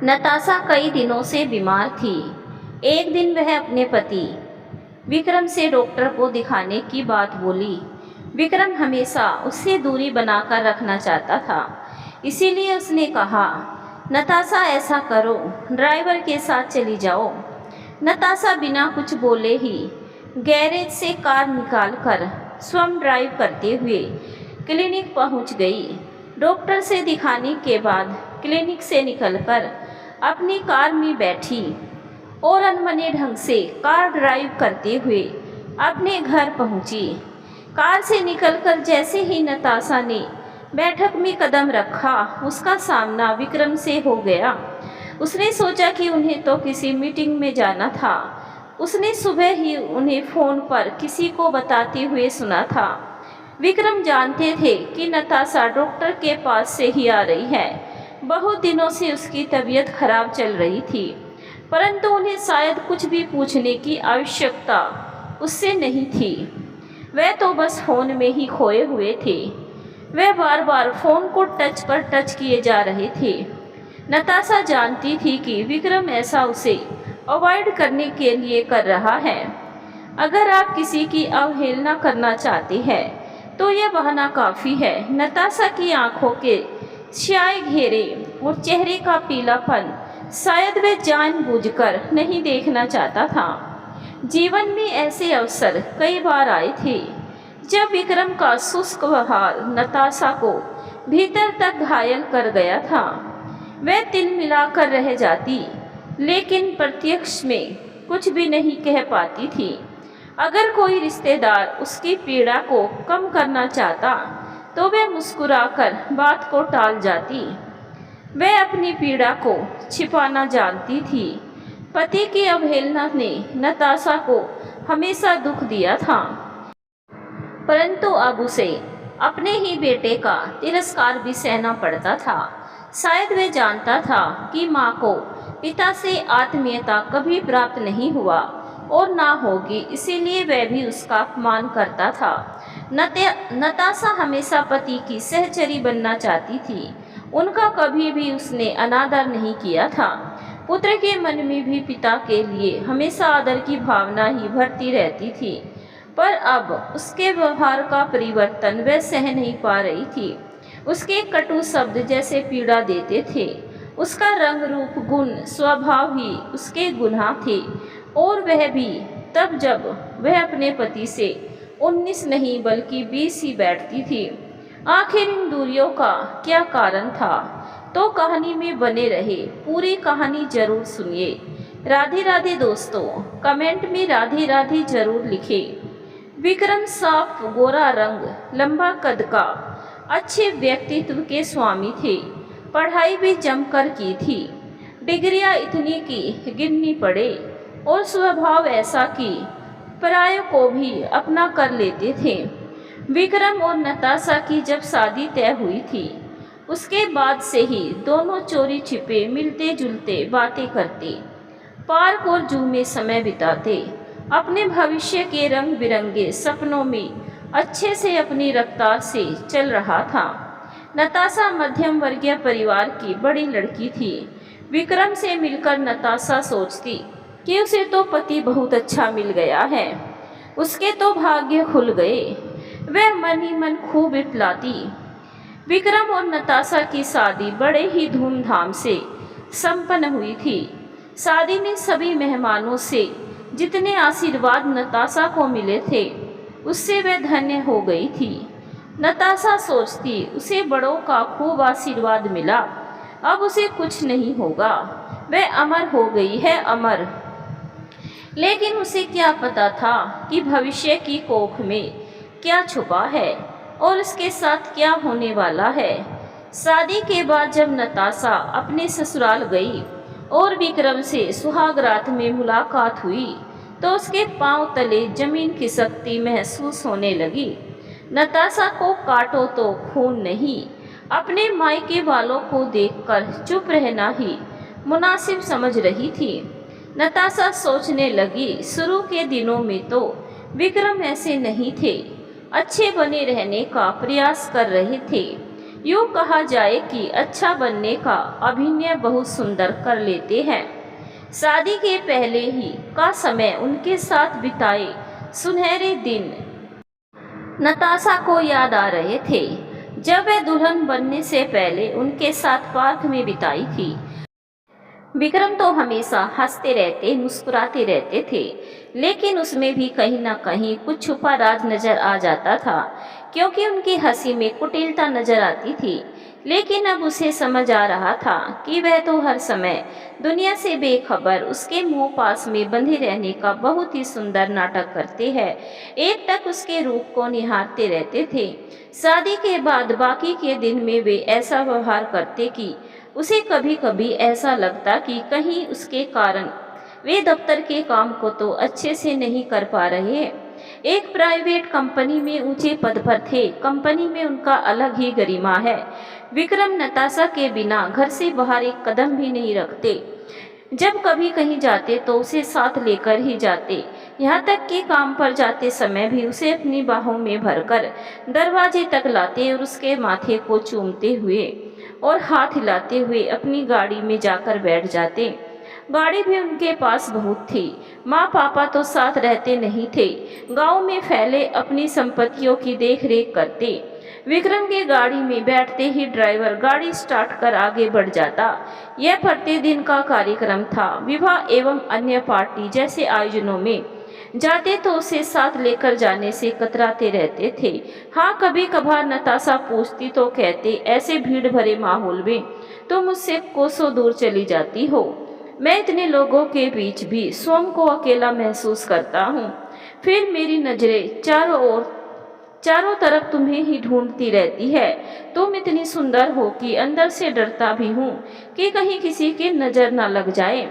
नताशा कई दिनों से बीमार थी। एक दिन वह अपने पति विक्रम से डॉक्टर को दिखाने की बात बोली। विक्रम हमेशा उससे दूरी बनाकर रखना चाहता था, इसीलिए उसने कहा, नताशा ऐसा करो, ड्राइवर के साथ चली जाओ। नताशा बिना कुछ बोले ही गैरेज से कार निकालकर स्वयं ड्राइव करते हुए क्लिनिक पहुंच गई। डॉक्टर से दिखाने के बाद क्लिनिक से निकलकर अपनी कार में बैठी और अनमने ढंग से कार ड्राइव करते हुए अपने घर पहुंची। कार से निकलकर जैसे ही नताशा ने बैठक में कदम रखा, उसका सामना विक्रम से हो गया। उसने सोचा कि उन्हें तो किसी मीटिंग में जाना था। उसने सुबह ही उन्हें फ़ोन पर किसी को बताते हुए सुना था। विक्रम जानते थे कि नताशा डॉक्टर के पास से ही आ रही है। बहुत दिनों से उसकी तबीयत खराब चल रही थी, परंतु उन्हें शायद कुछ भी पूछने की आवश्यकता उससे नहीं थी। वह तो बस फ़ोन में ही खोए हुए थे। वह बार बार फ़ोन को टच पर टच किए जा रहे थे। नताशा जानती थी कि विक्रम ऐसा उसे अवॉइड करने के लिए कर रहा है। अगर आप किसी की अवहेलना करना चाहते हैं तो यह बहाना काफ़ी है। नताशा की आंखों के स्याह घेरे और चेहरे का पीलापन शायद वह जानबूझकर नहीं देखना चाहता था। जीवन में ऐसे अवसर कई बार आए थे जब विक्रम का शुष्क व्यवहार नताशा को भीतर तक घायल कर गया था। वह तिल मिलाकर रह जाती, लेकिन प्रत्यक्ष में कुछ भी नहीं कह पाती थी। अगर कोई रिश्तेदार उसकी पीड़ा को कम करना चाहता तो वह मुस्कुराकर बात को टाल जाती। वह अपनी पीड़ा को छिपाना जानती थी। पति की अवहेलना ने नताशा को हमेशा दुख दिया था, परंतु अब उसे अपने ही बेटे का तिरस्कार भी सहना पड़ता था। शायद वह जानता था कि माँ को पिता से आत्मीयता कभी प्राप्त नहीं हुआ और ना होगी, इसीलिए वह भी उसका अपमान करता था। नताशा हमेशा पति की सहचरी बनना चाहती थी। उनका कभी भी उसने अनादर नहीं किया था। पुत्र के मन में भी पिता के लिए हमेशा आदर की भावना ही भरती रहती थी, पर अब उसके व्यवहार का परिवर्तन वह सह नहीं पा रही थी। उसके कटु शब्द जैसे पीड़ा देते थे। उसका रंग रूप गुण स्वभाव ही उसके गुनाह थे, और वह भी तब जब वह अपने पति से 19 नहीं बल्कि 20 ही बैठती थी। आखिर इन दूरियों का क्या कारण था? तो कहानी में बने रहे, पूरी कहानी जरूर सुनिए। राधे राधे दोस्तों, कमेंट में राधे राधे जरूर लिखें। विक्रम साफ गोरा रंग, लंबा कद का, अच्छे व्यक्तित्व के स्वामी थे। पढ़ाई भी जमकर की थी। डिग्रियां इतनी की गिननी पड़े, और स्वभाव ऐसा कि परायों को भी अपना कर लेते थे। विक्रम और नताशा की जब शादी तय हुई थी, उसके बाद से ही दोनों चोरी छिपे मिलते जुलते बातें करते, पार्क और जू में समय बिताते, अपने भविष्य के रंग बिरंगे सपनों में अच्छे से अपनी रफ्तार से चल रहा था। नताशा मध्यम वर्गीय परिवार की बड़ी लड़की थी। विक्रम से मिलकर नताशा सोचती कि उसे तो पति बहुत अच्छा मिल गया है, उसके तो भाग्य खुल गए। वह मन ही मन खूब इतलाती। विक्रम और नताशा की शादी बड़े ही धूमधाम से संपन्न हुई थी। शादी में सभी मेहमानों से जितने आशीर्वाद नताशा को मिले थे, उससे वह धन्य हो गई थी। नताशा सोचती उसे बड़ों का खूब आशीर्वाद मिला, अब उसे कुछ नहीं होगा, वह अमर हो गई है, अमर। लेकिन उसे क्या पता था कि भविष्य की कोख में क्या छुपा है और उसके साथ क्या होने वाला है। शादी के बाद जब नताशा अपने ससुराल गई और विक्रम से सुहाग रात में मुलाकात हुई, तो उसके पांव तले जमीन खिसकती महसूस होने लगी। नताशा को काटो तो खून नहीं, अपने मायके वालों को देखकर चुप रहना ही मुनासिब समझ रही थी। नताशा सोचने लगी, शुरू के दिनों में तो विक्रम ऐसे नहीं थे, अच्छे बने रहने का प्रयास कर रहे थे, यूँ कहा जाए कि अच्छा बनने का अभिनय बहुत सुंदर कर लेते हैं। शादी के पहले ही का समय उनके साथ बिताए सुनहरे दिन नताशा को याद आ रहे थे, जब वह दुल्हन बनने से पहले उनके साथ पार्क में बिताई थी। विक्रम तो हमेशा हंसते रहते, मुस्कुराते रहते थे, लेकिन उसमें भी कहीं ना कहीं कुछ छुपा राज नजर आ जाता था, क्योंकि उनकी हंसी में कुटिलता नजर आती थी। लेकिन अब उसे समझ आ रहा था कि वह तो हर समय दुनिया से बेखबर उसके मुंह पास में बंधे रहने का बहुत ही सुंदर नाटक करते हैं, एकटक उसके रूप को निहारते रहते थे। शादी के बाद बाकी के दिन में वे ऐसा व्यवहार करते कि उसे कभी कभी ऐसा लगता कि कहीं उसके कारण वे दफ्तर के काम को तो अच्छे से नहीं कर पा रहे हैं। एक प्राइवेट कंपनी में ऊंचे पद पर थे, कंपनी में उनका अलग ही गरिमा है। विक्रम नताशा के बिना घर से बाहर एक कदम भी नहीं रखते। जब कभी कहीं जाते तो उसे साथ लेकर ही जाते, यहाँ तक कि काम पर जाते समय भी उसे अपनी बाहों में भरकर दरवाजे तक लाते और उसके माथे को चूमते हुए और हाथ हिलाते हुए अपनी गाड़ी में जाकर बैठ जाते। गाड़ी भी उनके पास बहुत थी। माँ पापा तो साथ रहते नहीं थे, गांव में फैले अपनी संपत्तियों की देखरेख करते। विक्रम के गाड़ी में बैठते ही ड्राइवर गाड़ी स्टार्ट कर आगे बढ़ जाता। यह प्रतिदिन का कार्यक्रम था। विवाह एवं अन्य पार्टी जैसे आयोजनों में जाते तो उसे साथ लेकर जाने से कतराते रहते थे। हाँ, कभी कभार नताशा पूछती तो कहते, ऐसे भीड़ भरे माहौल में तो मुझसे कोसों दूर चली जाती हो। मैं इतने लोगों के बीच भी स्वयं को अकेला महसूस करता हूँ। फिर मेरी नजरें चारों तरफ तुम्हें ही ढूंढती रहती है। तुम इतनी सुंदर हो कि अंदर से डरता भी हूँ कि कहीं किसी की नजर न लग जाए।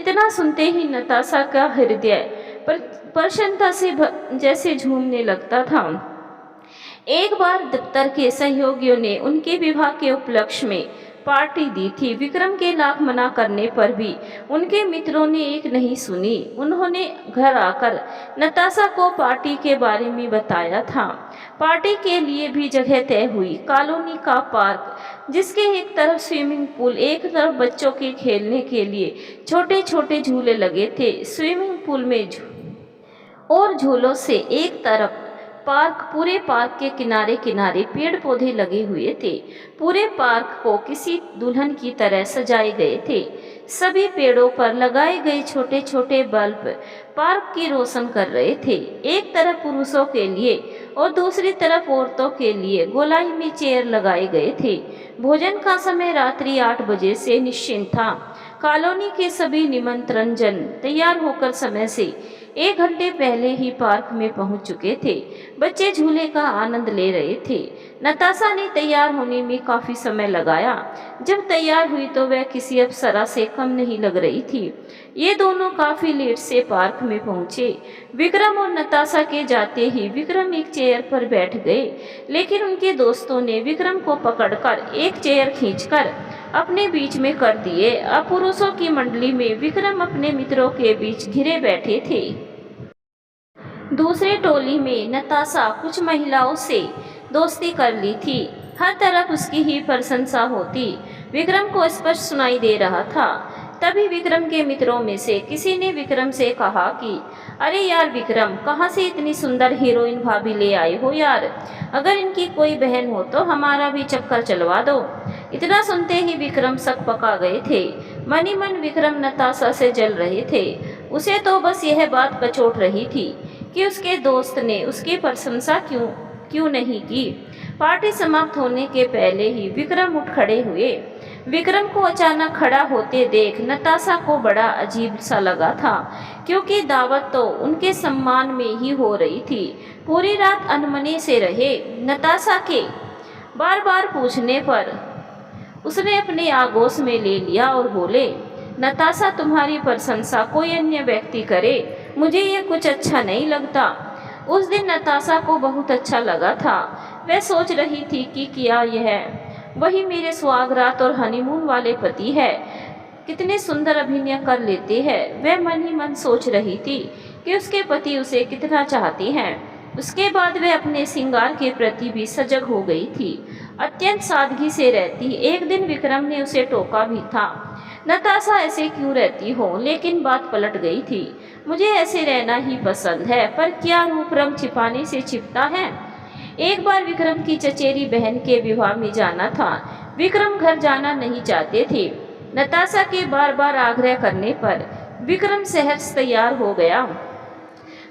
इतना सुनते ही नताशा का हृदय प्रसन्नता से जैसे झूमने लगता था। एक बार दफ्तर के सहयोगियों ने उनके विवाह के उपलक्ष्य में पार्टी दी थी। विक्रम के लाख मना करने पर भी उनके मित्रों ने एक नहीं सुनी। उन्होंने घर आकर नताशा को पार्टी के बारे में बताया था। पार्टी के लिए भी जगह तय हुई। कॉलोनी का पार्क, जिसके एक तरफ स्विमिंग पूल, एक तरफ बच्चों के खेलने के लिए छोटे छोटे झूले लगे थे। स्विमिंग पूल में और झूलों से एक तरफ पार्क, पूरे पार्क के किनारे किनारे पेड़ पौधे लगे हुए थे। पूरे पार्क को किसी दुल्हन की तरह सजाए गए थे। सभी पेड़ों पर लगाए गए छोटे छोटे बल्ब पार्क की रोशन कर रहे थे। एक तरफ पुरुषों के लिए और दूसरी तरफ औरतों के लिए गोलाई में चेयर लगाए गए थे। भोजन का समय रात्रि 8 बजे से निश्चित था। कॉलोनी के सभी निमंत्रण जन तैयार होकर समय से 1 घंटे पहले ही पार्क में पहुंच चुके थे। बच्चे झूले का आनंद ले रहे थे। नताशा ने तैयार होने में काफी समय लगाया। जब तैयार हुई तो वह किसी अप्सरा से कम नहीं लग रही थी। ये दोनों काफी लेट से पार्क में पहुंचे। विक्रम और नताशा के जाते ही विक्रम एक चेयर पर बैठ गए, लेकिन उनके दोस्तों ने विक्रम को पकड़कर एक चेयर खींचकर अपने बीच में कर दिए। अब पुरुषों की मंडली में विक्रम अपने मित्रों के बीच घिरे बैठे थे। दूसरी टोली में नताशा कुछ महिलाओं से दोस्ती कर ली थी। हर तरफ उसकी ही प्रशंसा होती। विक्रम को स्पष्ट सुनाई दे रहा था। तभी विक्रम के मित्रों में से किसी ने विक्रम से कहा कि अरे यार विक्रम, कहाँ से इतनी सुंदर हीरोइन भाभी ले आए हो यार। अगर इनकी कोई बहन हो तो हमारा भी चक्कर चलवा दो। इतना सुनते ही विक्रम सक पका गए थे। मन ही मन विक्रम नताशा से जल रहे थे। उसे तो बस यह बात कचोट रही थी कि उसके दोस्त ने उसकी प्रशंसा क्यों नहीं की। पार्टी समाप्त होने के पहले ही विक्रम उठ खड़े हुए। विक्रम को अचानक खड़ा होते देख नताशा को बड़ा अजीब सा लगा था, क्योंकि दावत तो उनके सम्मान में ही हो रही थी। पूरी रात अनमने से रहे। नताशा के बार बार पूछने पर उसने अपने आगोश में ले लिया और बोले, नताशा, तुम्हारी प्रशंसा कोई अन्य व्यक्ति करे, मुझे ये कुछ अच्छा नहीं लगता। उस दिन नताशा को बहुत अच्छा लगा था। वह सोच रही थी कि क्या यह वही मेरे सुहागरात और हनीमून वाले पति है। कितने सुंदर अभिनय कर लेते हैं। वह मन ही मन सोच रही थी कि उसके पति उसे कितना चाहते हैं। उसके बाद वह अपने श्रृंगार के प्रति भी सजग हो गई थी। अत्यंत सादगी से रहती। एक दिन विक्रम ने उसे टोका भी था, नताशा ऐसे क्यों रहती हो, लेकिन बात पलट गई थी। मुझे ऐसे रहना ही पसंद है, पर क्या रूप रंग छिपाने से छिपता है। एक बार विक्रम की चचेरी बहन के विवाह में जाना था। विक्रम घर जाना नहीं चाहते थे। नताशा के बार बार आग्रह करने पर विक्रम सहज तैयार हो गया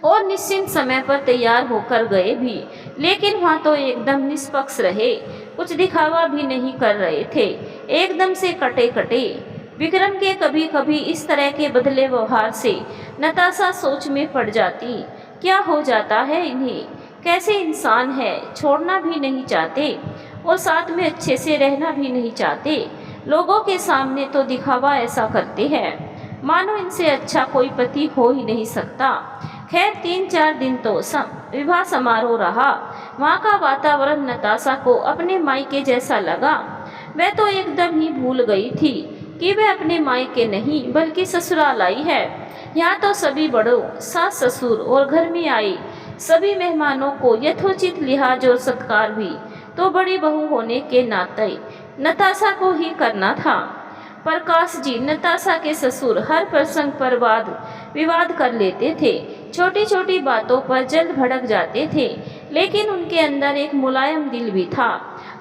और निश्चित समय पर तैयार होकर गए भी, लेकिन वहाँ तो एकदम निष्पक्ष रहे, कुछ दिखावा भी नहीं कर रहे थे, एकदम से कटे कटे। विक्रम के कभी कभी इस तरह के बदले व्यवहार से नताशा सोच में पड़ जाती, क्या हो जाता है इन्हें, कैसे इंसान है, छोड़ना भी नहीं चाहते और साथ में अच्छे से रहना भी नहीं चाहते। लोगों के सामने तो दिखावा ऐसा करते हैं मानो इनसे अच्छा कोई पति हो ही नहीं सकता। खैर 3-4 दिन तो विवाह समारोह रहा। वहाँ का वातावरण नताशा को अपने मायके जैसा लगा। वह तो एकदम ही भूल गई थी कि वह अपने मायके नहीं बल्कि ससुराल आई है। यहाँ तो सभी बड़ों, सास ससुर और घर में आए सभी मेहमानों को यथोचित लिहाज और सत्कार भी तो बड़ी बहू होने के नाते नताशा को ही करना था। प्रकाश जी, नताशा के ससुर, हर प्रसंग पर वाद विवाद कर लेते थे, छोटी छोटी बातों पर जल्द भड़क जाते थे, लेकिन उनके अंदर एक मुलायम दिल भी था।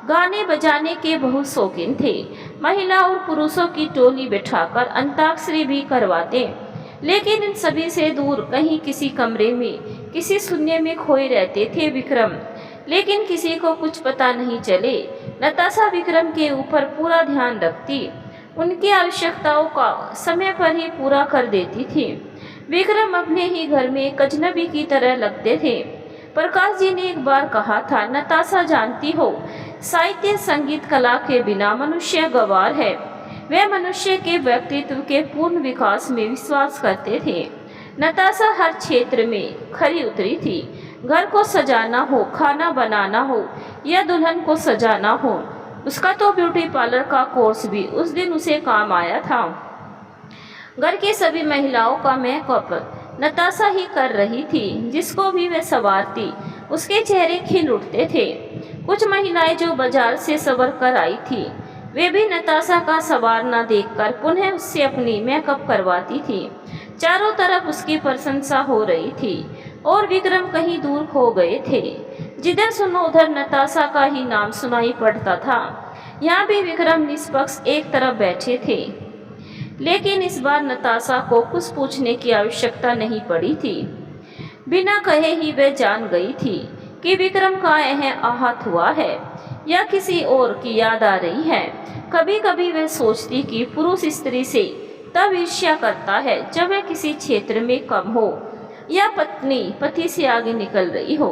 गाने बजाने के बहुत शौकीन थे। महिला और पुरुषों की टोली बैठाकर अंताक्षरी भी करवाते, लेकिन इन सभी से दूर कहीं किसी कमरे में किसी शून्य में खोए रहते थे विक्रम। लेकिन किसी को कुछ पता नहीं चले। नताशा विक्रम के ऊपर पूरा ध्यान रखती, उनकी आवश्यकताओं का समय पर ही पूरा कर देती थी। विक्रम अपने ही घर में एक अजनबी की तरह लगते थे। प्रकाश जी ने एक बार कहा था, नताशा जानती हो, साहित्य संगीत कला के बिना मनुष्य गंवार है। वे मनुष्य के व्यक्तित्व के पूर्ण विकास में विश्वास करते थे। नताशा हर क्षेत्र में खरी उतरी थी। घर को सजाना हो, खाना बनाना हो या दुल्हन को सजाना हो, उसका तो ब्यूटी पार्लर का कोर्स भी उस दिन उसे काम आया था। घर की सभी महिलाओं का मेकअप नताशा ही कर रही थी। जिसको भी वह संवारती उसके चेहरे खिल उठते थे। कुछ महिलाएं जो बाजार से सवर कर आई थी, वे भी नताशा का संवारना देखकर पुनः उससे अपनी मेकअप करवाती थी। चारों तरफ उसकी प्रशंसा हो रही थी और विक्रम कहीं दूर खो गए थे। जिधर सुनो उधर नताशा का ही नाम सुनाई पड़ता था। यहाँ भी विक्रम निष्पक्ष एक तरफ बैठे थे, लेकिन इस बार नताशा को कुछ पूछने की आवश्यकता नहीं पड़ी थी। बिना कहे ही वह जान गई थी कि विक्रम का यह आहत हुआ है या किसी और की याद आ रही है। कभी कभी वह सोचती कि पुरुष स्त्री से तब ईर्ष्या करता है जब वह किसी क्षेत्र में कम हो या पत्नी पति से आगे निकल रही हो,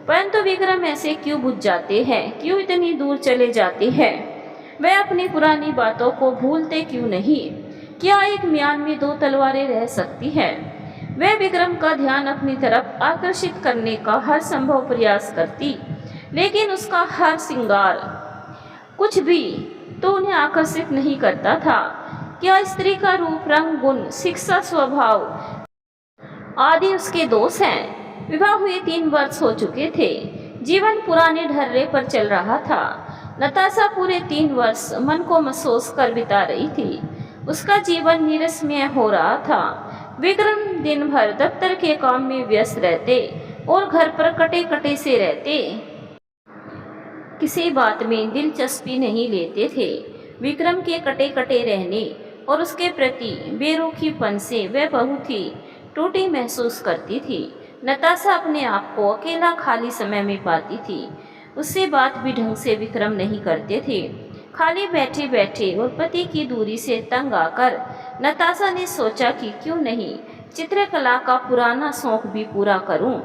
परंतु विक्रम ऐसे क्यों बुझ जाते हैं, क्यों इतनी दूर चले जाते हैं। वह अपनी पुरानी बातों को भूलते क्यों नहीं। क्या एक म्यान में 2 तलवारें रह सकती है। वह विक्रम का ध्यान अपनी तरफ आकर्षित करने का हर संभव प्रयास करती, लेकिन उसका हर श्रृंगार कुछ भी तो उन्हें आकर्षित नहीं करता था। क्या स्त्री का रूप, रंग, गुण, शिक्षा, स्वभाव आदि उसके दोष हैं। विवाह हुए 3 वर्ष हो चुके थे। जीवन पुराने ढर्रे पर चल रहा था। नताशा पूरे 3 वर्ष मन को महसूस कर बिता रही थी। उसका जीवन नीरसमय हो रहा था। विक्रम दिन भर दफ्तर के काम में व्यस्त रहते और घर पर कटे कटे से रहते, किसी बात में दिलचस्पी नहीं लेते थे। विक्रम के कटे कटे रहने और उसके प्रति बेरुखीपन से वह बहुत ही टूटी महसूस करती थी। नताशा अपने आप को अकेला खाली समय में पाती थी। उससे बात भी ढंग से विक्रम नहीं करते थे। खाली बैठे बैठे और पति की दूरी से तंग आकर नताशा ने सोचा कि क्यों नहीं चित्रकला का पुराना शौक भी पूरा करूं।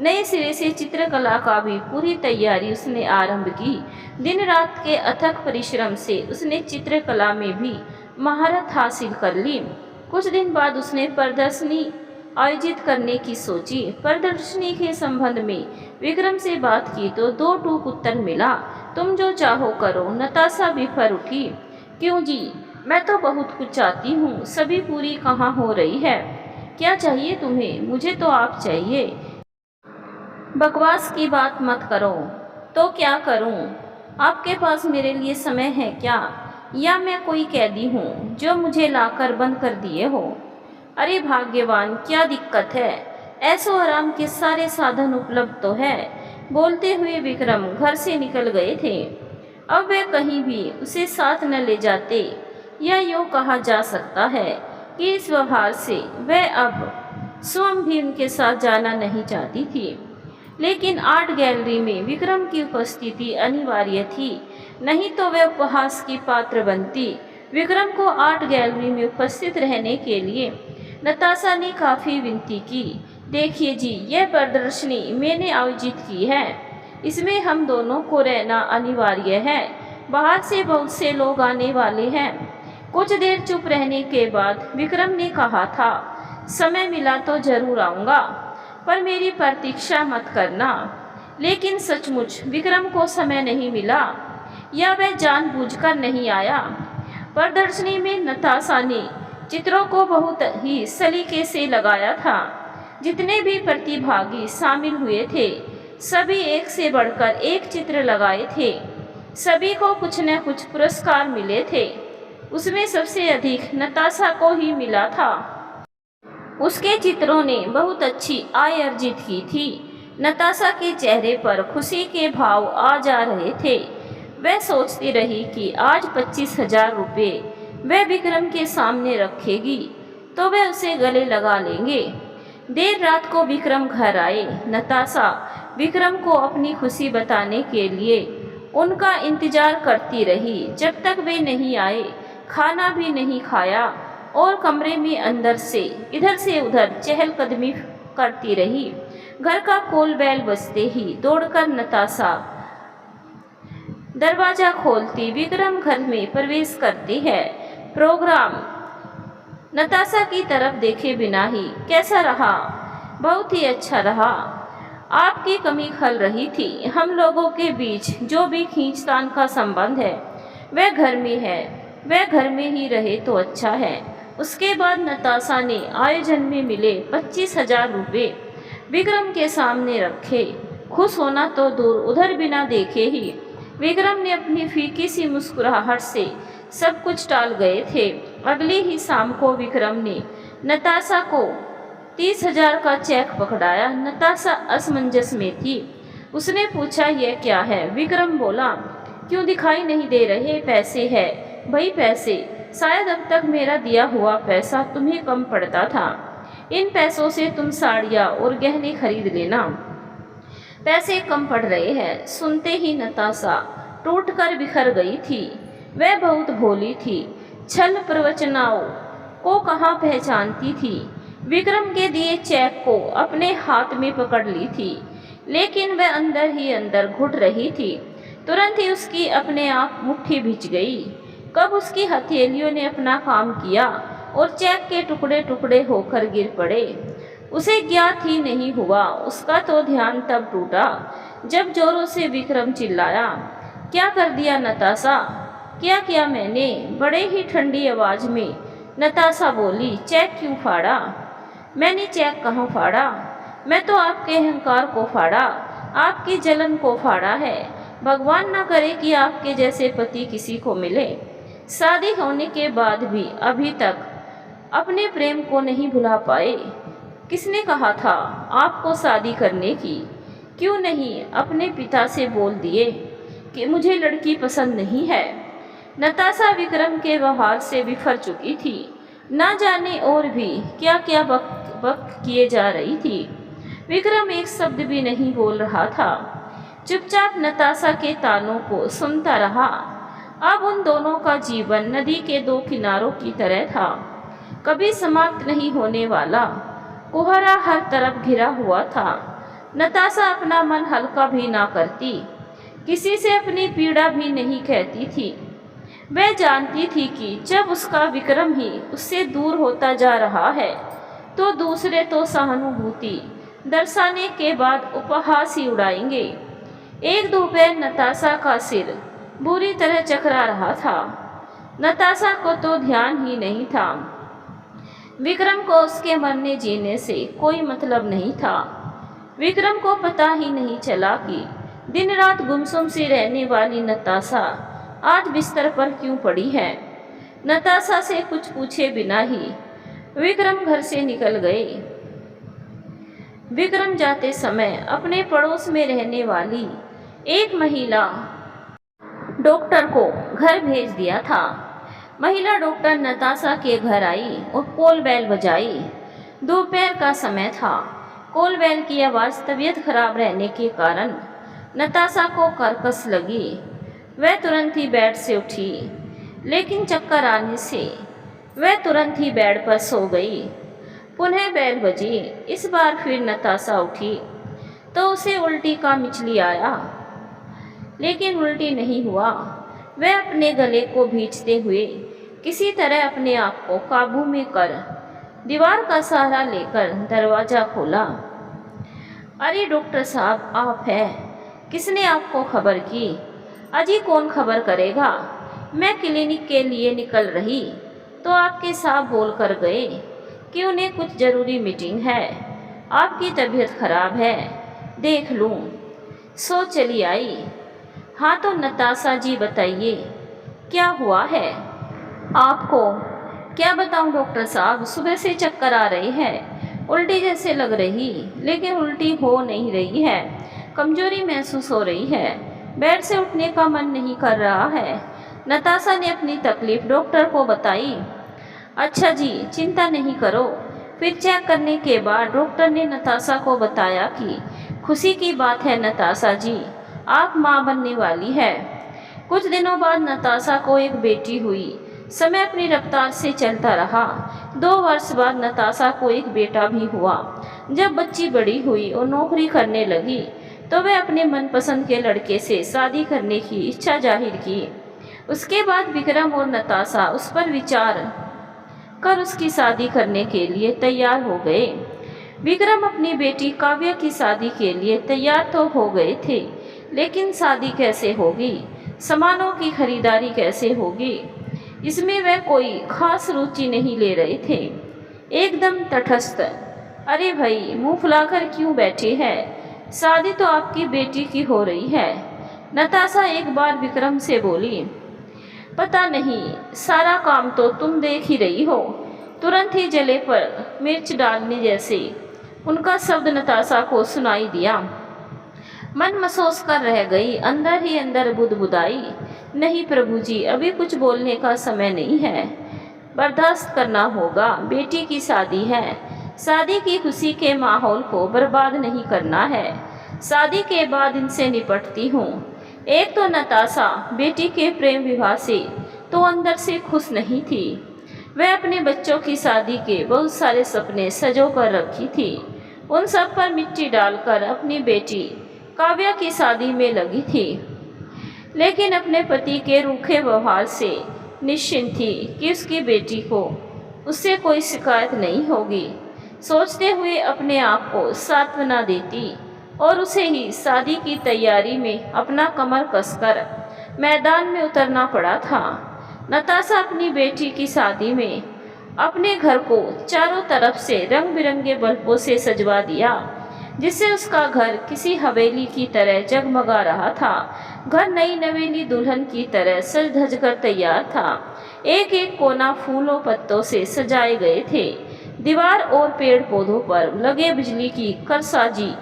नए सिरे से चित्रकला का भी पूरी तैयारी उसने आरंभ की। दिन रात के अथक परिश्रम से उसने चित्रकला में भी महारत हासिल कर ली। कुछ दिन बाद उसने प्रदर्शनी आयोजित करने की सोची। प्रदर्शनी के संबंध में विक्रम से बात की तो 2 टूक उत्तर मिला, तुम जो चाहो करो। नताशा बिफर उठी, क्यों जी, मैं तो बहुत कुछ चाहती हूँ, सभी पूरी कहाँ हो रही है। क्या चाहिए तुम्हें? मुझे तो आप चाहिए। बकवास की बात मत करो। तो क्या करूँ? आपके पास मेरे लिए समय है क्या, या मैं कोई कैदी हूँ जो मुझे लाकर बंद कर दिए हो? अरे भाग्यवान, क्या दिक्कत है? ऐसो आराम के सारे साधन उपलब्ध तो है। बोलते हुए विक्रम घर से निकल गए थे। अब वे कहीं भी उसे साथ न ले जाते, या यूँ कहा जा सकता है कि इस व्यवहार से वह अब स्वयं भी उनके साथ जाना नहीं चाहती थी। लेकिन आर्ट गैलरी में विक्रम की उपस्थिति अनिवार्य थी, नहीं तो वह उपहास की पात्र बनती। विक्रम को आर्ट गैलरी में उपस्थित रहने के लिए नताशा ने काफ़ी विनती की। देखिए जी, यह प्रदर्शनी मैंने आयोजित की है, इसमें हम दोनों को रहना अनिवार्य है। बाहर से बहुत से लोग आने वाले हैं। कुछ देर चुप रहने के बाद विक्रम ने कहा था, समय मिला तो जरूर आऊँगा, पर मेरी प्रतीक्षा मत करना। लेकिन सचमुच विक्रम को समय नहीं मिला, या वह जानबूझकर नहीं आया। प्रदर्शनी में नताशा ने चित्रों को बहुत ही सलीके से लगाया था। जितने भी प्रतिभागी शामिल हुए थे, सभी एक से बढ़कर एक चित्र लगाए थे। सभी को कुछ न कुछ पुरस्कार मिले थे। उसमें सबसे अधिक नताशा को ही मिला था। उसके चित्रों ने बहुत अच्छी आय अर्जित की थी। नताशा के चेहरे पर खुशी के भाव आ जा रहे थे। वह सोचती रही कि आज 25,000 रुपये वह विक्रम के सामने रखेगी तो वह उसे गले लगा लेंगे। देर रात को विक्रम घर आए। नताशा विक्रम को अपनी खुशी बताने के लिए उनका इंतजार करती रही। जब तक वे नहीं आए, खाना भी नहीं खाया और कमरे में अंदर से इधर से उधर चहलकदमी करती रही। घर का कोल बैल बजते ही दौड़कर नताशा दरवाजा खोलती विक्रम घर में प्रवेश करती है। प्रोग्राम नताशा की तरफ देखे बिना ही कैसा रहा? बहुत ही अच्छा रहा। आपकी कमी खल रही थी। हम लोगों के बीच जो भी खींचतान का संबंध है वह घर में है, वह घर में ही रहे तो अच्छा है। उसके बाद नताशा ने आयोजन में मिले 25,000 रुपये विक्रम के सामने रखे। खुश होना तो दूर, उधर बिना देखे ही विक्रम ने अपनी फीकी सी मुस्कुराहट से सब कुछ टाल गए थे। अगली ही शाम को विक्रम ने नताशा को 30,000 का चेक पकड़ाया। नताशा असमंजस में थी। उसने पूछा, यह क्या है? विक्रम बोला, क्यों दिखाई नहीं दे रहे? पैसे है भाई, पैसे। शायद अब तक मेरा दिया हुआ पैसा तुम्हें कम पड़ता था। इन पैसों से तुम साड़ियाँ और गहने खरीद लेना। पैसे कम पड़ रहे हैं। सुनते ही नताशा टूटकर बिखर गई थी। वह बहुत भोली थी, छल प्रवचनाओं को कहाँ पहचानती थी। विक्रम के दिए चेक को अपने हाथ में पकड़ ली थी, लेकिन वह अंदर ही अंदर घुट रही थी। तुरंत ही उसकी अपने आप मुट्ठी भिज गई। कब उसकी हथेलियों ने अपना काम किया और चेक के टुकड़े टुकड़े होकर गिर पड़े। उसे ज्ञात ही नहीं हुआ। उसका तो ध्यान तब टूटा जब जोरों से विक्रम चिल्लाया, क्या कर दिया नताशा? क्या किया मैंने? बड़े ही ठंडी आवाज में नताशा बोली, चेक क्यों फाड़ा? मैंने चेक कहाँ फाड़ा? मैं तो आपके अहंकार को फाड़ा, आपकी जलन को फाड़ा है। भगवान ना करे कि आपके जैसे पति किसी को मिले। शादी होने के बाद भी अभी तक अपने प्रेम को नहीं भुला पाए। किसने कहा था आपको शादी करने की? क्यों नहीं अपने पिता से बोल दिए कि मुझे लड़की पसंद नहीं है? नताशा विक्रम के व्यवहार से बिफर चुकी थी। ना जाने और भी क्या क्या बक किए जा रही थी। विक्रम एक शब्द भी नहीं बोल रहा था, चुपचाप नताशा के तानों को सुनता रहा। अब उन दोनों का जीवन नदी के दो किनारों की तरह था, कभी समाप्त नहीं होने वाला। कोहरा हर तरफ घिरा हुआ था। नताशा अपना मन हल्का भी ना करती, किसी से अपनी पीड़ा भी नहीं कहती थी। वह जानती थी कि जब उसका विक्रम ही उससे दूर होता जा रहा है तो दूसरे तो सहानुभूति दर्शाने के बाद उपहास ही उड़ाएंगे। एक दोपहर नताशा का सिर बुरी तरह चकरा रहा था। नताशा को तो ध्यान ही नहीं था। विक्रम को उसके मरने जीने से कोई मतलब नहीं था। विक्रम को पता ही नहीं चला कि दिन रात गुमसुम सी रहने वाली नताशा आज बिस्तर पर क्यों पड़ी है? नताशा से कुछ पूछे बिना ही विक्रम घर से निकल गए। विक्रम जाते समय अपने पड़ोस में रहने वाली एक महिला डॉक्टर को घर भेज दिया था। महिला डॉक्टर नताशा के घर आई और कॉल बेल बजाई। दोपहर का समय था। कॉल बेल की आवाज़ तबीयत खराब रहने के कारण नताशा को कर्कश लगी। वह तुरंत ही बेड से उठी, लेकिन चक्कर आने से वह तुरंत ही बेड पर सो गई। पुनः बेल बजी। इस बार फिर नताशा उठी तो उसे उल्टी का मिचली आया, लेकिन उल्टी नहीं हुआ। वह अपने गले को भींचते हुए किसी तरह अपने आप को काबू में कर दीवार का सहारा लेकर दरवाज़ा खोला। अरे डॉक्टर साहब, आप हैं? किसने आपको खबर की? अजी कौन खबर करेगा? मैं क्लिनिक के लिए निकल रही तो आपके साहब बोल कर गए कि उन्हें कुछ ज़रूरी मीटिंग है, आपकी तबीयत खराब है, देख लूँ। सो चली आई। हाँ तो नताशा जी बताइए, क्या हुआ है आपको? क्या बताऊं डॉक्टर साहब, सुबह से चक्कर आ रहे हैं, उल्टी जैसे लग रही, लेकिन उल्टी हो नहीं रही है, कमजोरी महसूस हो रही है, बेड से उठने का मन नहीं कर रहा है। नताशा ने अपनी तकलीफ डॉक्टर को बताई। अच्छा जी, चिंता नहीं करो। फिर चेक करने के बाद डॉक्टर ने नताशा को बताया कि खुशी की बात है नताशा जी, आप माँ बनने वाली है। कुछ दिनों बाद नताशा को एक बेटी हुई। समय अपनी रफ्तार से चलता रहा। 2 वर्ष बाद नताशा को एक बेटा भी हुआ। जब बच्ची बड़ी हुई और नौकरी करने लगी तो वह अपने मनपसंद के लड़के से शादी करने की इच्छा जाहिर की। उसके बाद विक्रम और नताशा उस पर विचार कर उसकी शादी करने के लिए तैयार हो गए। विक्रम अपनी बेटी काव्या की शादी के लिए तैयार तो हो गए थे, लेकिन शादी कैसे होगी, सामानों की खरीदारी कैसे होगी, इसमें वह कोई खास रुचि नहीं ले रहे थे। एकदम तटस्थ। अरे भाई, मुंह फुलाकर क्यों बैठे हैं? शादी तो आपकी बेटी की हो रही है। नताशा एक बार विक्रम से बोली। पता नहीं, सारा काम तो तुम देख ही रही हो। तुरंत ही जले पर मिर्च डालने जैसे उनका शब्द नताशा को सुनाई दिया। मन महसूस कर रह गई, अंदर ही अंदर बुदबुदाई। नहीं प्रभु जी, अभी कुछ बोलने का समय नहीं है, बर्दाश्त करना होगा। बेटी की शादी है, शादी की खुशी के माहौल को बर्बाद नहीं करना है। शादी के बाद इनसे निपटती हूँ। एक तो नताशा बेटी के प्रेम विवाह से तो अंदर से खुश नहीं थी। वह अपने बच्चों की शादी के बहुत सारे सपने सजो कर रखी थी। उन सब पर मिट्टी डालकर अपनी बेटी काव्या की शादी में लगी थी, लेकिन अपने पति के रूखे व्यवहार से निश्चिंत थी कि उसकी बेटी को उससे कोई शिकायत नहीं होगी। सोचते हुए अपने आप को सांत्वना देती और उसे ही शादी की तैयारी में अपना कमर कसकर मैदान में उतरना पड़ा था। नताशा अपनी बेटी की शादी में अपने घर को चारों तरफ से रंग बिरंगे बल्बों से सजवा दिया, जिससे उसका घर किसी हवेली की तरह जगमगा रहा था। घर नई नवेली दुल्हन की तरह सज धज कर तैयार था। एक एक कोना फूलों पत्तों से सजाए गए थे। दीवार और पेड़ पौधों पर लगे बिजली की करसाजी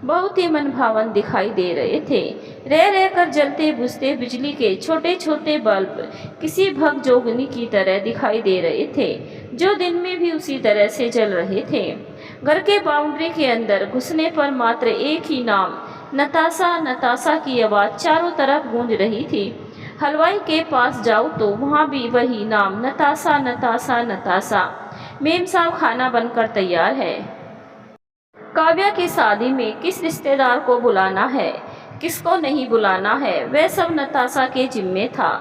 बहुत ही मनभावन दिखाई दे रहे थे। रह रहकर जलते बुझते बिजली के छोटे छोटे बल्ब किसी भगजोगनी की तरह दिखाई दे रहे थे, जो दिन में भी उसी तरह से जल रहे थे। घर के बाउंड्री के अंदर घुसने पर मात्र एक ही नाम, नताशा नताशा की आवाज़ चारों तरफ गूंज रही थी। हलवाई के पास जाओ तो वहाँ भी वही नाम, नताशा नताशा नताशा। मेम साहब, खाना बनकर तैयार है। काव्या की शादी में किस रिश्तेदार को बुलाना है, किसको नहीं बुलाना है, वह सब नताशा के जिम्मे था।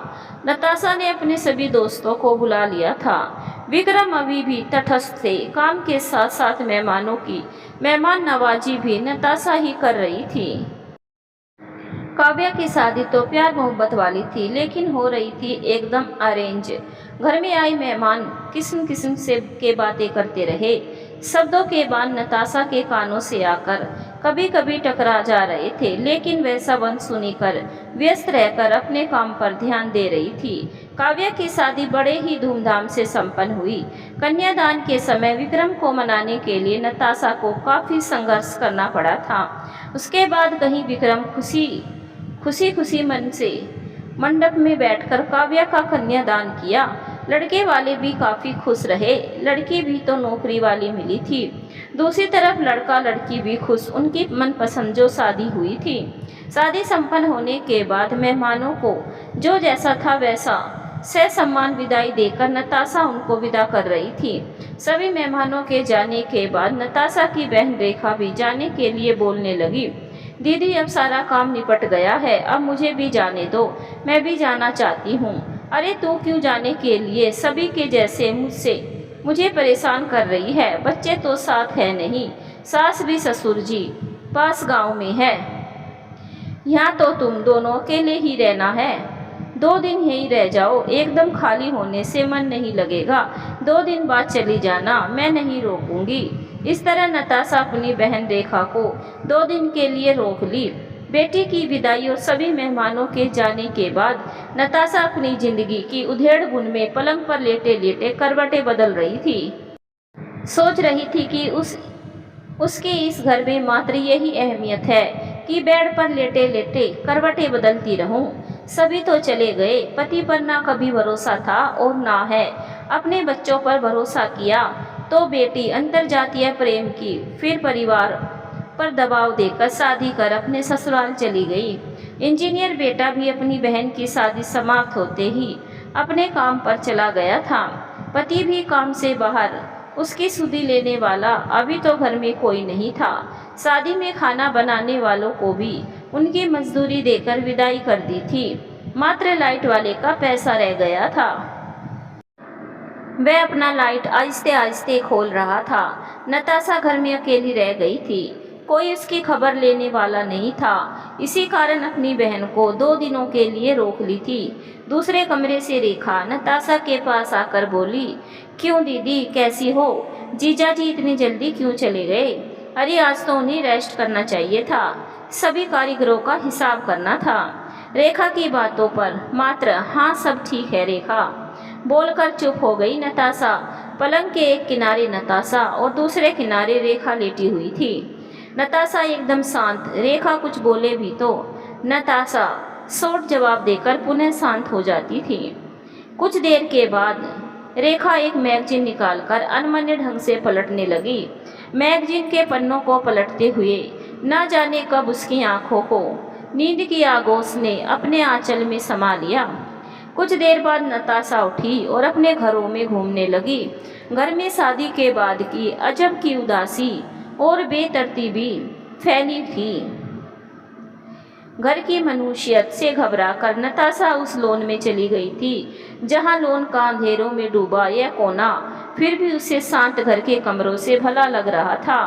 नताशा ने अपने सभी दोस्तों को बुला लिया था। विक्रम अभी भी तटस्थ थे। काम के साथ साथ मेहमानों की मेहमान नवाजी भी नताशा ही कर रही थी। काव्या की शादी तो प्यार मोहब्बत वाली थी, लेकिन हो रही थी एकदम अरेंज। घर में आए मेहमान किस्म किस्म से के बातें करते रहे। शब्दों के बाण नताशा के कानों से आकर कभी कभी टकरा जा रहे थे, लेकिन वह सब अनसुनी कर व्यस्त रहकर अपने काम पर ध्यान दे रही थी। काव्या की शादी बड़े ही धूमधाम से संपन्न हुई। कन्यादान के समय विक्रम को मनाने के लिए नताशा को काफ़ी संघर्ष करना पड़ा था। उसके बाद कहीं विक्रम खुशी मन से मंडप में बैठकर काव्या का कन्यादान किया। लड़के वाले भी काफ़ी खुश रहे, लड़की भी तो नौकरी वाली मिली थी। दूसरी तरफ लड़का लड़की भी खुश, उनकी मनपसंद जो शादी हुई थी। शादी संपन्न होने के बाद मेहमानों को जो जैसा था वैसा ससम्मान विदाई देकर नताशा उनको विदा कर रही थी। सभी मेहमानों के जाने के बाद नताशा की बहन रेखा भी जाने के लिए बोलने लगी, दीदी अब सारा काम निपट गया है, अब मुझे भी जाने दो, मैं भी जाना चाहती हूँ। अरे तू क्यों जाने के लिए सभी के जैसे मुझे परेशान कर रही है? बच्चे तो साथ है नहीं, सास भी ससुर जी पास गांव में है, यहाँ तो तुम दोनों अकेले ही रहना है। 2 दिन यहीं रह जाओ, एकदम खाली होने से मन नहीं लगेगा। 2 दिन बाद चली जाना, मैं नहीं रोकूंगी। इस तरह नताशा अपनी बहन रेखा को 2 दिन के लिए रोक ली। बेटी की विदाई और सभी मेहमानों के जाने के बाद नताशा अपनी जिंदगी की उधेड़-बुन में पलंग पर लेटे लेटे करवटें बदल रही थी। सोच रही थी कि उसके इस घर में मात्र यही अहमियत है कि बेड पर लेटे लेटे करवटें बदलती रहूं। सभी तो चले गए, पति पर ना कभी भरोसा था और ना है अपने बच्चों पर भरोसा किया तो बेटी अंतरजातीय प्रेम की, फिर परिवार पर दबाव देकर शादी कर अपने ससुराल चली गई। इंजीनियर बेटा भी अपनी बहन की शादी समाप्त होते ही अपने काम पर चला गया था। पति भी काम से बाहर, उसकी सुधि लेने वाला अभी तो घर में कोई नहीं था। शादी में खाना बनाने वालों को भी उनकी मजदूरी देकर विदाई कर दी थी, मात्र लाइट वाले का पैसा रह गया था। वह अपना लाइट आहिस्ते आहिस्ते खोल रहा था। नताशा घर में अकेली रह गई थी, कोई उसकी खबर लेने वाला नहीं था। इसी कारण अपनी बहन को 2 दिनों के लिए रोक ली थी। दूसरे कमरे से रेखा नताशा के पास आकर बोली, क्यों दीदी कैसी हो? जीजा जी इतनी जल्दी क्यों चले गए? अरे आज तो उन्हें रेस्ट करना चाहिए था, सभी कारीगरों का हिसाब करना था। रेखा की बातों पर मात्र हाँ सब ठीक है रेखा बोलकर चुप हो गई नताशा। पलंग के एक किनारे नताशा और दूसरे किनारे रेखा लेटी हुई थी। नताशा एकदम शांत, रेखा कुछ बोले भी तो नताशा शॉर्ट जवाब देकर पुनः शांत हो जाती थी। कुछ देर के बाद रेखा एक मैगजीन निकालकर अनमने ढंग से पलटने लगी। मैगजीन के पन्नों को पलटते हुए न जाने कब उसकी आंखों को नींद की आगोश ने अपने आंचल में समा लिया। कुछ देर बाद नताशा उठी और अपने घरों में घूमने लगी। घर में शादी के बाद की अजब की उदासी और बेतरतीबी फैली थी। घर की मनुष्यत से घबराकर नताशा उस लॉन में चली गई थी जहां लॉन का अंधेरों में डूबा यह कोना फिर भी उसे शांत घर के कमरों से भला लग रहा था।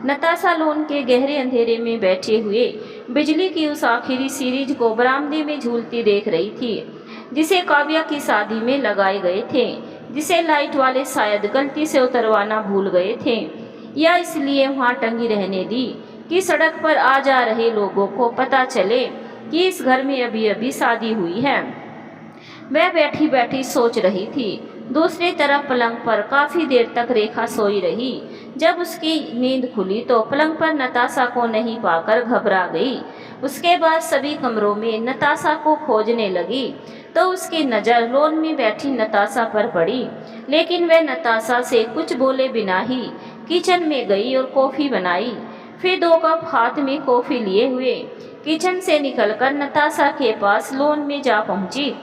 नताशा लॉन के गहरे अंधेरे में बैठे हुए बिजली की उस आखिरी सीरीज को बरामदे में झूलती देख रही थी जिसे काव्या की शादी में लगाए गए थे, जिसे लाइट वाले शायद गलती से उतरवाना भूल गए थे या इसलिए वहां टंगी रहने दी कि सड़क पर आ जा रहे लोगों को पता चले कि इस घर में अभी अभी शादी हुई है। वह बैठी बैठी सोच रही थी। दूसरी तरफ पलंग पर काफी देर तक रेखा सोई रही। जब उसकी नींद खुली तो पलंग पर नताशा को नहीं पाकर घबरा गई। उसके बाद सभी कमरों में नताशा को खोजने लगी तो उसकी नज़र लॉन में बैठी नताशा पर पड़ी, लेकिन वह नताशा से कुछ बोले बिना ही किचन में गई और कॉफ़ी बनाई। फिर 2 कप हाथ में कॉफ़ी लिए हुए किचन से निकलकर नताशा के पास लॉन में जा पहुंची।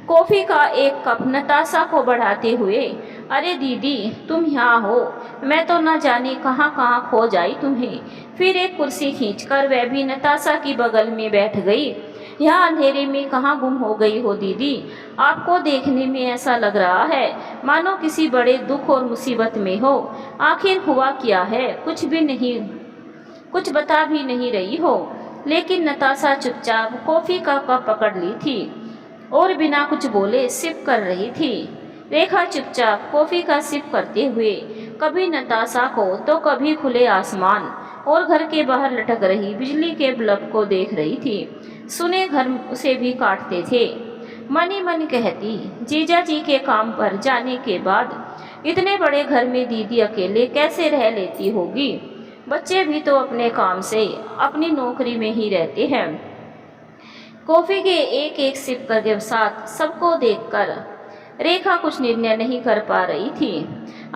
कॉफ़ी का 1 कप नताशा को बढ़ाते हुए, अरे दीदी तुम यहाँ हो, मैं तो न जाने कहाँ कहाँ खो जाई तुम्हें। फिर एक कुर्सी खींचकर वह भी नताशा की बगल में बैठ गई। यहाँ अंधेरे में कहाँ गुम हो गई हो दीदी? आपको देखने में ऐसा लग रहा है मानो किसी बड़े दुख और मुसीबत में हो। आखिर हुआ क्या है? कुछ बता भी नहीं रही हो। लेकिन नताशा चुपचाप कॉफ़ी का कप पकड़ ली थी और बिना कुछ बोले सिप कर रही थी। रेखा चुपचाप कॉफ़ी का सिप करते हुए कभी नताशा को तो कभी खुले आसमान और घर के बाहर लटक रही बिजली के बल्ब को देख रही थी। सुने घर उसे भी काटते थे। मन ही मन कहती, जीजा जी के काम पर जाने के बाद इतने बड़े घर में दीदी अकेले कैसे रह लेती होगी। बच्चे भी तो अपने काम से अपनी नौकरी में ही रहते हैं। कॉफी के एक एक सिप के साथ सबको देखकर रेखा कुछ निर्णय नहीं कर पा रही थी।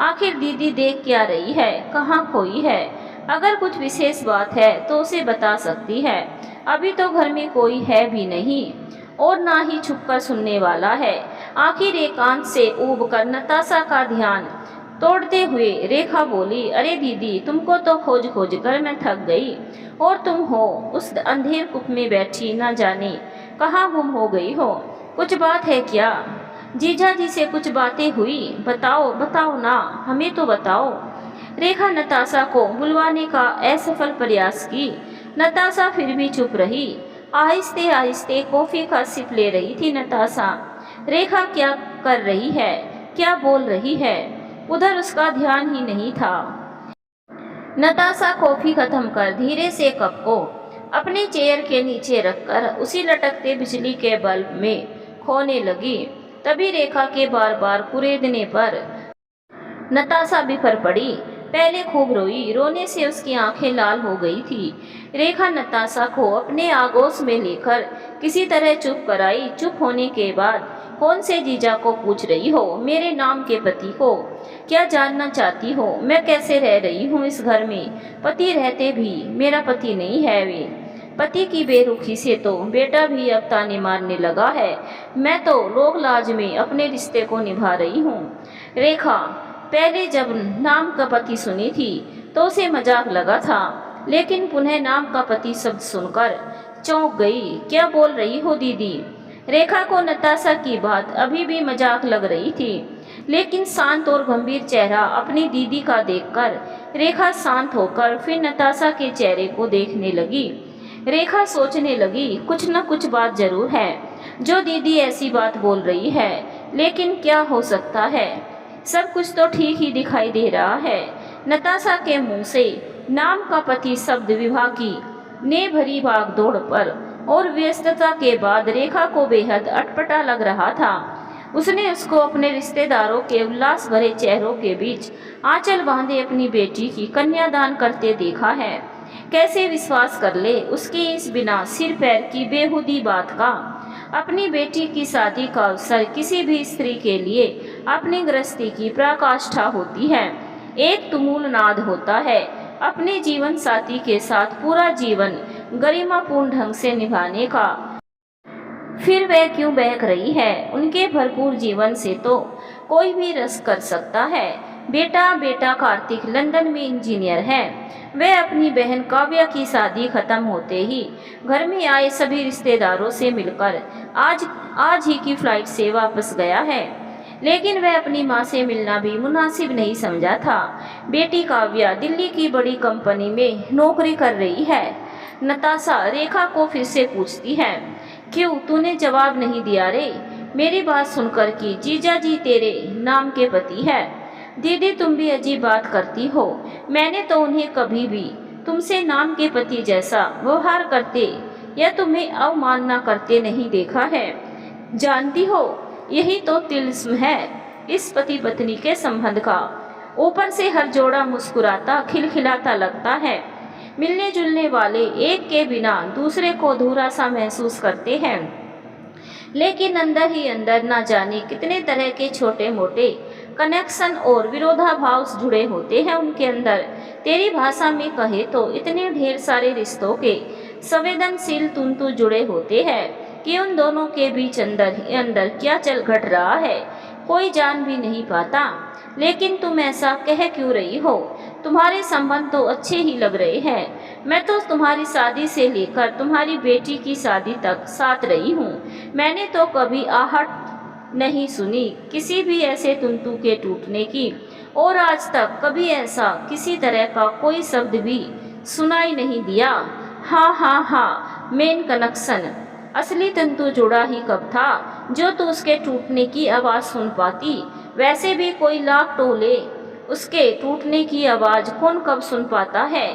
आखिर दीदी देख क्या रही है, कहाँ खोई है। अगर कुछ विशेष बात है तो उसे बता सकती है। अभी तो घर में कोई है भी नहीं और ना ही छुपकर सुनने वाला है। आखिर एकांत से ऊब कर नताशा का ध्यान तोड़ते हुए रेखा बोली, अरे दीदी, तुमको तो खोज खोज कर मैं थक गई और तुम हो उस अंधेर कूप में बैठी, ना जाने कहाँ गुम हो गई हो। कुछ बात है क्या? जीजा जी से कुछ बातें हुई? बताओ बताओ ना, हमें तो बताओ। रेखा नताशा को बुलवाने का असफल प्रयास की। नताशा फिर भी चुप रही। आहिस्ते आहिस्ते कॉफी का सिप ले रही थी नताशा। रेखा क्या कर रही है, क्या बोल रही है, उधर उसका ध्यान ही नहीं था। नताशा कॉफी खत्म कर धीरे से कप को अपने चेयर के नीचे रखकर उसी लटकते बिजली के बल्ब में खोने लगी। तभी रेखा के बार बार कुरेदने पर नताशा बिखर पड़ी। पहले खूब रोई, रोने से उसकी आंखें लाल हो गई थी। रेखा नताशा को अपने आगोश में लेकर किसी तरह चुप कराई। चुप होने के बाद, कौन से जीजा को पूछ रही हो? मेरे नाम के पति को क्या जानना चाहती हो? मैं कैसे रह रही हूँ इस घर में? पति रहते भी मेरा पति नहीं है। वे पति की बेरुखी से तो बेटा भी अब ताने मारने लगा है। मैं तो लोग लाज में अपने रिश्ते को निभा रही हूँ। रेखा पहले जब नाम का पति सुनी थी तो उसे मजाक लगा था, लेकिन पुनः नाम का पति शब्द सुनकर चौंक गई। क्या बोल रही हो दीदी? रेखा को नताशा की बात अभी भी मजाक लग रही थी, लेकिन शांत और गंभीर चेहरा अपनी दीदी का देखकर रेखा शांत होकर फिर नताशा के चेहरे को देखने लगी। रेखा सोचने लगी, कुछ न कुछ बात जरूर है जो दीदी ऐसी बात बोल रही है, लेकिन क्या हो सकता है? सब कुछ तो ठीक ही दिखाई दे रहा है। नताशा के मुंह से नाम का पति शब्द विवाह की ने भरी भागदौड़ पर और व्यस्तता के बाद रेखा को बेहद अटपटा लग रहा था। उसने उसको अपने रिश्तेदारों के उल्लास भरे चेहरों के बीच आंचल बांधे अपनी बेटी की कन्यादान करते देखा है। कैसे विश्वास कर ले उसकी इस बिना सिर पैर की बेहुदी बात का। अपनी बेटी की शादी का अवसर किसी भी स्त्री के लिए अपनी गृहस्थी की पराकाष्ठा होती है, एक तुमुल नाद होता है अपने जीवन साथी के साथ पूरा जीवन गरिमापूर्ण ढंग से निभाने का। फिर वह क्यों बहक रही है? उनके भरपूर जीवन से तो कोई भी रस कर सकता है। बेटा कार्तिक लंदन में इंजीनियर है। वह अपनी बहन काव्या की शादी खत्म होते ही घर में आए सभी रिश्तेदारों से मिलकर आज ही की फ्लाइट से वापस गया है, लेकिन वह अपनी माँ से मिलना भी मुनासिब नहीं समझा था। बेटी काव्या दिल्ली की बड़ी कंपनी में नौकरी कर रही है। नताशा रेखा को फिर से पूछती है, क्यों तूने जवाब नहीं दिया रे? मेरी बात सुनकर कि जीजा जी तेरे नाम के पति है। दीदी तुम भी अजीब बात करती हो। मैंने तो उन्हें कभी भी तुमसे नाम के पति जैसा व्यवहार करते या तुम्हें अवमानना करते नहीं देखा है। जानती हो, यही तो तिलिस्म है इस पति पत्नी के संबंध का। ऊपर से हर जोड़ा मुस्कुराता खिलखिलाता लगता है। मिलने जुलने वाले एक के बिना दूसरे को अधूरा सा महसूस करते हैं, लेकिन अंदर ही अंदर ना जाने कितने तरह के छोटे मोटे कनेक्शन और विरोधाभास जुड़े होते हैं उनके अंदर। तेरी भाषा में कहे तो इतने ढेर सारे रिश्तों के संवेदनशील तंतु जुड़े होते हैं कि उन दोनों के बीच अंदर क्या चल घट रहा है कोई जान भी नहीं पाता। लेकिन तुम ऐसा कह क्यों रही हो? तुम्हारे संबंध तो अच्छे ही लग रहे हैं। मैं तो तुम्हारी शादी से लेकर तुम्हारी बेटी की शादी तक साथ रही हूँ। मैंने तो कभी आहट नहीं सुनी किसी भी ऐसे तंतु के टूटने की, और आज तक कभी ऐसा किसी तरह का कोई शब्द भी सुनाई नहीं दिया। हाँ, मेन कनेक्शन, असली तंतु जुड़ा ही कब था जो तो उसके टूटने की आवाज़ सुन पाती। वैसे भी कोई लाख टोले उसके टूटने की आवाज़ कौन कब सुन पाता है।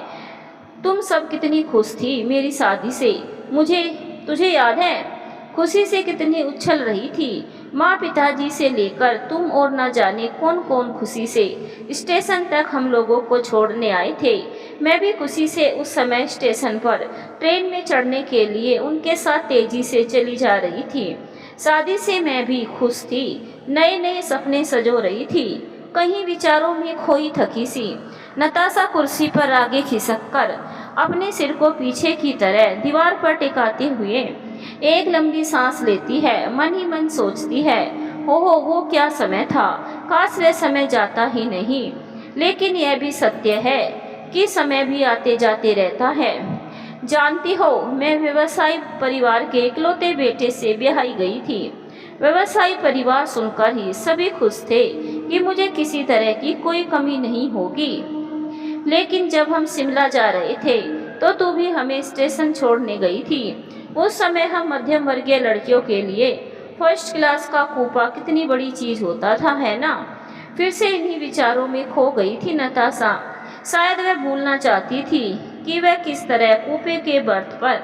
तुम सब कितनी खुश थी मेरी शादी से, मुझे तुझे याद है? खुशी से कितनी उछल रही थी। माँ पिताजी से लेकर तुम और न जाने कौन कौन खुशी से स्टेशन तक हम लोगों को छोड़ने आए थे। मैं भी खुशी से उस समय स्टेशन पर ट्रेन में चढ़ने के लिए उनके साथ तेजी से चली जा रही थी। शादी से मैं भी खुश थी, नए नए सपने सजो रही थी, कहीं विचारों में खोई थकी सी। नताशा कुर्सी पर आगे खिसक कर अपने सिर को पीछे की तरह दीवार पर टिकाते हुए एक लंबी सांस लेती है। मन ही मन सोचती है, हो वो क्या समय था, काश वह समय जाता ही नहीं। लेकिन यह भी सत्य है कि समय भी आते जाते रहता है। जानती हो, मैं व्यवसायी परिवार के इकलौते बेटे से ब्याही गई थी। व्यवसायी परिवार सुनकर ही सभी खुश थे कि मुझे किसी तरह की कोई कमी नहीं होगी। लेकिन जब हम शिमला जा रहे थे तो तू भी हमें स्टेशन छोड़ने गई थी। उस समय हम मध्यम वर्गीय लड़कियों के लिए फर्स्ट क्लास का कूपा कितनी बड़ी चीज़ होता था, है ना? फिर से इन्हीं विचारों में खो गई थी नताशा। शायद वह भूलना चाहती थी कि वह किस तरह कूपे के बर्थ पर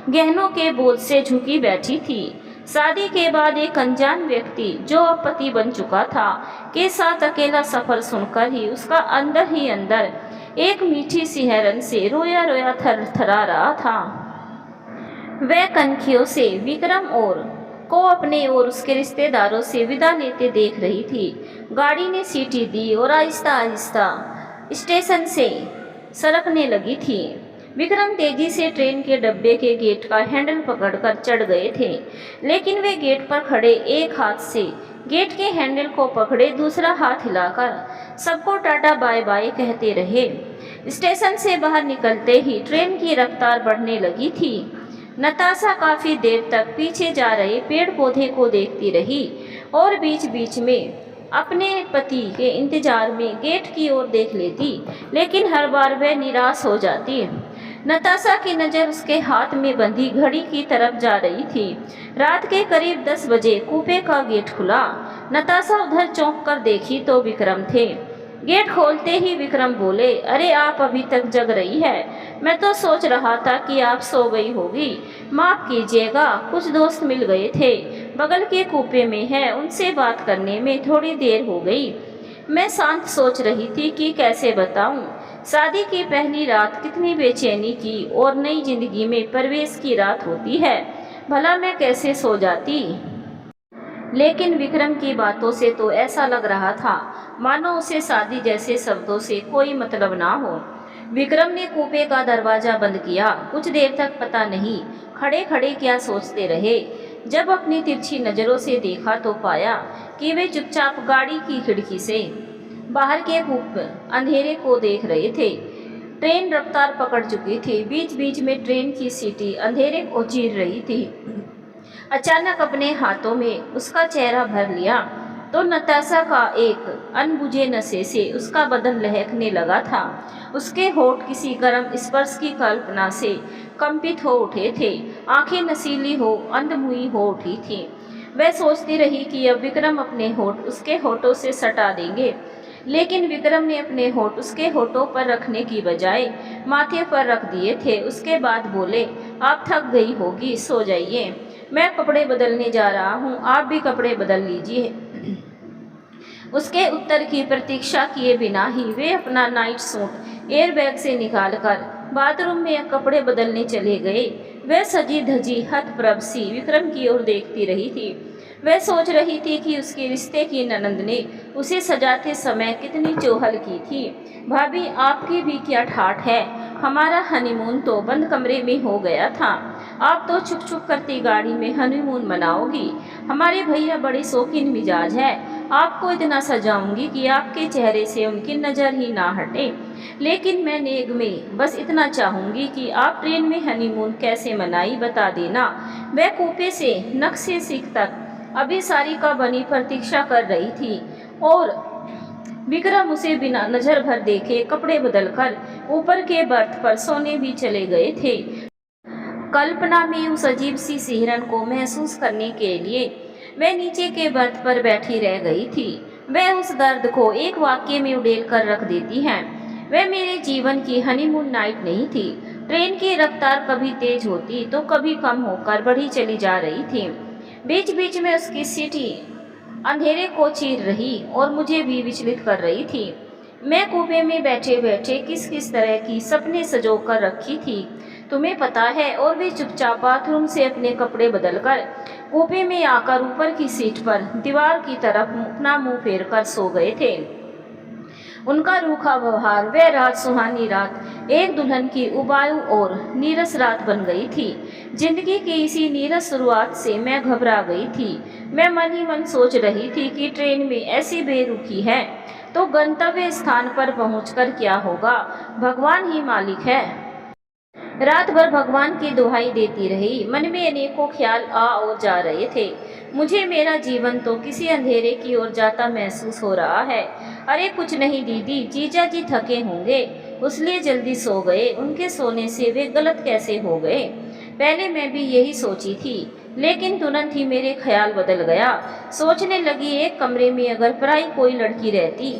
गहनों के बोझ से झुकी बैठी थी। शादी के बाद एक अनजान व्यक्ति जो अब पति बन चुका था के साथ अकेला सफर सुनकर ही उसका अंदर ही अंदर एक मीठी सी हैरन से रोया रोया थरथरा रहा था। वह कनखियों से विक्रम और को अपने और उसके रिश्तेदारों से विदा लेते देख रही थी। गाड़ी ने सीटी दी और आहिस्ता आहिस्ता स्टेशन से सरकने लगी थी। विक्रम तेजी से ट्रेन के डब्बे के गेट का हैंडल पकड़कर चढ़ गए थे, लेकिन वे गेट पर खड़े एक हाथ से गेट के हैंडल को पकड़े, दूसरा हाथ हिलाकर सबको टाटा बाय बाय कहते रहे। स्टेशन से बाहर निकलते ही ट्रेन की रफ्तार बढ़ने लगी थी। नताशा काफी देर तक पीछे जा रहे पेड़ पौधे को देखती रही और बीच बीच में अपने पति के इंतजार में गेट की ओर देख लेती, लेकिन हर बार वह निराश हो जाती। नताशा की नज़र उसके हाथ में बंधी घड़ी की तरफ जा रही थी। रात के करीब 10 बजे कूपे का गेट खुला। नताशा उधर चौंक कर देखी तो विक्रम थे। गेट खोलते ही विक्रम बोले, अरे आप अभी तक जग रही है? मैं तो सोच रहा था कि आप सो गई होगी। माफ़ कीजिएगा, कुछ दोस्त मिल गए थे, बगल के कूपे में है, उनसे बात करने में थोड़ी देर हो गई। मैं शांत सोच रही थी कि कैसे बताऊं, शादी की पहली रात कितनी बेचैनी की और नई जिंदगी में प्रवेश की रात होती है, भला मैं कैसे सो जाती। लेकिन विक्रम की बातों से तो ऐसा लग रहा था मानो उसे शादी जैसे शब्दों से कोई मतलब ना हो। विक्रम ने कूपे का दरवाज़ा बंद किया। कुछ देर तक पता नहीं खड़े खड़े क्या सोचते रहे। जब अपनी तिरछी नज़रों से देखा तो पाया कि वे चुपचाप गाड़ी की खिड़की से बाहर के कूप अंधेरे को देख रहे थे। ट्रेन रफ्तार पकड़ चुकी थी। बीच बीच में ट्रेन की सीटी अंधेरे को चीर रही थी। अचानक अपने हाथों में उसका चेहरा भर लिया तो नताशा का एक अनबुझे नशे से उसका बदन लहकने लगा था। उसके होठ किसी गर्म स्पर्श की कल्पना से कंपित हो उठे थे। आंखें नशीली हो अंधमुई हो उठी थी। वह सोचती रही कि अब विक्रम अपने होठ उसके होठों से सटा देंगे, लेकिन विक्रम ने अपने होठ उसके होठों पर रखने की बजाय माथे पर रख दिए थे। उसके बाद बोले, आप थक गई होगी, सो जाइए, मैं कपड़े बदलने जा रहा हूँ, आप भी कपड़े बदल लीजिए। उसके उत्तर की प्रतीक्षा किए बिना ही वे अपना नाइट सूट एयरबैग से निकालकर बाथरूम में कपड़े बदलने चले गए। वह सजी धजी हतप्रभ सी विक्रम की ओर देखती रही थी। वह सोच रही थी कि उसके रिश्ते की ननंद ने उसे सजाते समय कितनी चौहल की थी। भाभी, आपकी भी क्या ठाठ है, हमारा हनीमून तो बंद कमरे में हो गया था, आप तो छुप छुप करती गाड़ी में हनीमून मनाओगी। हमारे भैया बड़े शौकीन मिजाज है, आपको इतना सजाऊंगी कि आपके चेहरे से उनकी नज़र ही ना हटे। लेकिन मैं नेग में बस इतना चाहूँगी कि आप ट्रेन में हनीमून कैसे मनाई बता देना। वह कूपे से नक्शे सीख तक अभी सारिका बनी प्रतीक्षा कर रही थी और विक्रम उसे बिना नज़र भर देखे कपड़े बदलकर ऊपर के बर्थ पर सोने भी चले गए थे। कल्पना में उस अजीब सी सिहरन को महसूस करने के लिए वह नीचे के बर्थ पर बैठी रह गई थी। वह उस दर्द को एक वाक्य में उड़ेल कर रख देती हैं। वह मेरे जीवन की हनीमून नाइट नहीं थी। ट्रेन की रफ्तार कभी तेज होती तो कभी कम होकर बढ़ी चली जा रही थी। बीच बीच में उसकी सीटी अंधेरे को चीर रही और मुझे भी विचलित कर रही थी। मैं कूपे में बैठे बैठे किस किस तरह की सपने संजो कर रखी थी तुम्हें पता है। और वे चुपचाप बाथरूम से अपने कपड़े बदलकर कूपे में आकर ऊपर की सीट पर दीवार की तरफ अपना मुंह फेर कर सो गए थे। उनका रूखा व्यवहार, वह रात सुहानी रात एक दुल्हन की उबाऊ और नीरस रात बन गई थी। जिंदगी की इसी नीरस शुरुआत से मैं घबरा गई थी। मैं मन ही मन सोच रही थी कि ट्रेन में ऐसी बेरुखी है तो गंतव्य स्थान पर पहुंचकर क्या होगा, भगवान ही मालिक है। रात भर भगवान की दुहाई देती रही। मन में अनेकों ख्याल आ और जा रहे थे। मुझे मेरा जीवन तो किसी अंधेरे की ओर जाता महसूस हो रहा है। अरे कुछ नहीं दीदी, जीजा जी थके होंगे उसलिए जल्दी सो गए। उनके सोने से वे गलत कैसे हो गए? पहले मैं भी यही सोची थी, लेकिन तुरंत ही मेरे ख्याल बदल गया। सोचने लगी, एक कमरे में अगर पराई कोई लड़की रहती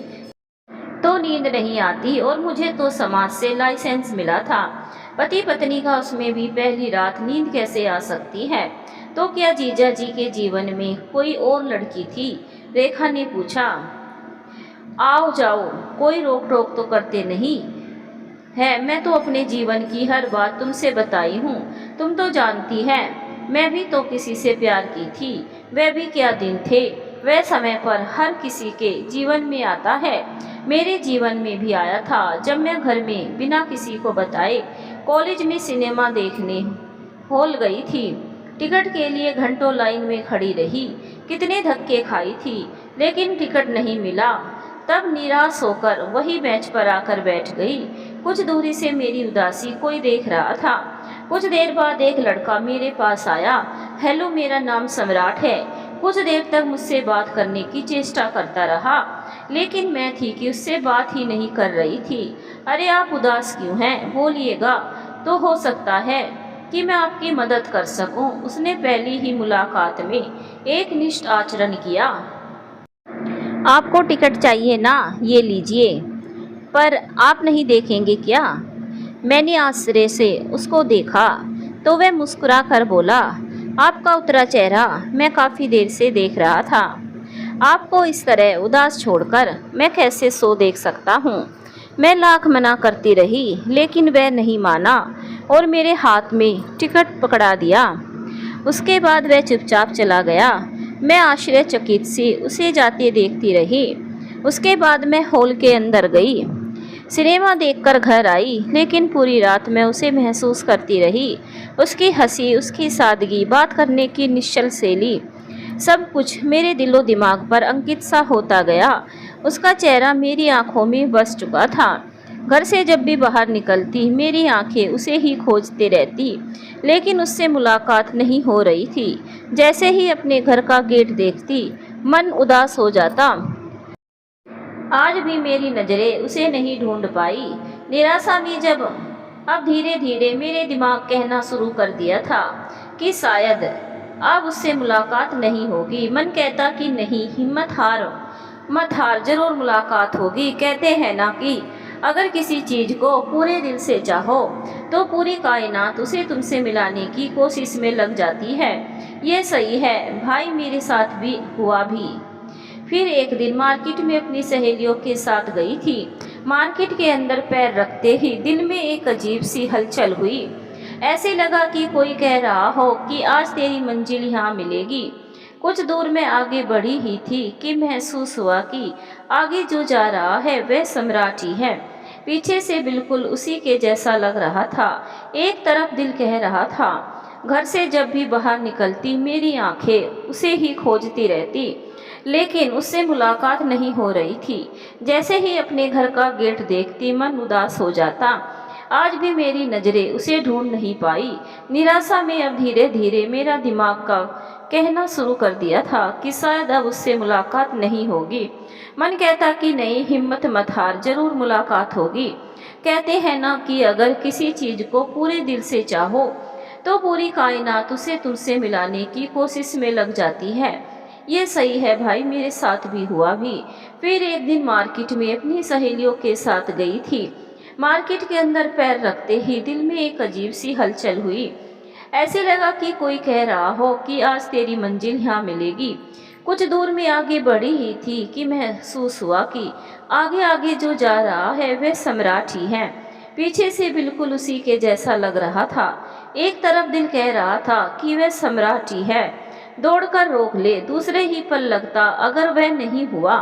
तो नींद नहीं आती, और मुझे तो समाज से लाइसेंस मिला था। पति पत्नी का उसमें भी पहली रात, नींद कैसे आ सकती है? तो क्या जीजा जी के जीवन में कोई और लड़की थी? रेखा ने पूछा। आओ जाओ, कोई रोक टोक तो करते नहीं है। मैं तो अपने जीवन की हर बात तुमसे बताई हूँ। तुम तो जानती है मैं भी तो किसी से प्यार की थी। वह भी क्या दिन थे। वह समय पर हर किसी के जीवन में आता है। मेरे जीवन में भी आया था जब मैं घर में बिना किसी को बताए कॉलेज में सिनेमा देखने हॉल गई थी। टिकट के लिए घंटों लाइन में खड़ी रही, कितने धक्के खाई थी, लेकिन टिकट नहीं मिला। तब निराश होकर वही बेंच पर आकर बैठ गई। कुछ दूरी से मेरी उदासी कोई देख रहा था। कुछ देर बाद एक लड़का मेरे पास आया। हेलो, मेरा नाम सम्राट है। कुछ देर तक मुझसे बात करने की चेष्टा करता रहा, लेकिन मैं थी कि उससे बात ही नहीं कर रही थी। अरे आप उदास क्यों हैं? बोलिएगा तो हो सकता है कि मैं आपकी मदद कर सकूं। उसने पहली ही मुलाकात में एक निष्ठ आचरण किया। आपको टिकट चाहिए ना, ये लीजिए, पर आप नहीं देखेंगे क्या? मैंने आश्चर्य से उसको देखा तो वह मुस्कुरा कर बोला, आपका उतरा चेहरा मैं काफ़ी देर से देख रहा था। आपको इस तरह उदास छोड़कर मैं कैसे सो देख सकता हूँ? मैं लाख मना करती रही, लेकिन वह नहीं माना और मेरे हाथ में टिकट पकड़ा दिया। उसके बाद वह चुपचाप चला गया। मैं आश्चर्यचकित सी उसे जाते देखती रही। उसके बाद मैं हॉल के अंदर गई, सिनेमा देखकर घर आई, लेकिन पूरी रात मैं उसे महसूस करती रही। उसकी हंसी, उसकी सादगी, बात करने की निश्चल शैली, सब कुछ मेरे दिलो दिमाग पर अंकित सा होता गया। उसका चेहरा मेरी आंखों में बस चुका था। घर से जब भी बाहर निकलती मेरी आंखें उसे ही खोजते रहती, लेकिन उससे मुलाकात नहीं हो रही थी। जैसे ही अपने घर का गेट देखती मन उदास हो जाता। आज भी मेरी नज़रें उसे नहीं ढूंढ पाई। निराशा में जब अब धीरे धीरे मेरे दिमाग कहना शुरू कर दिया था कि शायद अब उससे मुलाकात नहीं होगी। मन कहता कि नहीं, हिम्मत मत हार, जरूर मुलाकात होगी। कहते हैं ना कि अगर किसी चीज़ को पूरे दिल से चाहो तो पूरी कायनात उसे तुमसे मिलाने की कोशिश में लग जाती है। ये सही है भाई, मेरे साथ भी हुआ भी। फिर एक दिन मार्केट में अपनी सहेलियों के साथ गई थी। मार्केट के अंदर पैर रखते ही दिल में एक अजीब सी हलचल हुई। ऐसे लगा कि कोई कह रहा हो कि आज तेरी मंजिल यहाँ मिलेगी। कुछ दूर में आगे बढ़ी ही थी कि महसूस हुआ कि आगे जो जा रहा है वह सम्राट ही है। पीछे से बिल्कुल उसी के जैसा लग रहा था। एक तरफ दिल कह रहा था, घर से जब भी बाहर निकलती मेरी आंखें उसे ही खोजती रहती, लेकिन उससे मुलाकात नहीं हो रही थी। जैसे ही अपने घर का गेट देखती मन उदास हो जाता। आज भी मेरी नज़रें उसे ढूंढ नहीं पाई। निराशा में अब धीरे धीरे मेरा दिमाग का कहना शुरू कर दिया था कि शायद अब उससे मुलाकात नहीं होगी। मन कहता कि नहीं, हिम्मत मत हार, जरूर मुलाकात होगी। कहते हैं ना कि अगर किसी चीज़ को पूरे दिल से चाहो तो पूरी कायनात उसे तुमसे मिलाने की कोशिश में लग जाती है। ये सही है भाई, मेरे साथ भी हुआ भी। फिर एक दिन मार्केट में अपनी सहेलियों के साथ गई थी। मार्केट के अंदर पैर रखते ही दिल में एक अजीब सी हलचल हुई। ऐसे लगा कि कोई कह रहा हो कि आज तेरी मंजिल यहाँ मिलेगी। कुछ दूर में आगे बढ़ी ही थी कि महसूस हुआ कि आगे आगे जो जा रहा है वह सम्राट ही है। पीछे से बिल्कुल उसी के जैसा लग रहा था। एक तरफ दिल कह रहा था कि वह सम्राट ही है, दौड़कर रोक ले। दूसरे ही पल लगता अगर वह नहीं हुआ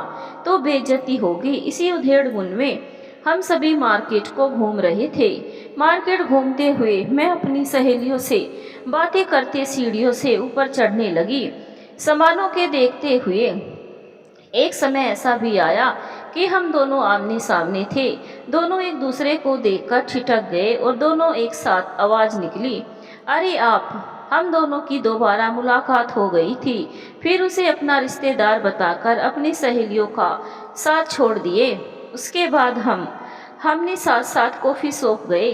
तो बेइज्जती होगी। इसी उधेड़-बुन में हम सभी मार्केट को घूम रहे थे। मार्केट घूमते हुए मैं अपनी सहेलियों से बातें करते सीढ़ियों से ऊपर चढ़ने लगी। सामानों के देखते हुए एक समय ऐसा भी आया कि हम दोनों आमने सामने थे। दोनों एक दूसरे को देखकर ठिठक गए और दोनों एक साथ आवाज निकली, अरे आप। हम दोनों की दोबारा मुलाकात हो गई थी। फिर उसे अपना रिश्तेदार बताकर अपनी सहेलियों का साथ छोड़ दिए। उसके बाद हमने साथ साथ कॉफ़ी शॉप गए।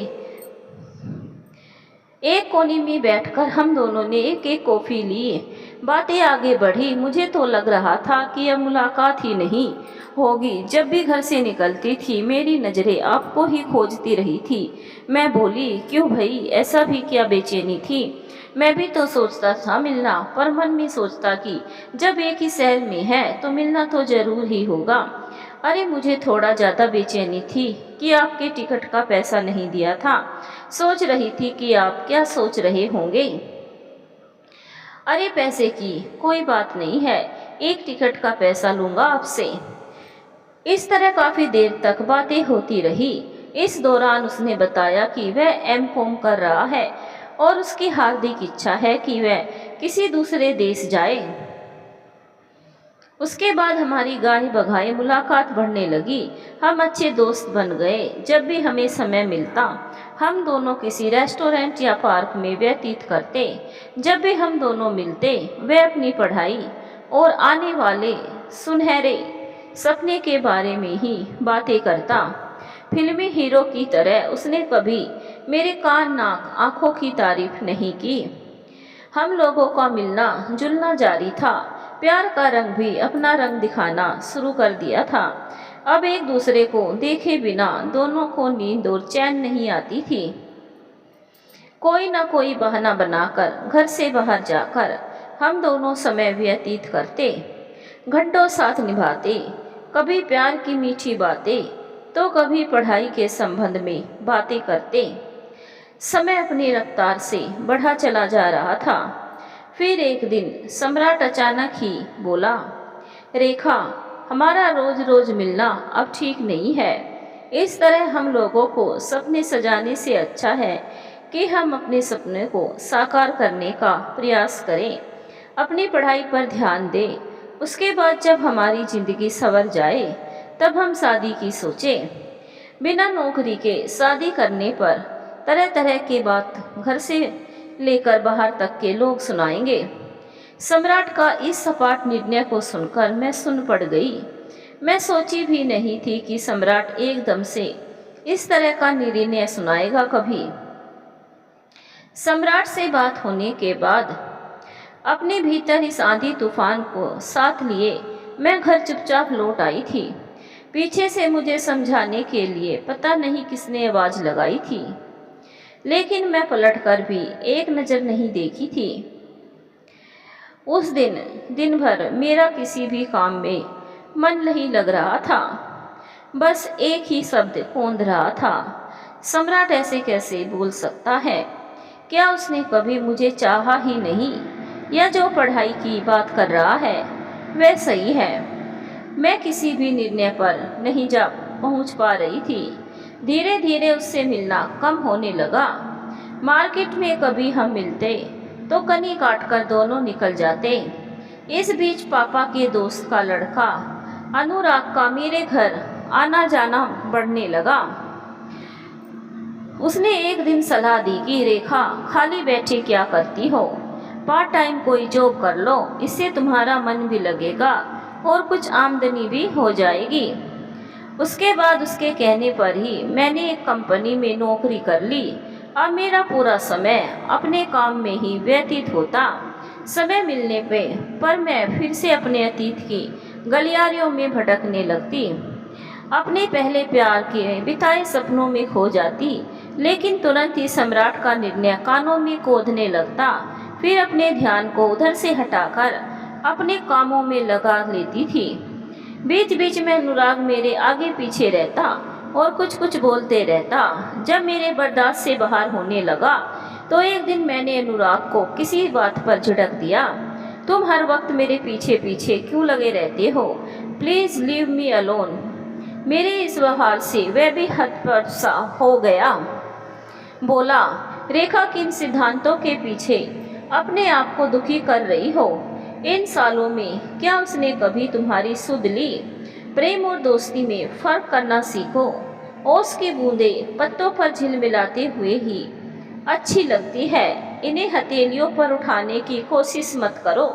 एक कोने में बैठकर हम दोनों ने एक एक कॉफ़ी ली। बातें आगे बढ़ी। मुझे तो लग रहा था कि अब मुलाकात ही नहीं होगी। जब भी घर से निकलती थी मेरी नज़रें आपको ही खोजती रही थी। मैं बोली, क्यों भाई, ऐसा भी क्या बेचैनी थी? मैं भी तो सोचता था मिलना, पर मन में सोचता कि जब एक ही शहर में है तो मिलना तो जरूर ही होगा। अरे मुझे थोड़ा ज़्यादा बेचैनी थी कि आपके टिकट का पैसा नहीं दिया था। सोच रही थी कि आप क्या सोच रहे होंगे। अरे पैसे की कोई बात नहीं है, एक टिकट का पैसा लूँगा आपसे। इस तरह काफ़ी देर तक बातें होती रही। इस दौरान उसने बताया कि वह एमकॉम कर रहा है और उसकी हार्दिक इच्छा है कि वह किसी दूसरे देश जाए। उसके बाद हमारी गाहे बगाहे मुलाकात बढ़ने लगी। हम अच्छे दोस्त बन गए। जब भी हमें समय मिलता हम दोनों किसी रेस्टोरेंट या पार्क में व्यतीत करते। जब भी हम दोनों मिलते वह अपनी पढ़ाई और आने वाले सुनहरे सपने के बारे में ही बातें करता। फिल्मी हीरो की तरह उसने कभी मेरे कान नाक आँखों की तारीफ नहीं की। हम लोगों का मिलना जुलना जारी था। प्यार का रंग भी अपना रंग दिखाना शुरू कर दिया था। अब एक दूसरे को देखे बिना दोनों को नींद और चैन नहीं आती थी। कोई न कोई बहाना बनाकर घर से बाहर जाकर हम दोनों समय व्यतीत करते, घंटों साथ निभाते। कभी प्यार की मीठी बातें तो कभी पढ़ाई के संबंध में बातें करते। समय अपनी रफ्तार से बढ़ा चला जा रहा था। फिर एक दिन सम्राट अचानक ही बोला, रेखा, हमारा रोज रोज मिलना अब ठीक नहीं है। इस तरह हम लोगों को सपने सजाने से अच्छा है कि हम अपने सपने को साकार करने का प्रयास करें, अपनी पढ़ाई पर ध्यान दें। उसके बाद जब हमारी ज़िंदगी संवर जाए तब हम शादी की सोचें। बिना नौकरी के शादी करने पर तरह तरह की बात घर से लेकर बाहर तक के लोग सुनाएंगे। सम्राट का इस सपाट निर्णय को सुनकर मैं सुन पड़ गई। मैं सोची भी नहीं थी कि सम्राट एकदम से इस तरह का निर्णय सुनाएगा कभी। सम्राट से बात होने के बाद अपने भीतर इस आंधी तूफान को साथ लिए मैं घर चुपचाप लौट आई थी। पीछे से मुझे समझाने के लिए पता नहीं किसने आवाज़ लगाई थी, लेकिन मैं पलटकर भी एक नज़र नहीं देखी थी। उस दिन भर मेरा किसी भी काम में मन नहीं लग रहा था। बस एक ही शब्द कौंध रहा था, सम्राट ऐसे कैसे बोल सकता है? क्या उसने कभी मुझे चाहा ही नहीं? या जो पढ़ाई की बात कर रहा है वह सही है? मैं किसी भी निर्णय पर नहीं जा पहुंच पा रही थी। धीरे धीरे उससे मिलना कम होने लगा। मार्केट में कभी हम मिलते तो कनी काटकर दोनों निकल जाते। इस बीच पापा के दोस्त का लड़का अनुराग का मेरे घर आना जाना बढ़ने लगा। उसने एक दिन सलाह दी कि रेखा, खाली बैठे क्या करती हो? पार्ट टाइम कोई जॉब कर लो, इससे तुम्हारा मन भी लगेगा और कुछ आमदनी भी हो जाएगी। उसके बाद उसके कहने पर ही मैंने एक कंपनी में नौकरी कर ली। अब मेरा पूरा समय अपने काम में ही व्यतीत होता। समय मिलने पे पर मैं फिर से अपने अतीत की गलियारियों में भटकने लगती, अपने पहले प्यार के बिताए सपनों में खो जाती, लेकिन तुरंत ही सम्राट का निर्णय कानों में कौंधने लगता। फिर अपने ध्यान को उधर से हटाकर अपने कामों में लगा लेती थी। बीच बीच में अनुराग मेरे आगे पीछे रहता और कुछ कुछ बोलते रहता। जब मेरे बर्दाश्त से बाहर होने लगा तो एक दिन मैंने अनुराग को किसी बात पर झिड़क दिया, तुम हर वक्त मेरे पीछे पीछे क्यों लगे रहते हो? Please leave me alone. मेरे इस व्यवहार से वह भी हतप्रभ सा हो गया। बोला, रेखा किन सिद्धांतों के पीछे अपने आप को दुखी कर रही हो? इन सालों में क्या उसने कभी तुम्हारी सुध ली? प्रेम और दोस्ती में फर्क करना सीखो। ओस की बूंदें पत्तों पर झिलमिलाते हुए ही अच्छी लगती है, इन्हें हथेलियों पर उठाने की कोशिश मत करो।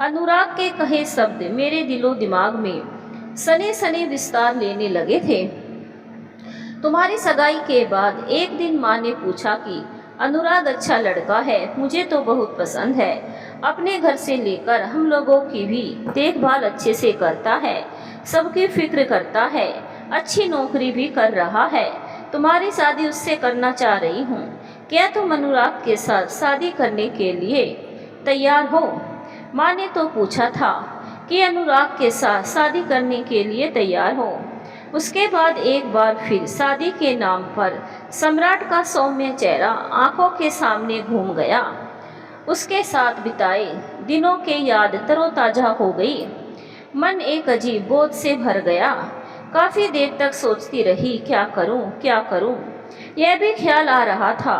अनुराग के कहे शब्द मेरे दिलो दिमाग में सने सने विस्तार लेने लगे थे। तुम्हारी सगाई के बाद एक दिन माँ ने पूछा कि अनुराग अच्छा लड़का है, मुझे तो बहुत पसंद है। अपने घर से लेकर हम लोगों की भी देखभाल अच्छे से करता है, सबकी फिक्र करता है, अच्छी नौकरी भी कर रहा है। तुम्हारी शादी उससे करना चाह रही हूँ। क्या तुम अनुराग के साथ शादी करने के लिए तैयार हो? माँ ने तो पूछा था कि अनुराग के साथ शादी करने के लिए तैयार हो। उसके बाद एक बार फिर शादी के नाम पर सम्राट का सौम्य चेहरा आंखों के सामने घूम गया। उसके साथ बिताए दिनों के याद तरोताजा हो गई। मन एक अजीब बोझ से भर गया। काफ़ी देर तक सोचती रही, क्या करूं, क्या करूं। यह भी ख्याल आ रहा था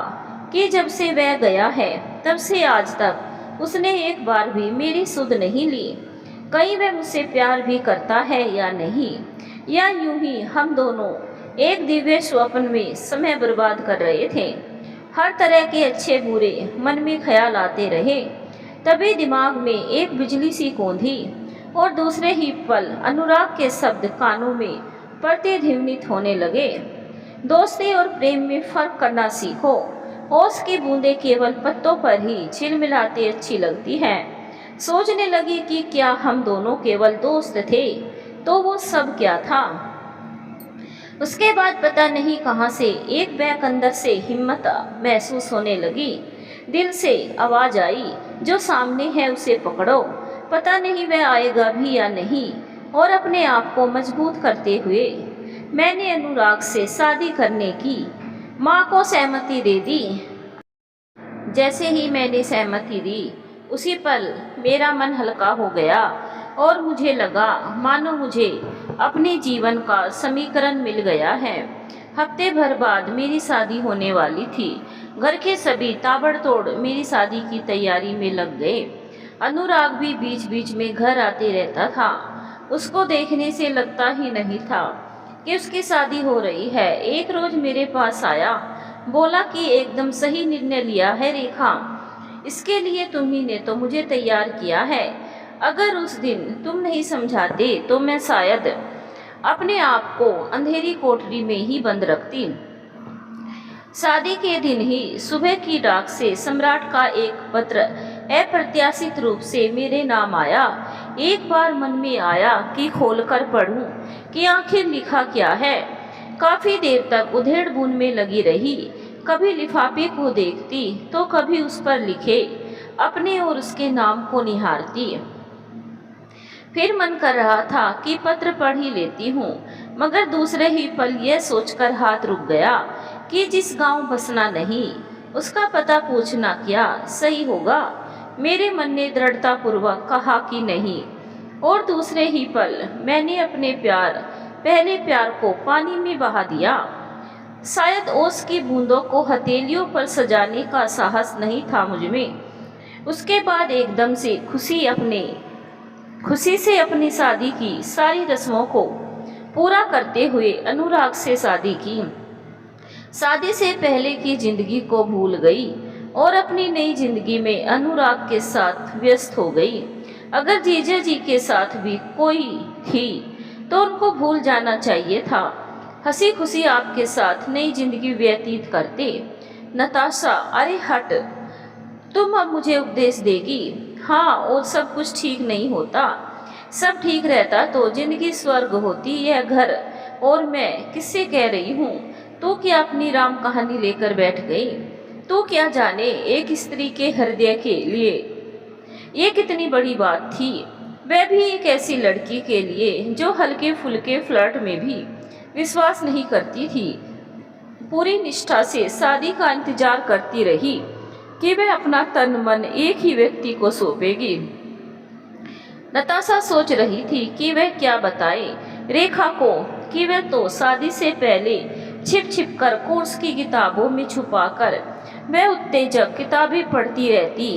कि जब से वह गया है तब से आज तक उसने एक बार भी मेरी सुध नहीं ली। कहीं वह मुझसे प्यार भी करता है या नहीं, या यूं ही हम दोनों एक दिव्य स्वप्न में समय बर्बाद कर रहे थे। हर तरह के अच्छे बुरे मन में ख्याल आते रहे। तभी दिमाग में एक बिजली सी कौंधी और दूसरे ही पल अनुराग के शब्द कानों में प्रतिध्वनित होने लगे। दोस्ती और प्रेम में फर्क करना सीखो। ओस की बूंदें केवल पत्तों पर ही झिलमिलाते अच्छी लगती हैं। सोचने लगी कि क्या हम दोनों केवल दोस्त थे, तो वो सब क्या था? उसके बाद पता नहीं कहां से एक बैक अंदर से हिम्मत महसूस होने लगी। दिल से आवाज आई, जो सामने है उसे पकड़ो। पता नहीं वह आएगा भी या नहीं। और अपने आप को मजबूत करते हुए मैंने अनुराग से शादी करने की माँ को सहमति दे दी। जैसे ही मैंने सहमति दी उसी पल मेरा मन हल्का हो गया और मुझे लगा मानो मुझे अपने जीवन का समीकरण मिल गया है। हफ्ते भर बाद मेरी शादी होने वाली थी। घर के सभी ताबड़तोड़ मेरी शादी की तैयारी में लग गए। अनुराग भी बीच बीच में घर आते रहता था। उसको देखने से लगता ही नहीं था कि उसकी शादी हो रही है। एक रोज मेरे पास आया, बोला कि एकदम सही निर्णय लिया है रेखा, इसके लिए तुम्ही ने तो मुझे तैयार किया है। अगर उस दिन तुम नहीं समझाते तो मैं शायद अपने आप को अंधेरी कोठरी में ही बंद रखती। शादी के दिन ही सुबह की डाक से सम्राट का एक पत्र अप्रत्याशित रूप से मेरे नाम आया। एक बार मन में आया कि खोलकर पढूं कि आखिर लिखा क्या है। काफी देर तक उधेड़-बुन में लगी रही। कभी लिफाफे को देखती तो कभी उस पर लिखे अपने और उसके नाम को निहारती। फिर मन कर रहा था कि पत्र पढ़ ही लेती हूँ, मगर दूसरे ही पल यह सोचकर हाथ रुक गया कि जिस गांव बसना नहीं उसका पता पूछना क्या सही होगा। मेरे मन ने दृढ़तापूर्वक कहा कि नहीं, और दूसरे ही पल मैंने अपने पहले प्यार को पानी में बहा दिया। शायद ओस की बूंदों को हथेलियों पर सजाने का साहस नहीं था मुझ में। उसके बाद एकदम से खुशी से अपनी शादी की सारी रस्मों को पूरा करते हुए अनुराग से शादी की। शादी से पहले की जिंदगी को भूल गई और अपनी नई जिंदगी में अनुराग के साथ व्यस्त हो गई। अगर जीजा जी के साथ भी कोई थी तो उनको भूल जाना चाहिए था। हंसी खुशी आपके साथ नई जिंदगी व्यतीत करते। नताशा, अरे हट, तुम अब मुझे उपदेश देगी? हाँ, और सब कुछ ठीक नहीं होता। सब ठीक रहता तो जिंदगी स्वर्ग होती, यह घर। और मैं किससे कह रही हूँ? तो क्या अपनी राम कहानी लेकर बैठ गई? तो क्या जाने एक स्त्री के हृदय के लिए ये कितनी बड़ी बात थी, वह भी एक ऐसी लड़की के लिए जो हल्के फुल्के फ्लर्ट में भी विश्वास नहीं करती थी। पूरी निष्ठा से शादी का इंतजार करती रही कि वह अपना तन मन एक ही व्यक्ति को सौंपेगी। नताशा सोच रही थी कि वह क्या बताए रेखा को कि वह तो शादी से पहले छिप छिप कर कोर्स की किताबों में छुपाकर वह उत्तेजक किताबें पढ़ती रहती।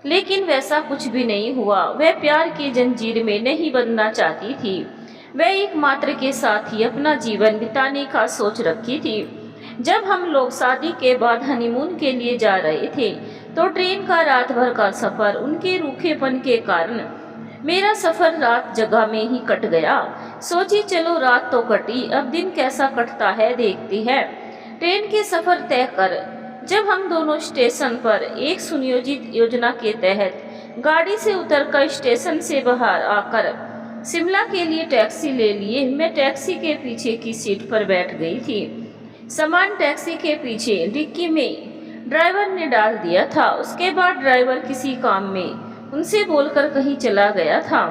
लेकिन वैसा कुछ भी नहीं हुआ। वह प्यार की जंजीर में नहीं बंधना चाहती थी। वह एकमात्र के साथ ही अपना जीवन बिताने का सोच रखी थी। जब हम लोग शादी के बाद हनीमून के लिए जा रहे थे तो ट्रेन का रात भर का सफर उनके रूखेपन के कारण मेरा सफर रात जगह में ही कट गया। सोची चलो रात तो कटी, अब दिन कैसा कटता है देखती है। ट्रेन के सफर तय कर जब हम दोनों स्टेशन पर एक सुनियोजित योजना के तहत गाड़ी से उतरकर स्टेशन से बाहर आकर शिमला के लिए टैक्सी ले लिए, मैं टैक्सी के पीछे की सीट पर बैठ गई थी। सामान टैक्सी के पीछे डिक्की में ड्राइवर ने डाल दिया था। उसके बाद ड्राइवर किसी काम में उनसे बोलकर कहीं चला गया था।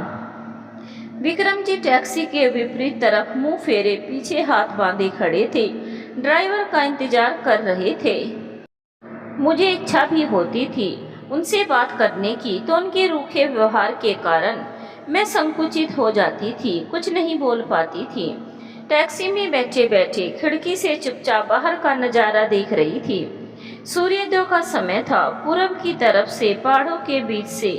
विक्रम जी टैक्सी के विपरीत तरफ मुंह फेरे पीछे हाथ बांधे खड़े थे, ड्राइवर का इंतजार कर रहे थे। मुझे इच्छा भी होती थी उनसे बात करने की, तो उनके रूखे व्यवहार के कारण मैं संकुचित हो जाती थी, कुछ नहीं बोल पाती थी। टैक्सी में बैठे बैठे खिड़की से चुपचाप बाहर का नजारा देख रही थी। सूर्योदय का समय था। पूरब की तरफ से पहाड़ों के बीच से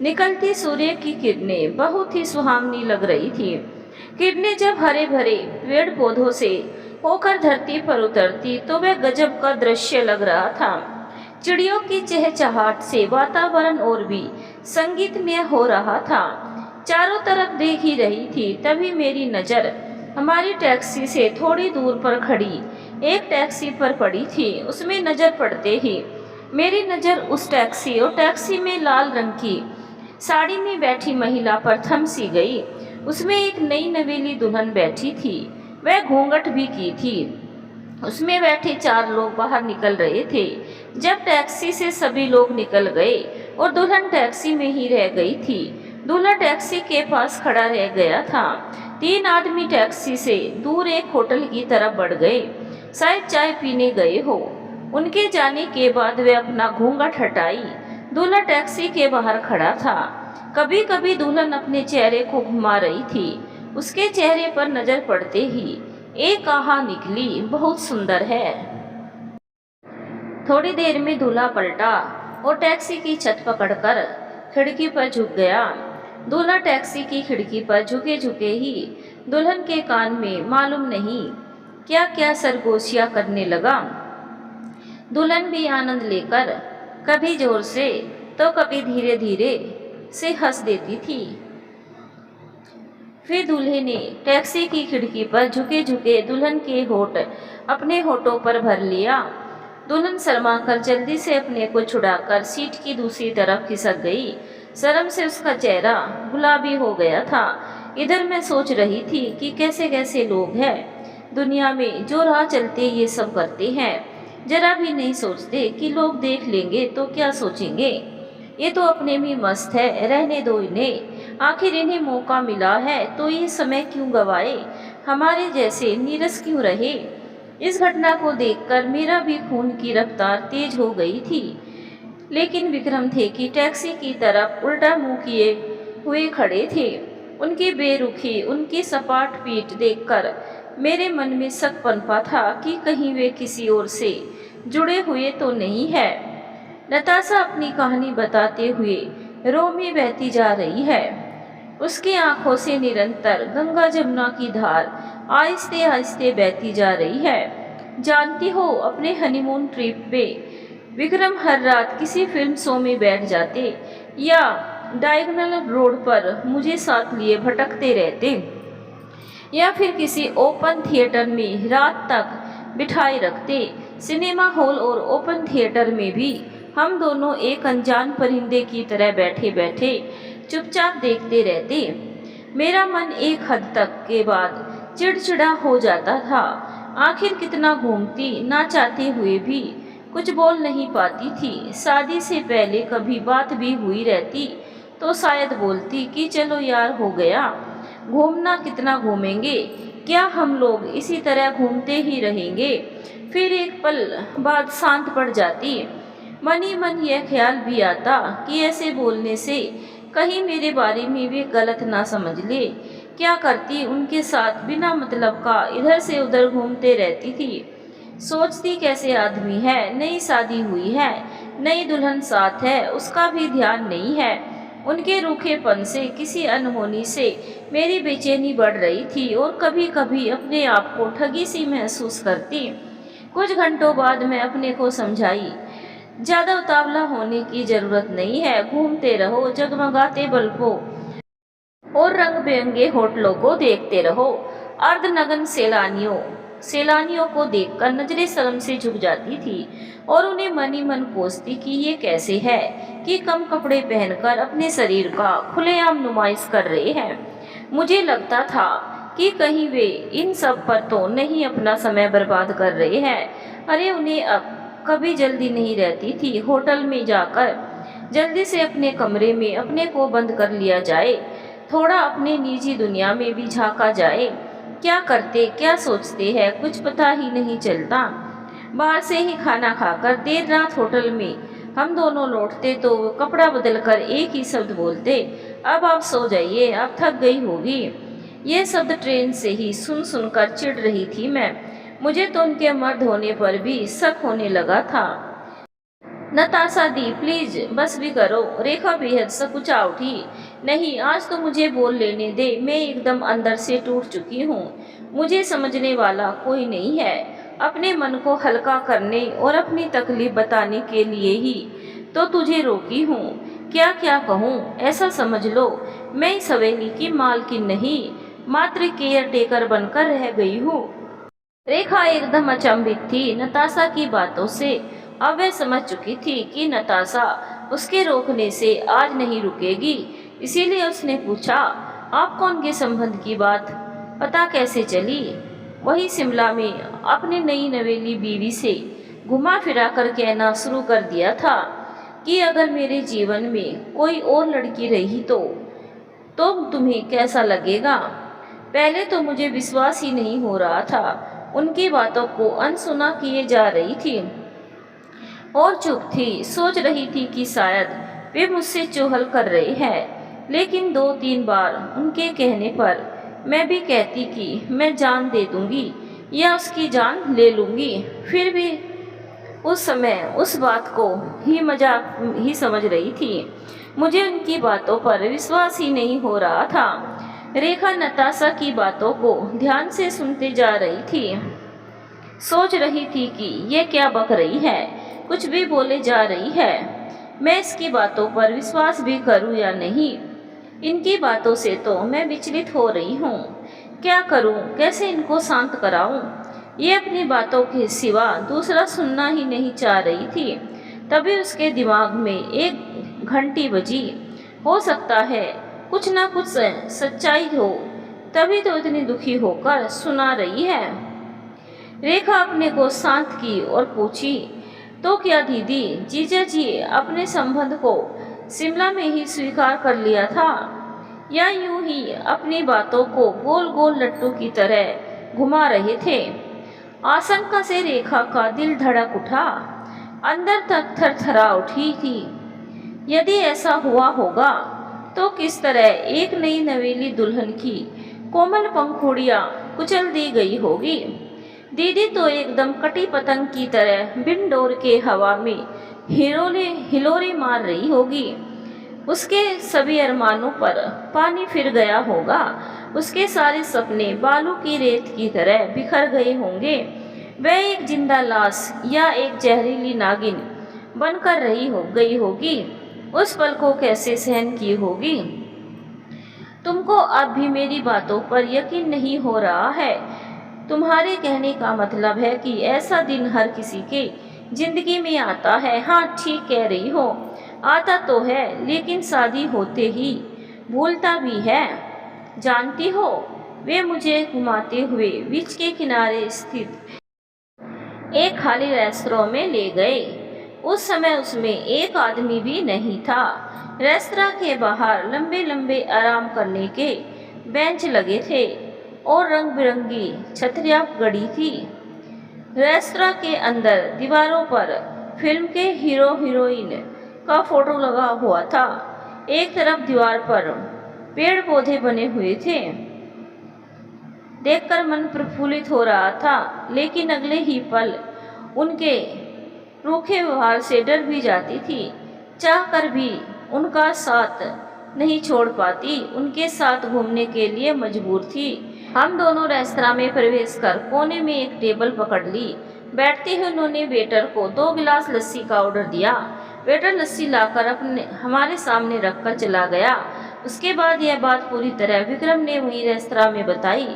निकलती सूर्य की किरणें बहुत ही सुहावनी लग रही थी। किरणें जब हरे भरे पेड़ पौधों से होकर धरती पर उतरती तो वह गजब का दृश्य लग रहा था। चिड़ियों की चहचहाट से वातावरण और भी संगीतमय हो रहा था। चारों तरफ देख ही रही थी, तभी मेरी नज़र हमारी टैक्सी से थोड़ी दूर पर खड़ी एक टैक्सी पर पड़ी थी। उसमें नज़र पड़ते ही मेरी नज़र उस टैक्सी और टैक्सी में लाल रंग की साड़ी में बैठी महिला पर थम सी गई। उसमें एक नई नवेली दुल्हन बैठी थी, वह घूंघट भी की थी। उसमें बैठे 4 लोग बाहर निकल रहे थे। जब टैक्सी से सभी लोग निकल गए और दुल्हन टैक्सी में ही रह गई थी, दूल्हा टैक्सी के पास खड़ा रह गया था। 3 आदमी टैक्सी से दूर एक होटल की तरफ बढ़ गए, शायद चाय पीने गए हो। उनके जाने के बाद वे अपना घूंघट हटाई। दूल्हा टैक्सी के बाहर खड़ा था। कभी कभी दुल्हन अपने चेहरे को घुमा रही थी। उसके चेहरे पर नजर पड़ते ही एक आहा निकली, बहुत सुंदर है। थोड़ी देर में दूल्हा पलटा और टैक्सी की छत पकड़कर खिड़की पर झुक गया। दूल्हा टैक्सी की खिड़की पर झुके झुके ही दुल्हन के कान में मालूम नहीं क्या क्या सरगोशियां करने लगा। दुल्हन भी आनंद लेकर कभी जोर से तो कभी धीरे धीरे से हंस देती थी। फिर दूल्हे ने टैक्सी की खिड़की पर झुके झुके दुल्हन के होठ अपने होठों पर भर लिया। दुल्हन शर्माकर जल्दी से अपने को छुड़ाकर सीट की दूसरी तरफ खिसक गई। शर्म से उसका चेहरा गुलाबी हो गया था। इधर मैं सोच रही थी कि कैसे कैसे लोग हैं दुनिया में जो राह चलते ये सब करते हैं, जरा भी नहीं सोचते कि लोग देख लेंगे तो क्या सोचेंगे। ये तो अपने में मस्त है, रहने दो इन्हें, आखिर इन्हें मौका मिला है तो ये समय क्यों गवाए, हमारे जैसे नीरस क्यों रहे। इस घटना को देखकर मेरा भी खून की रफ्तार तेज हो गई थी। लेकिन विक्रम थे कि टैक्सी की तरफ उल्टा मुंह किए हुए खड़े थे। उनकी बेरुखी, उनकी सपाट पीठ देखकर मेरे मन में शक पनपा था कि कहीं वे किसी और से जुड़े हुए तो नहीं है। नताशा अपनी कहानी बताते हुए रो में बहती जा रही है। उसकी आंखों से निरंतर गंगा जमुना की धार आहिस्ते आहिस्ते बहती जा रही है। जानती हो, अपने हनीमून ट्रिप पे विक्रम हर रात किसी फिल्म शो में बैठ जाते या डायगोनल रोड पर मुझे साथ लिए भटकते रहते, या फिर किसी ओपन थिएटर में रात तक बिठाए रखते। सिनेमा हॉल और ओपन थिएटर में भी हम दोनों एक अनजान परिंदे की तरह बैठे बैठे चुपचाप देखते रहते। मेरा मन एक हद तक के बाद चिड़चिड़ा हो जाता था। आखिर कितना घूमती, ना चाहते हुए भी कुछ बोल नहीं पाती थी। शादी से पहले कभी बात भी हुई रहती तो शायद बोलती कि चलो यार हो गया, घूमना कितना घूमेंगे, क्या हम लोग इसी तरह घूमते ही रहेंगे। फिर एक पल बाद शांत पड़ जाती। मन ही मन यह ख्याल भी आता कि ऐसे बोलने से कहीं मेरे बारे में भी गलत ना समझ ले। क्या करती, उनके साथ बिना मतलब का इधर से उधर घूमते रहती थी। सोचती कैसे आदमी है, नई शादी हुई है, नई दुल्हन साथ है, उसका भी ध्यान नहीं है। उनके रूखेपन से, किसी अनहोनी से मेरी बेचैनी बढ़ रही थी और कभी कभी अपने आप को ठगी सी महसूस करती। कुछ घंटों बाद मैं अपने को समझाई, ज़्यादा उतावला होने की ज़रूरत नहीं है, घूमते रहो, जगमगाते बल्बों और रंग बिरंगे होटलों को देखते रहो। अर्धनग्न सैलानियों को देखकर नजरें शर्म से झुक जाती थी और उन्हें मन ही मन कोसती कि ये कैसे है कि कम कपड़े पहनकर अपने शरीर का खुलेआम नुमाइश कर रहे हैं। मुझे लगता था कि कहीं वे इन सब पर तो नहीं अपना समय बर्बाद कर रहे हैं। अरे उन्हें अब कभी जल्दी नहीं रहती थी। होटल में जाकर जल्दी से अपने कमरे में अपने को बंद कर लिया जाए, थोड़ा अपने निजी दुनिया में भी झांका जाए। क्या करते, क्या सोचते हैं, कुछ पता ही नहीं चलता। बाहर से ही खाना खाकर देर रात होटल में हम दोनों लौटते तो वो कपड़ा बदलकर एक ही शब्द बोलते, अब आप सो जाइए, आप थक गई होगी। ये शब्द ट्रेन से ही सुन सुनकर चिढ़ रही थी मैं। मुझे तो उनके मर्द होने पर भी शक होने लगा था। नताशा दी, प्लीज बस भी करो। रेखा बेहद सकुचा उठी। नहीं, आज तो मुझे बोल लेने दे, मैं एकदम अंदर से टूट चुकी हूँ। मुझे समझने वाला कोई नहीं है। अपने मन को हल्का करने और अपनी तकलीफ बताने के लिए ही तो तुझे रोकी हूँ। क्या क्या कहूँ, ऐसा समझ लो मैं इस हवेली की मालकिन नहीं, मात्र केयर टेकर बनकर रह गई हूँ। रेखा एकदम अचंभित थी नताशा की बातों से। अब वह समझ चुकी थी कि नताशा उसके रोकने से आज नहीं रुकेगी। इसीलिए उसने पूछा, आप कौन के संबंध की बात पता कैसे चली? वही शिमला में अपने नई नवेली बीवी से घुमा फिरा कर कहना शुरू कर दिया था कि अगर मेरे जीवन में कोई और लड़की रही तो तुम्हें कैसा लगेगा। पहले तो मुझे विश्वास ही नहीं हो रहा था। उनकी बातों को अनसुना किए जा रही थी और चुप थी। सोच रही थी कि शायद वे मुझसे चुगल कर रहे हैं। लेकिन 2-3 बार उनके कहने पर मैं भी कहती कि मैं जान दे दूंगी या उसकी जान ले लूंगी। फिर भी उस समय उस बात को ही मजाक ही समझ रही थी। मुझे उनकी बातों पर विश्वास ही नहीं हो रहा था। रेखा नताशा की बातों को ध्यान से सुनते जा रही थी। सोच रही थी कि ये क्या बक रही है, कुछ भी बोले जा रही है। मैं इसकी बातों पर विश्वास भी करूं या नहीं? इनकी बातों से तो मैं विचलित हो रही हूँ। क्या करूं, कैसे इनको शांत कराऊं? ये अपनी बातों के सिवा दूसरा सुनना ही नहीं चाह रही थी। तभी उसके दिमाग में एक घंटी बजी। हो सकता है कुछ ना कुछ सच्चाई हो, तभी तो इतनी दुखी होकर सुना रही है। रेखा अपने को शांत की और पूछी, तो क्या दीदी, जीजा जी अपने संबंध को शिमला में ही स्वीकार कर लिया था या यूं ही अपनी बातों को गोल गोल लट्टू की तरह घुमा रहे थे? आशंका से रेखा का दिल धड़क उठा, अंदर तक थरथरा उठी थी। यदि ऐसा हुआ होगा तो किस तरह एक नई नवेली दुल्हन की कोमल पंखुड़ियां कुचल दी गई होगी। दीदी तो एकदम कटी पतंग की तरह बिन डोर के हवा में हिलोरे मार रही होगी। उसके सभी अरमानों पर पानी फिर गया होगा। उसके सारे सपने बालू की रेत की तरह बिखर गए होंगे। वह एक जिंदा लाश या एक जहरीली नागिन बनकर गई होगी। उस पल को कैसे सहन की होगी? तुमको अब भी मेरी बातों पर यकीन नहीं हो रहा है? तुम्हारे कहने का मतलब है कि ऐसा दिन हर किसी के जिंदगी में आता है। हाँ, ठीक कह रही हो, आता तो है, लेकिन शादी होते ही भूलता भी है। जानती हो, वे मुझे घुमाते हुए बीच के किनारे स्थित एक खाली रेस्तरां में ले गए। उस समय उसमें एक आदमी भी नहीं था। रेस्तरां के बाहर लंबे लंबे आराम करने के बेंच लगे थे और रंग बिरंगी छतरियां गड़ी थी। रेस्तरां के अंदर दीवारों पर फिल्म के हीरो हीरोइन का फोटो लगा हुआ था। एक तरफ दीवार पर पेड़ पौधे बने हुए थे। देखकर मन प्रफुल्लित हो रहा था, लेकिन अगले ही पल उनके रूखे व्यवहार से डर भी जाती थी। चाह कर भी उनका साथ नहीं छोड़ पाती, उनके साथ घूमने के लिए मजबूर थी। हम दोनों रेस्तरां में प्रवेश कर कोने में एक टेबल पकड़ ली। बैठते ही उन्होंने वेटर को 2 गिलास लस्सी का ऑर्डर दिया। वेटर लस्सी लाकर हमारे सामने रखकर चला गया। उसके बाद यह बात पूरी तरह विक्रम ने वहीं रेस्तरां में बताई।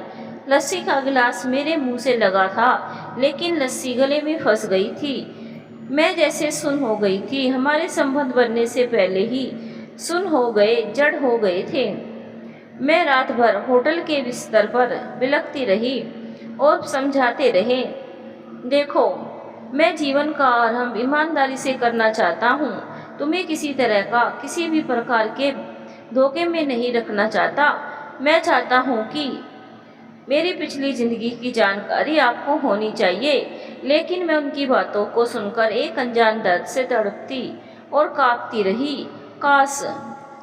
लस्सी का गिलास मेरे मुंह से लगा था, लेकिन लस्सी गले में फंस गई थी। मैं जैसे सुन्न हो गई थी। हमारे संबंध बनने से पहले ही सुन्न हो गए, जड़ हो गए थे। मैं रात भर होटल के बिस्तर पर बिलखती रही और समझाते रहे, देखो, मैं जीवन का आरंभ ईमानदारी से करना चाहता हूँ। तुम्हें किसी तरह का, किसी भी प्रकार के धोखे में नहीं रखना चाहता। मैं चाहता हूँ कि मेरी पिछली जिंदगी की जानकारी आपको होनी चाहिए। लेकिन मैं उनकी बातों को सुनकर एक अनजान दर्द से तड़पती और कांपती रही। काश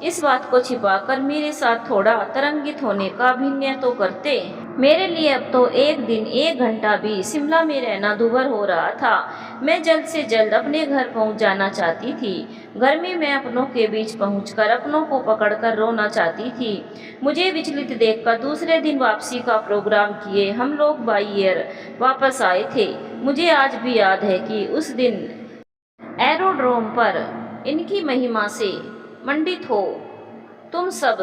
इस बात को छिपाकर मेरे साथ थोड़ा तरंगित होने का अभिनय तो करते। मेरे लिए अब तो एक दिन, एक घंटा भी शिमला में रहना दूभर हो रहा था। मैं जल्द से जल्द अपने घर पहुंच जाना चाहती थी। गर्मी में अपनों के बीच पहुंचकर अपनों को पकड़कर रोना चाहती थी। मुझे विचलित देखकर दूसरे दिन वापसी का प्रोग्राम किए हम लोग बाई एयर वापस आए थे। मुझे आज भी याद है कि उस दिन एरोड्रोम पर इनकी महिमा से मंडित हो तुम सब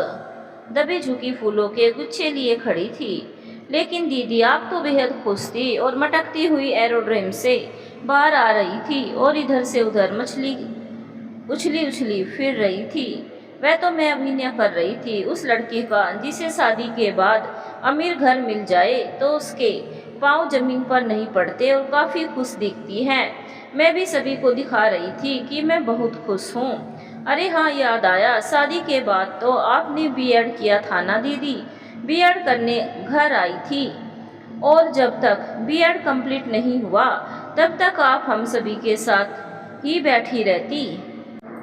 दबे झुकी फूलों के गुच्छे लिए खड़ी थी। लेकिन दीदी, आप तो बेहद खुश थी और मटकती हुई एरोड्रोम से बाहर आ रही थी और इधर से उधर मछली उछली उछली फिर रही थी। वह तो मैं अभिनय कर रही थी उस लड़की का जिसे शादी के बाद अमीर घर मिल जाए तो उसके पांव जमीन पर नहीं पड़ते और काफ़ी खुश दिखती हैं। मैं भी सभी को दिखा रही थी कि मैं बहुत खुश हूँ। अरे हाँ, याद आया, शादी के बाद तो आपने बीएड किया था ना दीदी। बीएड करने घर आई थी और जब तक बीएड कंप्लीट नहीं हुआ तब तक आप हम सभी के साथ ही बैठी रहती।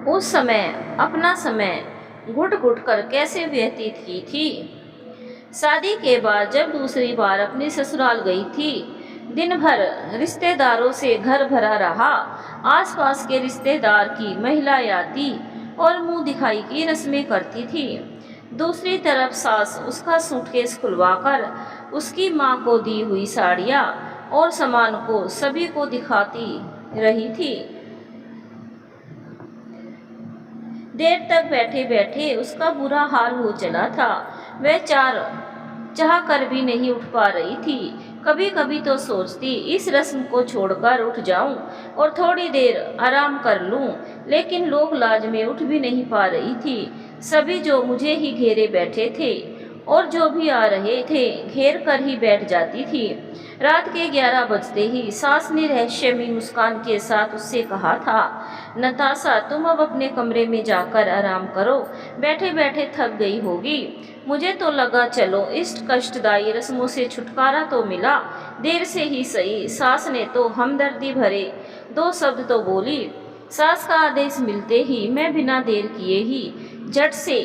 उस समय अपना समय घुट घुट कर कैसे व्यतीत की थी। शादी के बाद जब दूसरी बार अपने ससुराल गई थी, दिन भर रिश्तेदारों से घर भरा रहा। आसपास के रिश्तेदार की महिलाएं आती और मुंह दिखाई की रस्में करती थी। दूसरी तरफ सास उसका सूटकेस खुलवाकर उसकी माँ को दी हुई साड़ियाँ और सामान को सभी को दिखाती रही थी। देर तक बैठे बैठे उसका बुरा हाल हो चला था। वह चाह कर भी नहीं उठ पा रही थी। कभी कभी तो सोचती इस रस्म को छोड़कर उठ जाऊं और थोड़ी देर आराम कर लूं, लेकिन लोग लाज में उठ भी नहीं पा रही थी। सभी जो मुझे ही घेरे बैठे थे और जो भी आ रहे थे घेर कर ही बैठ जाती थी। रात के 11 बजते ही सास ने रहस्यमयी मुस्कान के साथ उससे कहा था, नताशा, तुम अब अपने कमरे में जाकर आराम करो, बैठे बैठे थक गई होगी। मुझे तो लगा चलो इस कष्टदायी रस्मों से छुटकारा तो मिला। देर से ही सही, सास ने तो हमदर्दी भरे 2 शब्द तो बोली। सास का आदेश मिलते ही मैं बिना देर किए ही झट से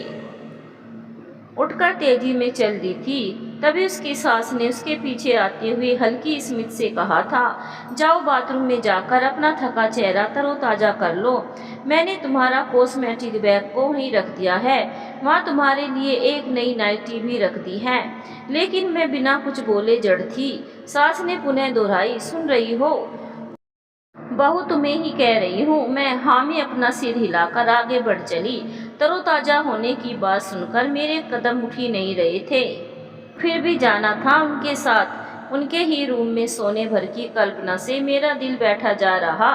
उठकर तेजी में चल दी थी। तभी उसकी सास ने उसके पीछे आते हुए हल्की स्मित से कहा था, जाओ बाथरूम में जाकर अपना थका चेहरा तरोताजा कर लो। मैंने तुम्हारा कॉस्मेटिक बैग को वहीं रख दिया है। वहाँ तुम्हारे लिए एक नई नाइटी भी रख दी है। लेकिन मैं बिना कुछ बोले जड़ थी। सास ने पुनः दोहराई, सुन रही हो बहू, तुम्हें ही कह रही हूँ मैं। हामी अपना सिर हिलाकर आगे बढ़ चली। तरोताजा होने की बात सुनकर मेरे कदम उठ ही नहीं रहे थे। फिर भी जाना था उनके साथ। उनके ही रूम में सोने भर की कल्पना से मेरा दिल बैठा जा रहा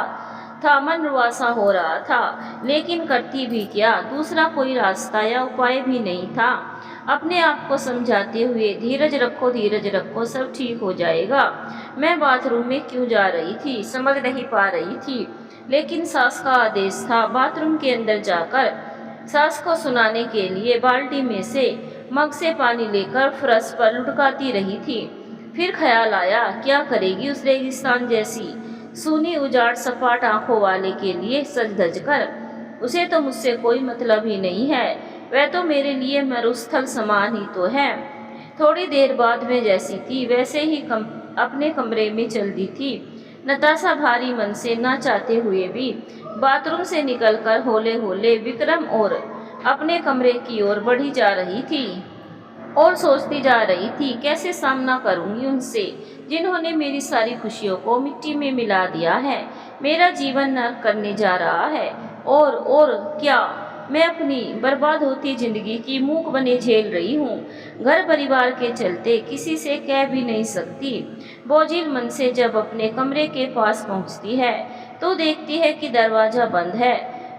था, मन रुआसा हो रहा था, लेकिन करती भी क्या, दूसरा कोई रास्ता या उपाय भी नहीं था। अपने आप को समझाते हुए, धीरज रखो, सब ठीक हो जाएगा। मैं बाथरूम में क्यों जा रही थी समझ नहीं पा रही थी, लेकिन सास का आदेश था। बाथरूम के अंदर जाकर सास को सुनाने के लिए बाल्टी में से मग से पानी लेकर फर्श पर लुढ़काती रही थी। फिर ख्याल आया, क्या करेगी उस रेगिस्तान जैसी सूनी उजाड़ सपाट आंखों वाले के लिए सज धज कर। उसे तो मुझसे कोई मतलब ही नहीं है, वह तो मेरे लिए मरुस्थल समान ही तो है। थोड़ी देर बाद मैं जैसी थी वैसे ही अपने कमरे में चल दी थी। नताशा भारी मन से ना चाहते हुए भी बाथरूम से निकलकर होले होले विक्रम और अपने कमरे की ओर बढ़ी जा रही थी और सोचती जा रही थी, कैसे सामना करूंगी उनसे जिन्होंने मेरी सारी खुशियों को मिट्टी में मिला दिया है, मेरा जीवन नर्क करने जा रहा है। और क्या, मैं अपनी बर्बाद होती जिंदगी की मूक बने झेल रही हूँ। घर परिवार के चलते किसी से कह भी नहीं सकती। बोझिल मन से जब अपने कमरे के पास पहुँचती है तो देखती है कि दरवाज़ा बंद है।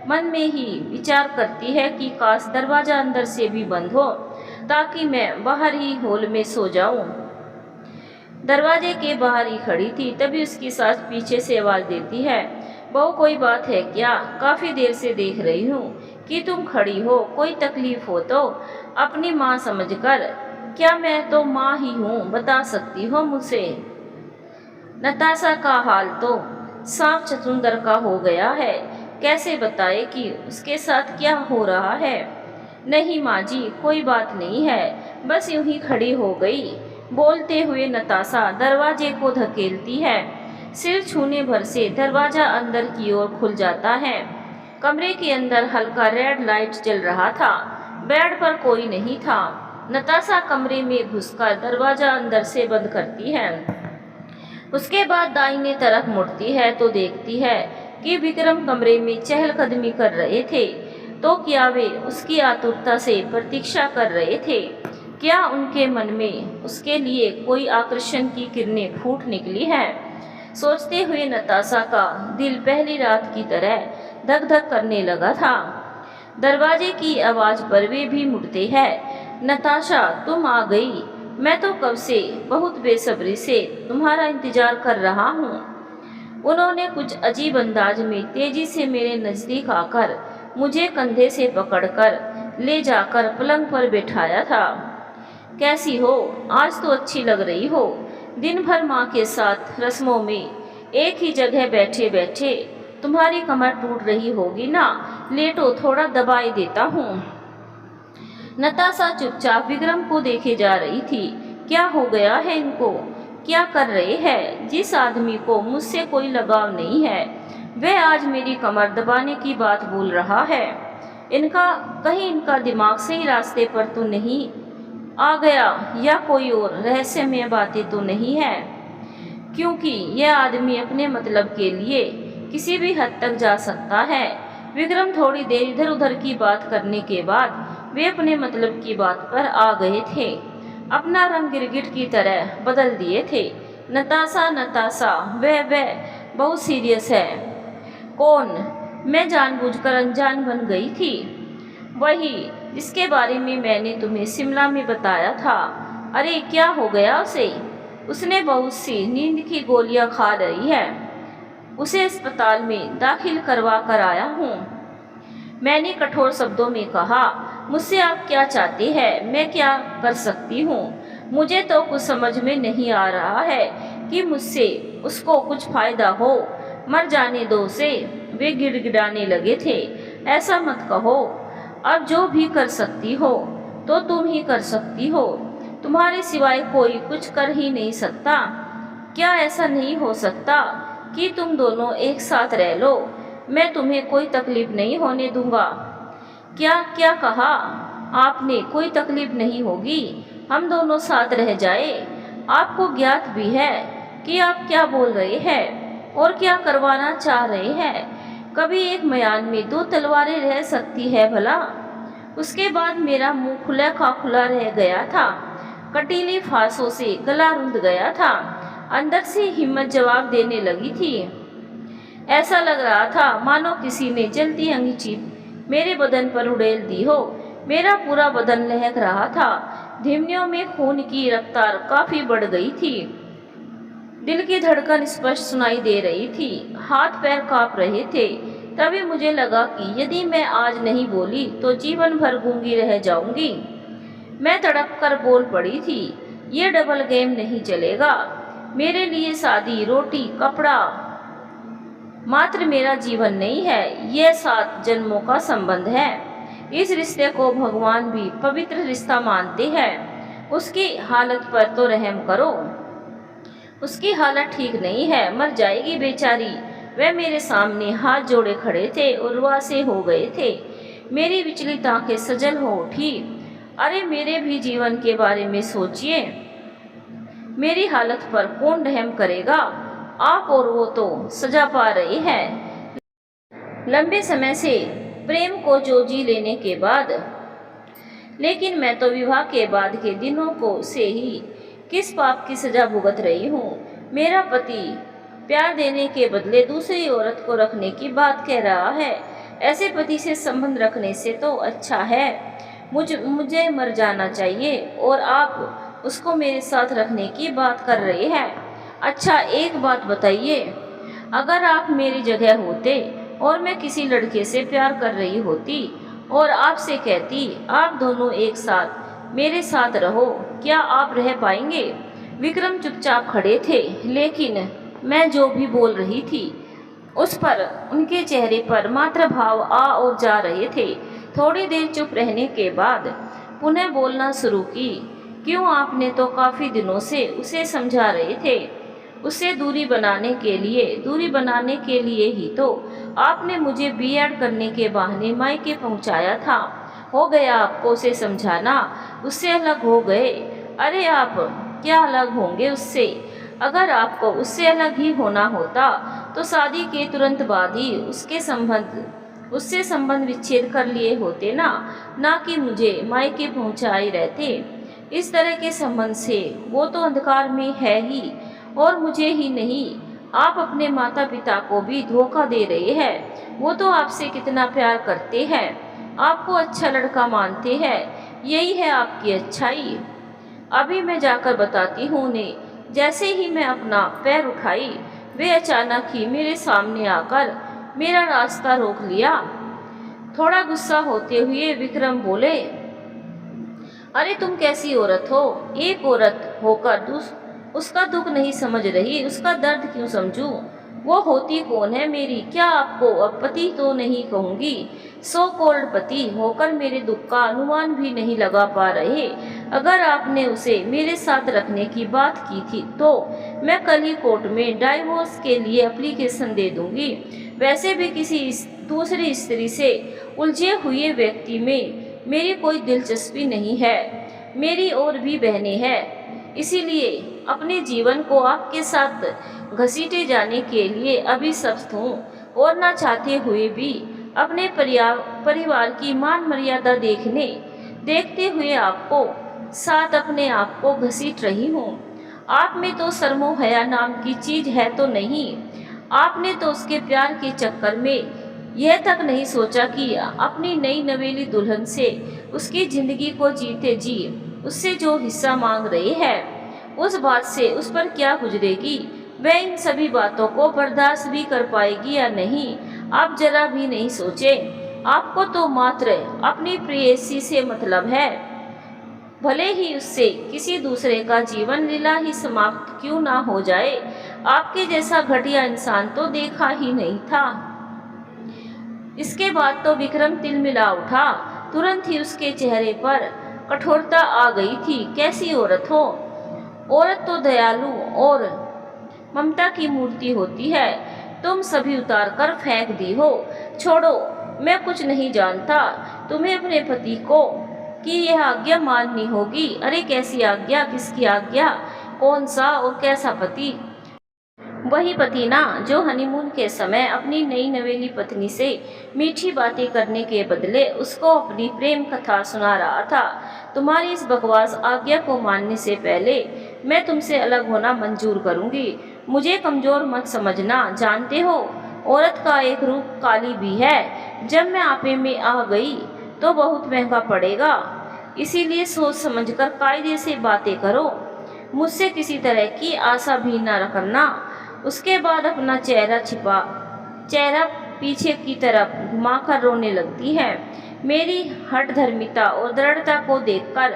मन में ही विचार करती है कि काश दरवाज़ा अंदर से भी बंद हो, ताकि मैं बाहर ही हॉल में सो जाऊं। दरवाजे के बाहर ही खड़ी थी, तभी उसकी सास पीछे से आवाज देती है, बहू कोई बात है क्या? काफ़ी देर से देख रही हूँ कि तुम खड़ी हो, कोई तकलीफ हो तो अपनी माँ समझकर। क्या मैं तो माँ ही हूँ, बता सकती हो मुझसे? नताशा का हाल तो सांप चतुंदर का हो गया है, कैसे बताए कि उसके साथ क्या हो रहा है। नहीं माँ जी, कोई बात नहीं है, बस यूं ही खड़ी हो गई। बोलते हुए नताशा दरवाजे को धकेलती है। सिर छूने भर से दरवाजा अंदर की ओर खुल जाता है। कमरे के अंदर हल्का रेड लाइट जल रहा था। बेड पर कोई नहीं था। नताशा कमरे में घुसकर दरवाजा अंदर से बंद करती है। उसके बाद दाहिने तरफ मुड़ती है तो देखती है कि विक्रम कमरे में चहलकदमी कर रहे थे। तो क्या वे उसकी आतुरता से प्रतीक्षा कर रहे थे? क्या उनके मन में उसके लिए कोई आकर्षण की किरणें फूट निकली है? सोचते हुए नताशा का दिल पहली रात की तरह धक धक करने लगा था। दरवाजे की आवाज़ पर वे भी मुड़ते हैं। नताशा, तुम आ गई। मैं तो कब से बहुत बेसब्री से तुम्हारा इंतजार कर रहा हूँ। उन्होंने कुछ अजीब अंदाज में तेजी से मेरे नज़दीक आकर मुझे कंधे से पकड़कर ले जाकर पलंग पर बैठाया था। कैसी हो? आज तो अच्छी लग रही हो। दिन भर माँ के साथ रस्मों में एक ही जगह बैठे बैठे तुम्हारी कमर टूट रही होगी ना, लेटो, थोड़ा दबाई देता हूँ। नताशा चुपचाप विक्रम को देखे जा रही थी। क्या हो गया है इनको? क्या कर रहे हैं? जिस आदमी को मुझसे कोई लगाव नहीं है, वह आज मेरी कमर दबाने की बात बोल रहा है। कहीं इनका दिमाग सही रास्ते पर तो नहीं आ गया, या कोई और रहस्यमय बातें तो नहीं है, क्योंकि यह आदमी अपने मतलब के लिए किसी भी हद तक जा सकता है। विक्रम थोड़ी देर इधर उधर की बात करने के बाद वे अपने मतलब की बात पर आ गए थे। अपना रंग गिरगिट की तरह बदल दिए थे। नताशा, वह बहुत सीरियस है। कौन? मैं जानबूझकर अनजान बन गई थी। वही जिसके बारे में मैंने तुम्हें शिमला में बताया था। अरे क्या हो गया उसे? उसने बहुत सी नींद की गोलियां खा रही है। उसे अस्पताल में दाखिल करवा कर आया हूँ। मैंने कठोर शब्दों में कहा, मुझसे आप क्या चाहते हैं? मैं क्या कर सकती हूँ? मुझे तो कुछ समझ में नहीं आ रहा है कि मुझसे उसको कुछ फायदा हो। मर जाने दो उसे। वे गिड़गिड़ाने लगे थे। ऐसा मत कहो, अब जो भी कर सकती हो तो तुम ही कर सकती हो। तुम्हारे सिवाय कोई कुछ कर ही नहीं सकता। क्या ऐसा नहीं हो सकता कि तुम दोनों एक साथ रह लो? मैं तुम्हें कोई तकलीफ नहीं होने दूंगा। क्या कहा आपने? कोई तकलीफ नहीं होगी, हम दोनों साथ रह जाए। आपको ज्ञात भी है कि आप क्या बोल रहे हैं और क्या करवाना चाह रहे हैं। कभी एक म्यान में दो तलवारें रह सकती है भला? उसके बाद मेरा मुंह खुला का खुला रह गया था। कटीली फांसों से गला रुंध गया था। अंदर से हिम्मत जवाब देने लगी थी। ऐसा लग रहा था मानो किसी ने जलती अंगीठी मेरे बदन पर उड़ेल दी हो। मेरा पूरा बदन लहक रहा था। धमनियों में खून की रफ्तार काफी बढ़ गई थी। दिल की धड़कन स्पष्ट सुनाई दे रही थी। हाथ पैर कांप रहे थे। तभी मुझे लगा कि यदि मैं आज नहीं बोली तो जीवन भर गूंगी रह जाऊंगी। मैं तड़प कर बोल पड़ी थी, ये डबल गेम नहीं चलेगा। मेरे लिए शादी, रोटी, कपड़ा मात्र मेरा जीवन नहीं है, यह 7 जन्मों का संबंध है। इस रिश्ते को भगवान भी पवित्र रिश्ता मानते हैं। उसकी हालत पर तो रहम करो। उसकी हालत ठीक नहीं है, मर जाएगी बेचारी। वह मेरे सामने हाथ जोड़े खड़े थे और रुआसे हो गए थे। मेरी विचलित आंखें सजल हो उठी। अरे मेरे भी जीवन के बारे में सोचिए। मेरी हालत पर कौन रहम करेगा? आप और वो तो सजा पा रहे हैं लंबे समय से प्रेम को जो जी लेने के बाद। लेकिन मैं तो विवाह के बाद के दिनों को से ही किस पाप की सजा भुगत रही हूँ। मेरा पति प्यार देने के बदले दूसरी औरत को रखने की बात कह रहा है। ऐसे पति से संबंध रखने से तो अच्छा है मुझे मर जाना चाहिए, और आप उसको मेरे साथ रखने की बात कर रहे हैं। अच्छा एक बात बताइए, अगर आप मेरी जगह होते और मैं किसी लड़के से प्यार कर रही होती और आपसे कहती आप दोनों एक साथ मेरे साथ रहो, क्या आप रह पाएंगे? विक्रम चुपचाप खड़े थे, लेकिन मैं जो भी बोल रही थी उस पर उनके चेहरे पर मात्र भाव आ और जा रहे थे। थोड़ी देर चुप रहने के बाद पुनः बोलना शुरू की। क्यों, आपने तो काफ़ी दिनों से उसे समझा रहे थे। उससे दूरी बनाने के लिए ही तो आपने मुझे बीएड करने के बहाने मायके पहुंचाया था। हो गया आपको उसे समझाना, उससे अलग हो गए। अरे आप क्या अलग होंगे उससे? अगर आपको उससे अलग ही होना होता तो शादी के तुरंत बाद ही उससे संबंध विच्छेद कर लिए होते ना कि मुझे मायके पहुंचाए रहते। इस तरह के संबंध से वो तो अंधकार में है ही, और मुझे ही नहीं, आप अपने माता पिता को भी धोखा दे रहे हैं। वो तो आपसे कितना प्यार करते हैं, आपको अच्छा लड़का मानते हैं। यही है आपकी अच्छाई। अभी मैं जाकर बताती हूँ उन्हें। जैसे ही मैं अपना पैर उठाई, वे अचानक ही मेरे सामने आकर मेरा रास्ता रोक लिया। थोड़ा गुस्सा होते हुए विक्रम बोले, अरे तुम कैसी औरत हो? एक औरत होकर उसका दुख नहीं समझ रही, उसका दर्द क्यों समझूं? वो होती कौन है मेरी? क्या आपको अब पति तो नहीं कहूँगी, सो कॉल्ड पति होकर मेरे दुख का अनुमान भी नहीं लगा पा रहे। अगर आपने उसे मेरे साथ रखने की बात की थी तो मैं कल ही कोर्ट में डाइवोर्स के लिए एप्लीकेशन दे दूंगी। वैसे भी किसी दूसरी स्त्री से उलझे हुए व्यक्ति में मेरी कोई दिलचस्पी नहीं है। मेरी और भी बहनें हैं, इसीलिए अपने जीवन को आपके साथ घसीटे जाने के लिए अभी सख्त हूँ, और ना चाहते हुए भी अपने परिवार की मान मर्यादा देखते हुए आपको साथ अपने आप को घसीट रही हूँ। आप में तो शर्मो हया नाम की चीज है तो नहीं। आपने तो उसके प्यार के चक्कर में यह तक नहीं सोचा कि अपनी नई नवेली दुल्हन से उसकी जिंदगी को जीते जी उससे जो हिस्सा मांग रहे हैं, उस बात से उस पर क्या गुजरेगी। वह इन सभी बातों को बर्दाश्त भी कर पाएगी या नहीं, आप जरा भी नहीं सोचे। आपको तो मात्र अपनी प्रेयसी से मतलब है, भले ही उससे किसी दूसरे का जीवन लीला ही समाप्त क्यों ना हो जाए। आपके जैसा घटिया इंसान तो देखा ही नहीं था। इसके बाद तो विक्रम तिलमिला उठा। तुरंत ही उसके चेहरे पर कठोरता आ गई थी। कैसी औरत हो? औरत तो दयालु और ममता की मूर्ति होती है। तुम सभी उतार कर फेंक दी हो। छोड़ो, मैं कुछ नहीं जानता। तुम्हें अपने पति को कि यह आज्ञा माननी होगी। अरे कैसी आज्ञा? किसकी आज्ञा? कौन सा और कैसा पति? वही पति ना जो हनीमून के समय अपनी नई नवेली पत्नी से मीठी बातें करने के बदले उसको अपनी प्रेम कथा सुना रहा था। तुम्हारी इस बकवास आज्ञा को मानने से पहले मैं तुमसे अलग होना मंजूर करूंगी। मुझे कमजोर मत समझना, जानते हो औरत का एक रूप काली भी है। जब मैं आपे में आ गई तो बहुत महंगा पड़ेगा, इसीलिए सोच समझकर कायदे से बातें करो। मुझसे किसी तरह की आशा भी न रखना। उसके बाद अपना चेहरा पीछे की तरफ घुमाकर रोने लगती है। मेरी हठधर्मिता और दृढ़ता को देखकर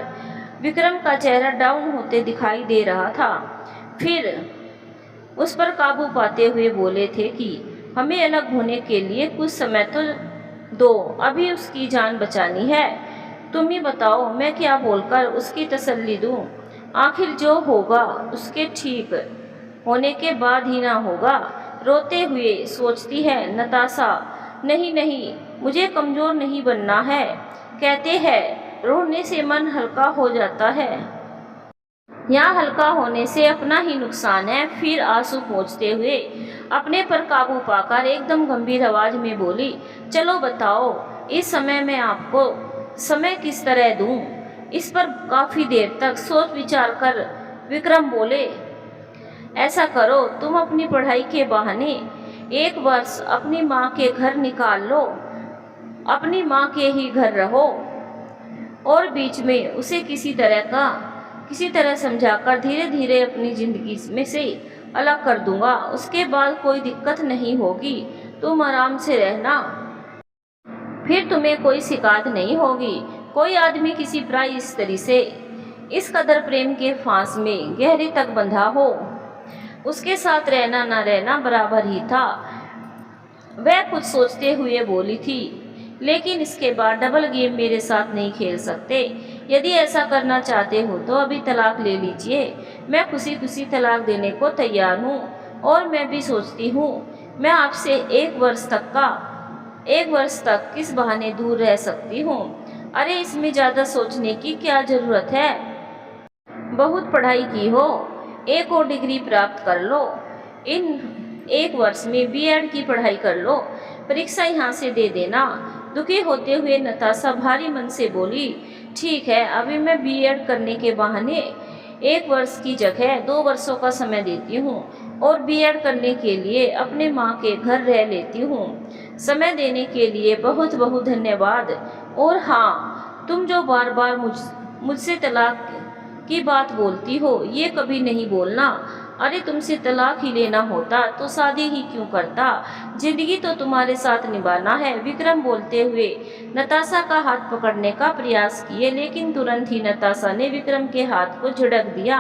विक्रम का चेहरा डाउन होते दिखाई दे रहा था। फिर उस पर काबू पाते हुए बोले थे कि हमें अलग होने के लिए कुछ समय तो दो, अभी उसकी जान बचानी है। तुम ही बताओ मैं क्या बोलकर उसकी तसल्ली दूं। आखिर जो होगा उसके ठीक होने के बाद ही ना होगा। रोते हुए सोचती है नताशा, नहीं नहीं, मुझे कमज़ोर नहीं बनना है। कहते हैं रोने से मन हल्का हो जाता है, यहाँ हल्का होने से अपना ही नुकसान है। फिर आंसू पोंछते हुए अपने पर काबू पाकर एकदम गंभीर आवाज में बोली, चलो बताओ इस समय मैं आपको समय किस तरह दूं। इस पर काफ़ी देर तक सोच विचार कर विक्रम बोले, ऐसा करो तुम अपनी पढ़ाई के बहाने एक वर्ष अपनी माँ के घर निकाल लो, अपनी माँ के ही घर रहो और बीच में उसे किसी तरह समझाकर धीरे धीरे अपनी ज़िंदगी में से अलग कर दूंगा। उसके बाद कोई दिक्कत नहीं होगी, तुम आराम से रहना। फिर तुम्हें कोई शिकायत नहीं होगी। कोई आदमी किसी पराई स्त्री से इस कदर प्रेम के फांस में गहरे तक बंधा हो, उसके साथ रहना ना रहना बराबर ही था। वह कुछ सोचते हुए बोली थी, लेकिन इसके बाद डबल गेम मेरे साथ नहीं खेल सकते। यदि ऐसा करना चाहते हो तो अभी तलाक ले लीजिए। मैं खुशी खुशी तलाक देने को तैयार हूँ। और मैं भी सोचती हूँ मैं आपसे एक वर्ष तक किस बहाने दूर रह सकती हूँ। अरे इसमें ज़्यादा सोचने की क्या ज़रूरत है। बहुत पढ़ाई की हो, एक और डिग्री प्राप्त कर लो, इन एक वर्ष में बीएड की पढ़ाई कर लो, परीक्षा यहाँ से दे देना। दुखी होते हुए नताशा भारी मन से बोली, ठीक है अभी मैं बीएड करने के बहाने एक वर्ष की जगह 2 वर्षों का समय देती हूँ और बीएड करने के लिए अपने माँ के घर रह लेती हूँ। समय देने के लिए बहुत बहुत धन्यवाद। और हाँ, तुम जो बार बार मुझसे तलाक की बात बोलती हो ये कभी नहीं बोलना। अरे तुमसे तलाक ही लेना होता तो शादी ही क्यों करता, जिंदगी तो तुम्हारे साथ निभाना है। विक्रम बोलते हुए नताशा का हाथ पकड़ने का प्रयास किए, लेकिन तुरंत ही नताशा ने विक्रम के हाथ को झटक दिया।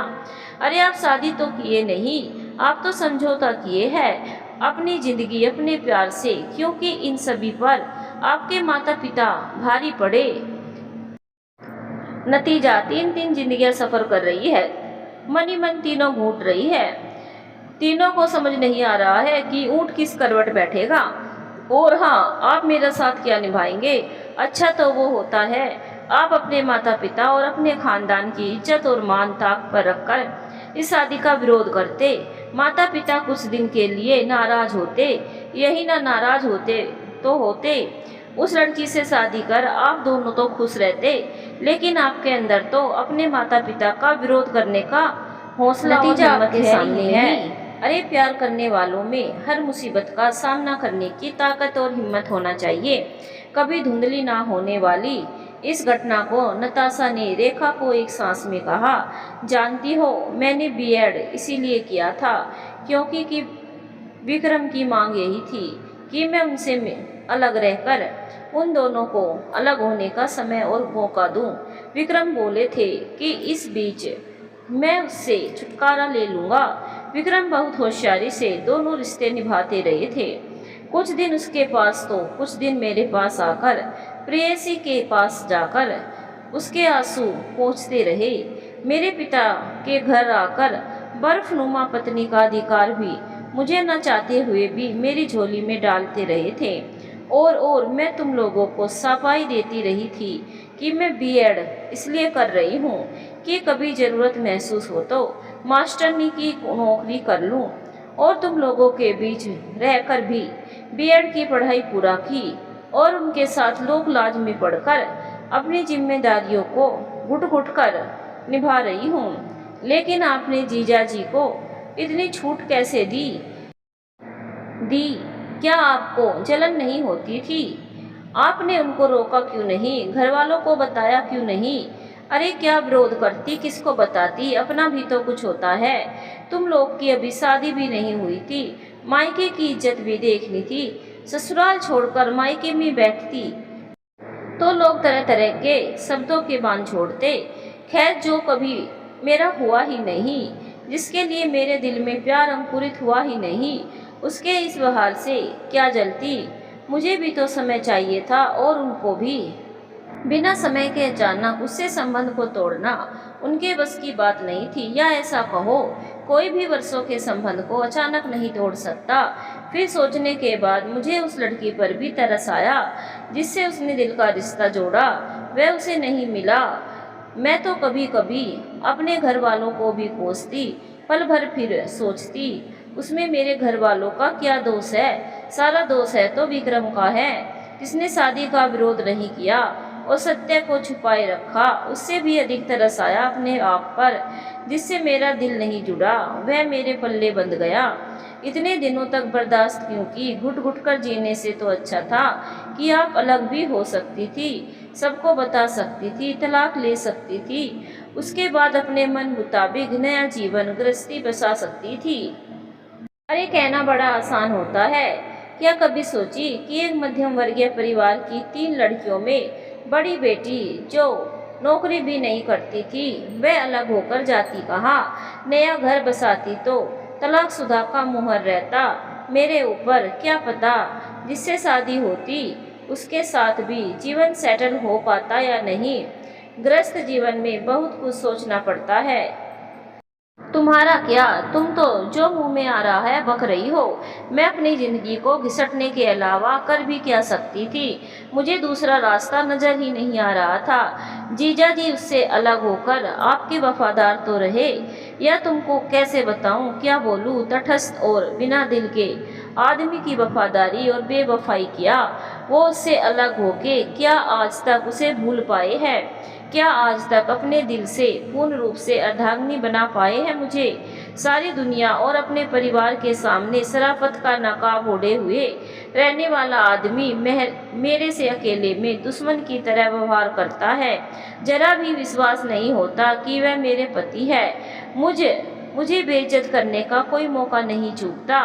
अरे आप शादी तो किए नहीं, आप तो समझौता किए हैं अपनी जिंदगी अपने प्यार से, क्योंकि इन सभी पर आपके माता पिता भारी पड़े। नतीजा 3 जिंदगियां सफर कर रही है, मन ही मन तीनों घूट रही है। तीनों को समझ नहीं आ रहा है कि ऊँट किस करवट बैठेगा। और हाँ, आप मेरा साथ क्या निभाएंगे। अच्छा तो वो होता है आप अपने माता पिता और अपने खानदान की इज्जत और मान ताक पर रखकर इस शादी का विरोध करते। माता पिता कुछ दिन के लिए नाराज होते, यही ना नाराज होते तो होते उस लड़की से शादी कर आप दोनों तो खुश रहते, लेकिन आपके अंदर तो अपने माता पिता का विरोध करने का हौसला और हिम्मत के सामने है। अरे प्यार करने वालों में हर मुसीबत का सामना करने की ताकत और हिम्मत होना चाहिए, कभी धुंधली ना होने वाली। इस घटना को नताशा ने रेखा को एक सांस में कहा, जानती हो मैंने बीएड इसीलिए किया था क्योंकि कि विक्रम की मांग यही थी कि मैं उनसे अलग रहकर उन दोनों को अलग होने का समय और मौका दूं। विक्रम बोले थे कि इस बीच मैं उससे छुटकारा ले लूँगा। विक्रम बहुत होशियारी से दोनों रिश्ते निभाते रहे थे। कुछ दिन उसके पास तो कुछ दिन मेरे पास आकर प्रेयसी के पास जाकर उसके आंसू पोंछते रहे। मेरे पिता के घर आकर बर्फनुमा पत्नी का अधिकार भी मुझे न चाहते हुए भी मेरी झोली में डालते रहे थे। और मैं तुम लोगों को सफाई देती रही थी कि मैं बीएड इसलिए कर रही हूँ कि कभी ज़रूरत महसूस हो तो मास्टरनी की नौकरी कर लूँ। और तुम लोगों के बीच रहकर भी बीएड की पढ़ाई पूरा की और उनके साथ लोक लाज में पढ़कर अपनी जिम्मेदारियों को घुट घुट कर निभा रही हूँ। लेकिन आपने जीजा जी को इतनी छूट कैसे दी? क्या आपको जलन नहीं होती थी? आपने उनको रोका क्यों नहीं? घर वालों को बताया क्यों नहीं? अरे क्या विरोध करती, किसको बताती? अपना भी तो कुछ होता है। तुम लोग की अभी शादी भी नहीं हुई थी, मायके की इज्जत भी देखनी थी। ससुराल छोड़कर मायके में बैठती तो लोग तरह तरह के शब्दों के बाण छोड़ते। खैर, जो कभी मेरा हुआ ही नहीं, जिसके लिए मेरे दिल में प्यार अंकुरित हुआ ही नहीं, उसके इस व्यवहार से क्या जलती? मुझे भी तो समय चाहिए था और उनको भी। बिना समय के अचानक उससे संबंध को तोड़ना उनके बस की बात नहीं थी। या ऐसा कहो, कोई भी वर्षों के संबंध को अचानक नहीं तोड़ सकता। फिर सोचने के बाद मुझे उस लड़की पर भी तरस आया जिससे उसने दिल का रिश्ता जोड़ा। वह उसे नहीं मिला। मैं तो कभी कभी अपने घर वालों को भी कोसती, पल भर फिर सोचती, उसमें मेरे घर वालों का क्या दोष है? सारा दोष है तो विक्रम का है, जिसने शादी का विरोध नहीं किया और सत्य को छुपाए रखा। उससे भी अधिक तरस आया अपने आप पर, जिससे मेरा दिल नहीं जुड़ा। वह मेरे पल्ले बंध गया। इतने दिनों तक बर्दाश्त क्यों की? घुट घुट कर जीने से तो अच्छा था कि आप अलग भी हो सकती थी, सबको बता सकती थी, तलाक ले सकती थी, उसके बाद अपने मन मुताबिक नया जीवन गृहस्थी बसा सकती थी। अरे कहना बड़ा आसान होता है। क्या कभी सोची कि एक मध्यम वर्गीय परिवार की 3 लड़कियों में बड़ी बेटी जो नौकरी भी नहीं करती थी, वह अलग होकर जाती कहाँ? नया घर बसाती तो तलाकशुदा का मुहर रहता मेरे ऊपर। क्या पता जिससे शादी होती उसके साथ भी जीवन सेटल हो पाता या नहीं। गृहस्थ जीवन में बहुत कुछ सोचना पड़ता है। तुम्हारा क्या? तुम तो जो मुंह में आ रहा है बक रही हो। मैं अपनी जिंदगी को घिसटने के अलावा कर भी क्या सकती थी? मुझे दूसरा रास्ता नजर ही नहीं आ रहा था। जीजा जी उससे अलग होकर आपके वफादार तो रहे, या तुमको कैसे बताऊं, क्या बोलूं? तटस्थ और बिना दिल के आदमी की वफादारी और बेवफाई किया। वो उससे अलग होके क्या आज तक उसे भूल पाए हैं? क्या आज तक अपने दिल से पूर्ण रूप से अर्धांगिनी बना पाए हैं मुझे? सारी दुनिया और अपने परिवार के सामने शराफत का नकाब ओढ़े हुए रहने वाला आदमी मेरे से अकेले में दुश्मन की तरह व्यवहार करता है। जरा भी विश्वास नहीं होता कि वह मेरे पति है। मुझे बेइज्जत करने का कोई मौका नहीं चूकता।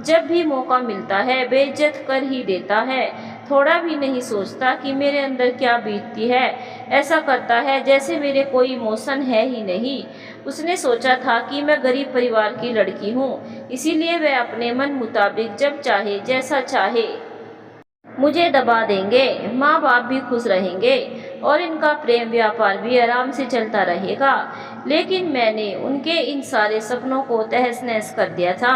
जब भी मौका मिलता है बेइज्जत कर ही देता है। थोड़ा भी नहीं सोचता कि मेरे अंदर क्या बीतती है। ऐसा करता है जैसे मेरे कोई इमोशन है ही नहीं। उसने सोचा था कि मैं गरीब परिवार की लड़की हूँ, इसीलिए वह अपने मन मुताबिक जब चाहे जैसा चाहे मुझे दबा देंगे। माँ बाप भी खुश रहेंगे और इनका प्रेम व्यापार भी आराम से चलता रहेगा। लेकिन मैंने उनके इन सारे सपनों को तहस नहस कर दिया था।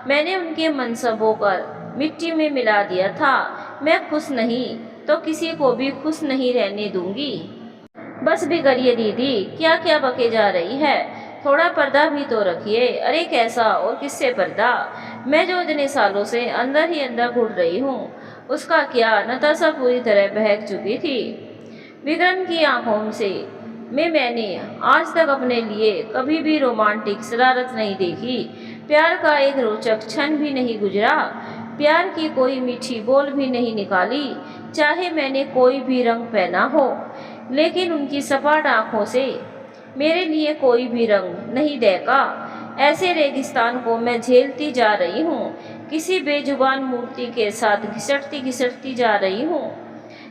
मैंने उनके मनसबों पर मिट्टी में मिला दिया था। मैं खुश नहीं तो किसी को भी खुश नहीं रहने दूंगी। बस बिगड़िए दीदी, क्या क्या बके जा रही है? थोड़ा पर्दा भी तो रखिए। अरे कैसा और किससे पर्दा? मैं जो इतने सालों से अंदर ही अंदर घुट रही हूँ, उसका क्या? नताशा पूरी तरह बहक चुकी थी। विक्रम की आंखों से मैंने आज तक अपने लिए कभी भी रोमांटिक शरारत नहीं देखी। प्यार का एक रोचक क्षण भी नहीं गुजरा। प्यार की कोई मीठी बोल भी नहीं निकाली, चाहे मैंने कोई भी रंग पहना हो। लेकिन उनकी सपाट आंखों से मेरे लिए कोई भी रंग नहीं दहका। ऐसे रेगिस्तान को मैं झेलती जा रही हूँ, किसी बेजुबान मूर्ति के साथ घिसटती जा रही हूँ।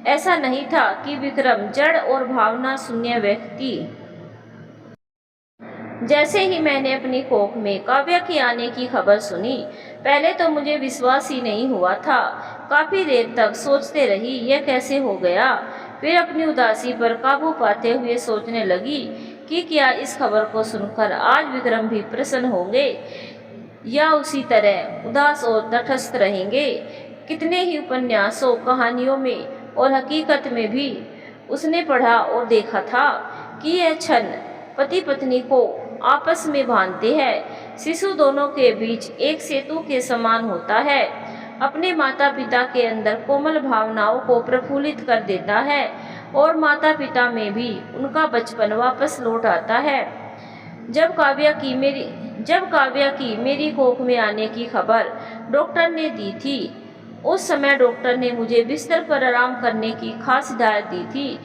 ऐसा नहीं था कि विक्रम जड़ और भावना शून्य व्यक्ति। जैसे ही मैंने अपनी कोख में काव्या की आने की खबर सुनी, पहले तो मुझे विश्वास ही नहीं हुआ था। काफी देर तक सोचते रही यह कैसे हो गया। फिर अपनी उदासी पर काबू पाते हुए सोचने लगी कि क्या इस खबर को सुनकर आज विक्रम भी प्रसन्न होंगे या उसी तरह उदास और तटस्थ रहेंगे। कितने ही उपन्यासों, कहानियों में और हकीकत में भी उसने पढ़ा और देखा था कि यह क्षण पति पत्नी को आपस में बांधते हैं। शिशु दोनों के बीच एक सेतु के समान होता है, अपने माता पिता के अंदर कोमल भावनाओं को प्रफुल्लित कर देता है और माता पिता में भी उनका बचपन वापस लौट आता है। जब काव्या की मेरी कोख में आने की खबर डॉक्टर ने दी थी, उस समय डॉक्टर ने मुझे बिस्तर पर आराम करने की खास हिदायत दी थी,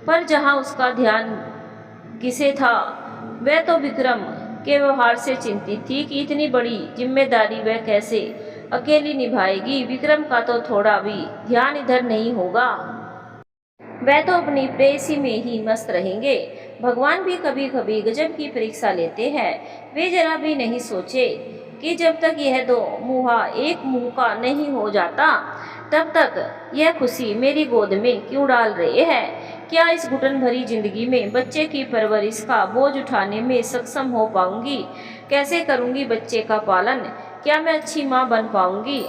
पर जहां उसका ध्यान किसे था, वह तो विक्रम के व्यवहार से चिंतित थी कि इतनी बड़ी जिम्मेदारी वह कैसे अकेली निभाएगी। विक्रम का तो थोड़ा भी ध्यान इधर नहीं होगा, वह तो अपनी प्रेयसी में ही मस्त रहेंगे। भगवान भी कभी कभी गजब की परीक्षा लेते हैं। वे जरा भी नहीं सोचे कि जब तक यह दो मुहा एक मुंह का नहीं हो जाता, तब तक यह खुशी मेरी गोद में क्यों डाल रहे हैं। क्या इस घुटन भरी जिंदगी में बच्चे की परवरिश का बोझ उठाने में सक्षम हो पाऊंगी? कैसे करूंगी बच्चे का पालन? क्या मैं अच्छी माँ बन पाऊंगी?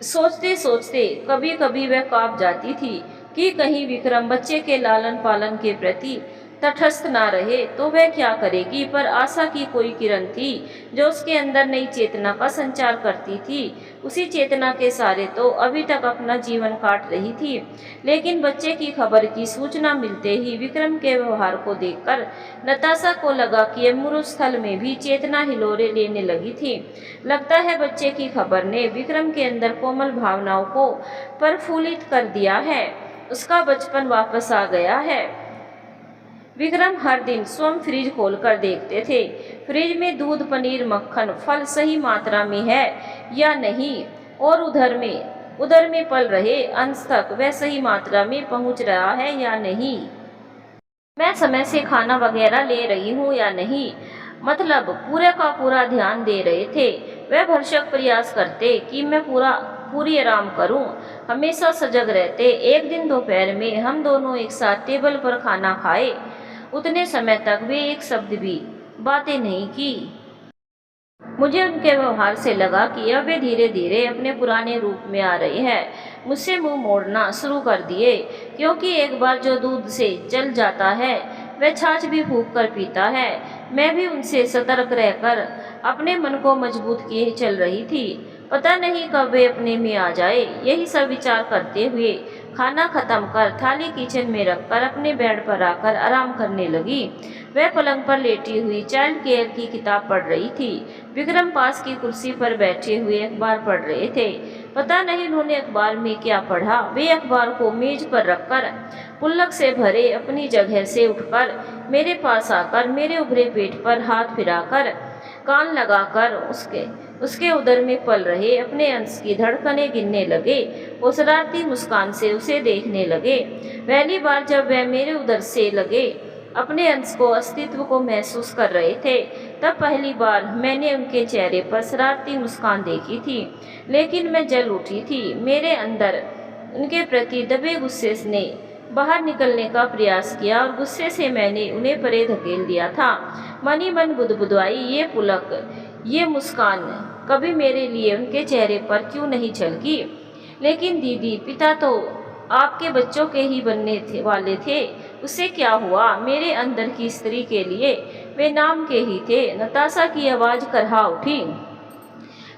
सोचते सोचते कभी कभी वह कांप जाती थी कि कहीं विक्रम बच्चे के लालन पालन के प्रति तटस्थ ना रहे तो वह क्या करेगी। पर आशा की कोई किरण थी जो उसके अंदर नई चेतना का संचार करती थी। उसी चेतना के सहारे तो अभी तक अपना जीवन काट रही थी। लेकिन बच्चे की खबर की सूचना मिलते ही विक्रम के व्यवहार को देखकर नताशा को लगा कि अमृत स्थल में भी चेतना हिलोरे लेने लगी थी। लगता है बच्चे की खबर ने विक्रम के अंदर कोमल भावनाओं को प्रफुल्लित कर दिया है। उसका बचपन वापस आ गया है। विक्रम हर दिन स्वयं फ्रिज खोलकर देखते थे, फ्रिज में दूध, पनीर, मक्खन, फल सही मात्रा में है या नहीं, और उधर में पल रहे अंश तक वह सही मात्रा में पहुंच रहा है या नहीं। मैं समय से खाना वगैरह ले रही हूँ या नहीं, मतलब पूरे का पूरा ध्यान दे रहे थे। वह भरसक प्रयास करते कि मैं पूरी आराम करूं, हमेशा सजग रहते। एक दिन दोपहर में हम दोनों एक साथ टेबल पर खाना खाए। उतने समय तक वे एक शब्द भी बातें नहीं की। मुझे उनके व्यवहार से लगा कि अब वे धीरे धीरे अपने पुराने रूप में आ रहे हैं। मुझसे मुंह मोड़ना शुरू कर दिए, क्योंकि एक बार जो दूध से जल जाता है वह छाछ भी फूंक कर पीता है। मैं भी उनसे सतर्क रहकर अपने मन को मजबूत किए चल रही थी। पता नहीं कब वे अपने में आ जाए। यही सब विचार करते हुए खाना खत्म कर थाली किचन में रखकर अपने बेड पर आकर आराम करने लगी। वह पलंग पर लेटी हुई चाइल्ड केयर की किताब पढ़ रही थी। विक्रम पास की कुर्सी पर बैठे हुए अखबार पढ़ रहे थे। पता नहीं उन्होंने अखबार में क्या पढ़ा। वे अखबार को मेज पर रखकर पुल्लक से भरे अपनी जगह से उठकर मेरे पास आकर मेरे उभरे पेट पर हाथ फिराकर कान लगाकर उसके उदर में पल रहे अपने अंश की धड़कनें गिनने लगे और शरारती मुस्कान से उसे देखने लगे। पहली बार जब वह मेरे उदर से लगे अपने अंश को अस्तित्व को महसूस कर रहे थे, तब पहली बार मैंने उनके चेहरे पर शरारती मुस्कान देखी थी। लेकिन मैं जल उठी थी। मेरे अंदर उनके प्रति दबे गुस्से ने बाहर निकलने का प्रयास किया और गुस्से से मैंने उन्हें परे धकेल दिया था। मन ही मन बुदबुदाई, ये पुलक, ये मुस्कान कभी मेरे लिए उनके चेहरे पर क्यों नहीं झलकी। लेकिन दीदी, पिता तो आपके बच्चों के ही बनने वाले थे, उससे क्या हुआ? मेरे अंदर की स्त्री के लिए वे नाम के ही थे। नताशा की आवाज़ करहा उठी।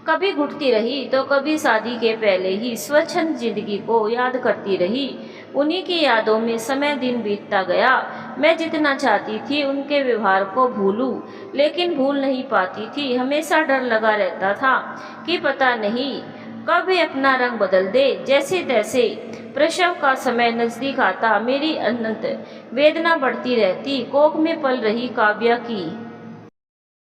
कभी घुटती रही तो कभी शादी के पहले ही स्वच्छंद जिंदगी को याद करती रही। उन्हीं की यादों में समय दिन बीतता गया। मैं जितना चाहती थी उनके व्यवहार को भूलूं, लेकिन भूल नहीं पाती थी। हमेशा डर लगा रहता था कि पता नहीं कब वे अपना रंग बदल दे। जैसे तैसे प्रसव का समय नजदीक आता मेरी अनंत वेदना बढ़ती रहती। कोख में पल रही काव्या की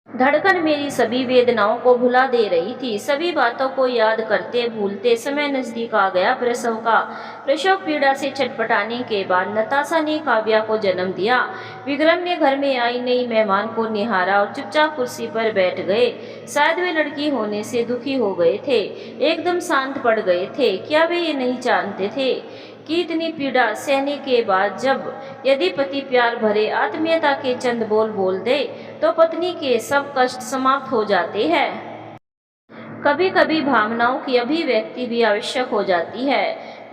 धड़कन मेरी सभी वेदनाओं को भुला दे रही थी। सभी बातों को याद करते भूलते समय नजदीक आ गया प्रसव का। प्रसव पीड़ा से छटपटाने के बाद नताशा ने काव्या को जन्म दिया। विक्रम ने घर में आई नई मेहमान को निहारा और चुपचाप कुर्सी पर बैठ गए। शायद वे लड़की होने से दुखी हो गए थे, एकदम शांत पड़ गए थे। क्या वे ये नहीं जानते थे कि इतनी पीड़ा सहने के बाद जब यदि पति प्यार भरे आत्मीयता के चंद बोल दे तो पत्नी के सब कष्ट समाप्त हो जाते हैं। कभी कभी भावनाओं की अभिव्यक्ति भी आवश्यक हो जाती है।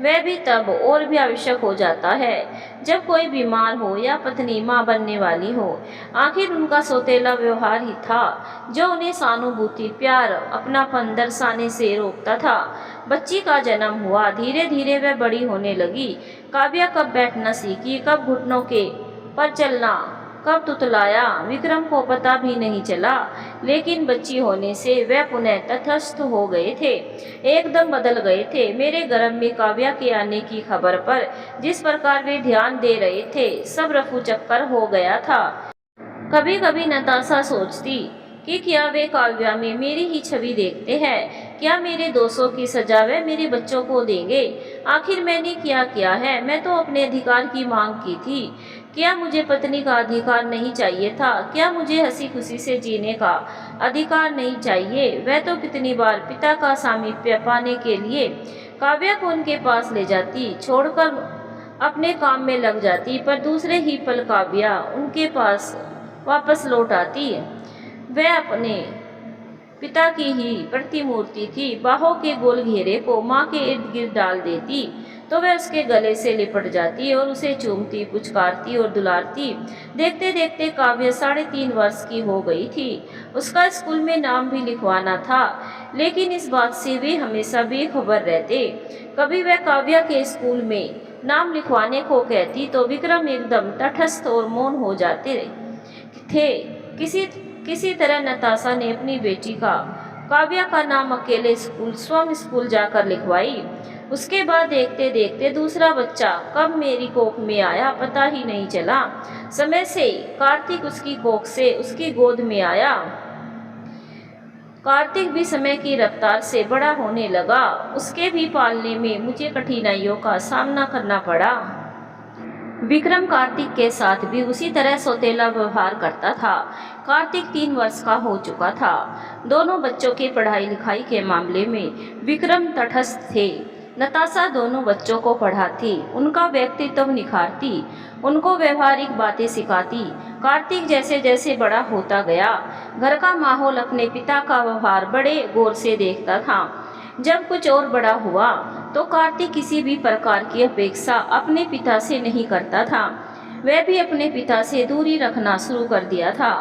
वह भी तब और भी आवश्यक हो जाता है जब कोई बीमार हो या पत्नी माँ बनने वाली हो। आखिर उनका सौतेला व्यवहार ही था जो उन्हें सहानुभूति, प्यार, अपनापन दर्शाने से रोकता था। बच्ची का जन्म हुआ, धीरे धीरे वह बड़ी होने लगी। काव्या कब बैठना सीखी, कब घुटनों के पर चलना, कब तुतलाया, विक्रम को पता भी नहीं चला। लेकिन बच्ची होने से वह पुनः तटस्थ हो गए थे, एकदम बदल गए थे। मेरे गर्भ में काव्या के आने की खबर पर जिस प्रकार वे ध्यान दे रहे थे, सब रफू चक्कर हो गया था। कभी कभी नताशा सोचती कि क्या वे काव्या में मेरी ही छवि देखते हैं, क्या मेरे दोषों की सजा वे मेरे बच्चों को देंगे। आखिर मैंने क्या किया है? मैं तो अपने अधिकार की मांग की थी। क्या मुझे पत्नी का अधिकार नहीं चाहिए था? क्या मुझे हंसी खुशी से जीने का अधिकार नहीं चाहिए? वह तो कितनी बार पिता का सामीप्य पाने के लिए काव्या को उनके पास ले जाती, छोड़कर अपने काम में लग जाती, पर दूसरे ही पल काव्या उनके पास वापस लौट आती। वह अपने पिता की ही प्रतिमूर्ति थी। बाहों के गोल घेरे को माँ के इर्द गिर्द डाल देती तो वह उसके गले से लिपट जाती और उसे चूमती, पुचकारती और दुलारती। देखते देखते काव्य 3.5 वर्ष की हो गई थी। उसका स्कूल में नाम भी लिखवाना था, लेकिन इस बात से वे हमेशा बेखबर रहते। कभी वह काव्या के स्कूल में नाम लिखवाने को कहती तो विक्रम एकदम तटस्थ और मौन हो जाते थे। किसी तरह नताशा ने अपनी बेटी का काव्या का नाम अकेले स्वयं स्कूल जाकर लिखवाई। उसके बाद देखते देखते दूसरा बच्चा कब मेरी कोख में आया पता ही नहीं चला। समय से कार्तिक उसकी कोख से उसकी गोद में आया। कार्तिक भी समय की रफ्तार से बड़ा होने लगा। उसके भी पालने में मुझे कठिनाइयों का सामना करना पड़ा। विक्रम कार्तिक के साथ भी उसी तरह सौतेला व्यवहार करता था। कार्तिक 3 वर्ष का हो चुका था। दोनों बच्चों की पढ़ाई लिखाई के मामले में विक्रम तटस्थ थे। नताशा दोनों बच्चों को पढ़ाती, उनका व्यक्तित्व निखारती, उनको व्यवहारिक बातें सिखाती। कार्तिक जैसे जैसे बड़ा होता गया, घर का माहौल अपने पिता का व्यवहार बड़े गौर से देखता था। जब कुछ और बड़ा हुआ तो कार्तिक किसी भी प्रकार की अपेक्षा अपने पिता से नहीं करता था। वह भी अपने पिता से दूरी रखना शुरू कर दिया था।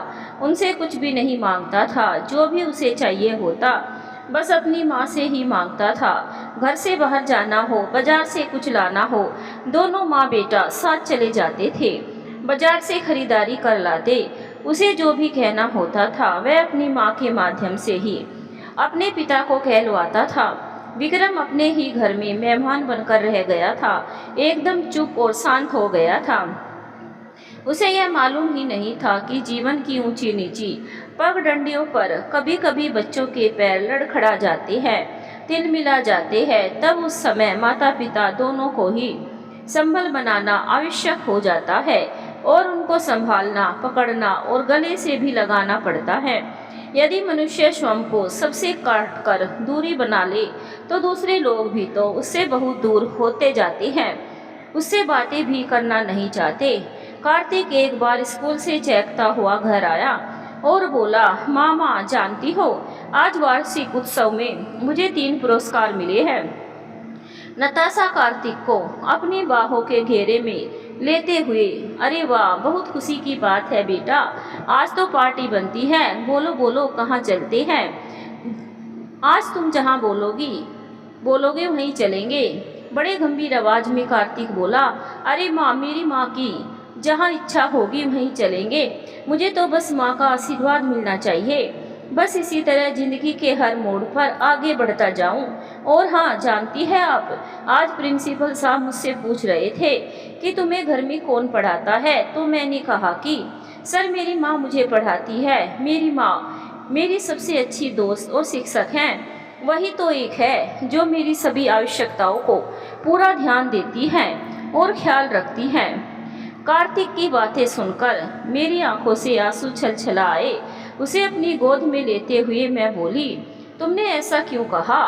उनसे कुछ भी नहीं मांगता था। जो भी उसे चाहिए होता बस अपनी माँ से ही मांगता था। घर से बाहर जाना हो, बाजार से कुछ लाना हो, दोनों माँ बेटा साथ चले जाते थे। बाजार से खरीदारी कर लाते। उसे जो भी कहना होता था वह अपनी माँ के माध्यम से ही अपने पिता को कहलवाता था। विक्रम अपने ही घर में मेहमान बनकर रह गया था, एकदम चुप और शांत हो गया था। उसे यह मालूम ही नहीं था कि जीवन की ऊंची नीची पगडंडियों पर कभी कभी बच्चों के पैर लड़खड़ा जाते हैं, तिलमिला जाते हैं। तब उस समय माता पिता दोनों को ही संभल बनाना आवश्यक हो जाता है और उनको संभालना, पकड़ना और गले से भी लगाना पड़ता है। यदि मनुष्य स्वयं को सबसे काट कर दूरी बना ले तो दूसरे लोग भी तो उससे बहुत दूर होते जाते हैं, उससे बातें भी करना नहीं चाहते। कार्तिक एक बार स्कूल से चहकता हुआ घर आया और बोला, मामा जानती हो आज वार्षिक उत्सव में मुझे 3 पुरस्कार मिले हैं। नताशा कार्तिक को अपनी बाहों के घेरे में लेते हुए, अरे वाह, बहुत खुशी की बात है बेटा, आज तो पार्टी बनती है। बोलो बोलो कहाँ चलते हैं? आज तुम जहाँ बोलोगे वहीं चलेंगे। बड़े गंभीर आवाज में कार्तिक बोला, अरे माँ, मेरी माँ की जहाँ इच्छा होगी वहीं चलेंगे। मुझे तो बस माँ का आशीर्वाद मिलना चाहिए। बस इसी तरह जिंदगी के हर मोड़ पर आगे बढ़ता जाऊं। और हाँ, जानती है आप, आज प्रिंसिपल साहब मुझसे पूछ रहे थे कि तुम्हें घर में कौन पढ़ाता है, तो मैंने कहा कि सर मेरी माँ मुझे पढ़ाती है। मेरी माँ मेरी सबसे अच्छी दोस्त और शिक्षक हैं। वही तो एक है जो मेरी सभी आवश्यकताओं को पूरा ध्यान देती है और ख्याल रखती है। कार्तिक की बातें सुनकर मेरी आंखों से आंसू छलछला आए। उसे अपनी गोद में लेते हुए मैं बोली, तुमने ऐसा क्यों कहा?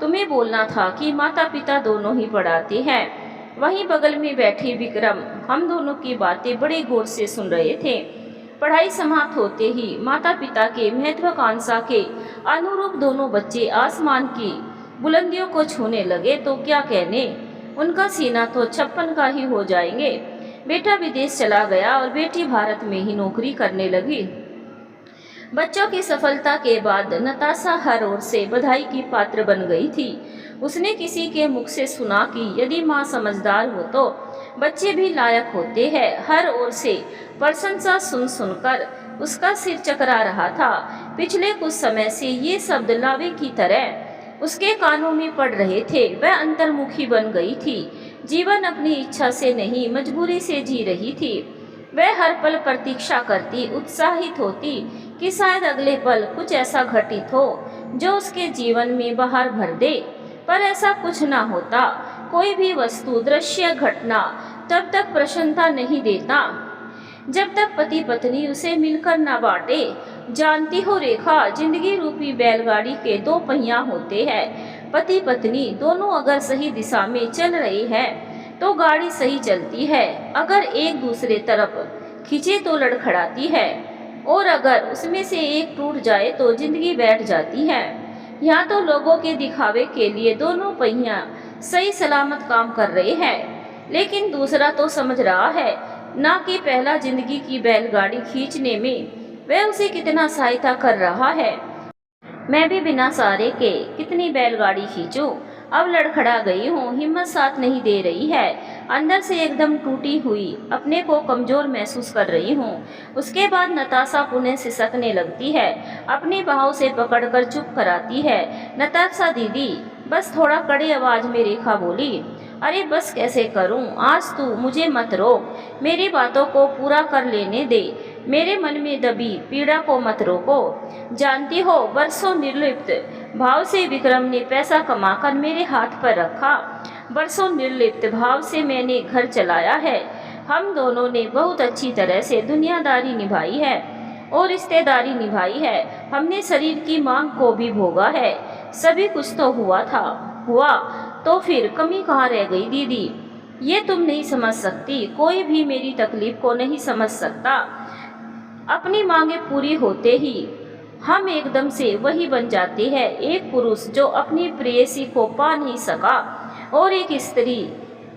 तुम्हें बोलना था कि माता पिता दोनों ही पढ़ाते हैं। वहीं बगल में बैठे विक्रम हम दोनों की बातें बड़े गौर से सुन रहे थे। पढ़ाई समाप्त होते ही माता पिता के महत्वाकांक्षा के अनुरूप दोनों बच्चे आसमान की बुलंदियों को छूने लगे तो क्या कहने। उनका सीना तो 56 का ही हो जाएंगे। बेटा विदेश चला गया और बेटी भारत में ही नौकरी करने लगी। बच्चों की सफलता के बाद नताशा हर ओर से बधाई की पात्र बन गई थी। उसने किसी के मुख से सुना कि यदि माँ समझदार हो तो बच्चे भी लायक होते हैं। हर ओर से प्रशंसा सुन सुनकर उसका सिर चकरा रहा था। पिछले कुछ समय से ये शब्द लावे की तरह उसके कानों में पड़ रहे थे। वह अंतर्मुखी बन गई थी। जीवन अपनी इच्छा से नहीं, मजबूरी से जी रही थी। वह हर पल प्रतीक्षा करती, उत्साहित होती कि शायद अगले पल कुछ ऐसा घटित हो जो उसके जीवन में बहार भर दे। पर ऐसा कुछ ना होता। कोई भी वस्तु, दृश्य, घटना तब तक प्रसन्नता नहीं देता जब तक पति पत्नी उसे मिलकर ना बांटे। जानती हो रेखा, जिंदगी रूपी बैलगाड़ी के दो पहिया होते हैं। पति पत्नी दोनों अगर सही दिशा में चल रहे हैं तो गाड़ी सही चलती है। अगर एक दूसरे तरफ खींचे तो लड़खड़ाती है, और अगर उसमें से एक टूट जाए तो जिंदगी बैठ जाती है। यहाँ तो लोगों के दिखावे के लिए दोनों पहिया सही सलामत काम कर रहे हैं, लेकिन दूसरा तो समझ रहा है ना कि पहला जिंदगी की बैलगाड़ी खींचने में वह उसे कितना सहायता कर रहा है। मैं भी बिना सहारे के कितनी बैलगाड़ी खींचूं। अब लड़खड़ा गई हूँ, हिम्मत साथ नहीं दे रही है। अंदर से एकदम टूटी हुई, अपने को कमजोर महसूस कर रही हूँ। उसके बाद नताशा पुनः सिसकने लगती है, अपनी बाहों से पकड़कर चुप कराती है। नताशा दीदी, बस थोड़ा कड़े आवाज में रेखा बोली। अरे बस कैसे करूं? आज तू मुझे मत रोक, मेरी बातों को पूरा कर लेने दे। मेरे मन में दबी पीड़ा को मत रोको। जानती हो, बरसों निर्लिप्त भाव से विक्रम ने पैसा कमाकर मेरे हाथ पर रखा। बरसों निर्लिप्त भाव से मैंने घर चलाया है। हम दोनों ने बहुत अच्छी तरह से दुनियादारी निभाई है और रिश्तेदारी निभाई है। हमने शरीर की मांग को भी भोगा है। सभी कुछ तो हुआ तो फिर कमी कहाँ रह गई दीदी? ये तुम नहीं समझ सकती। कोई भी मेरी तकलीफ को नहीं समझ सकता। अपनी मांगे पूरी होते ही हम एकदम से वही बन जाते हैं, एक पुरुष जो अपनी प्रेयसी को पा नहीं सका, और एक स्त्री,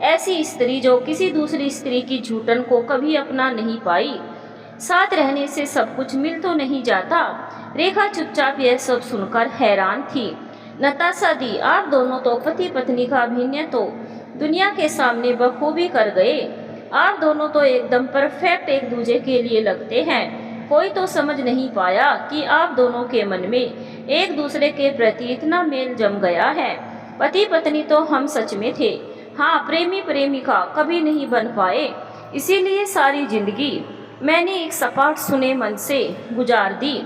ऐसी स्त्री जो किसी दूसरी स्त्री की झूठन को कभी अपना नहीं पाई। साथ रहने से सब कुछ मिल तो नहीं जाता। रेखा चुपचाप यह सब सुनकर हैरान थी। नताशा दी, आप दोनों तो पति पत्नी का अभिनय तो दुनिया के सामने बखूबी कर गए। आप दोनों तो एकदम परफेक्ट एक दूसरे के लिए लगते हैं। कोई तो समझ नहीं पाया कि आप दोनों के मन में एक दूसरे के प्रति इतना मेल जम गया है। पति पत्नी तो हम सच में थे, हाँ, प्रेमी प्रेमिका कभी नहीं बन पाए। इसीलिए सारी जिंदगी मैंने एक सपाट सुने मन से गुजार दी।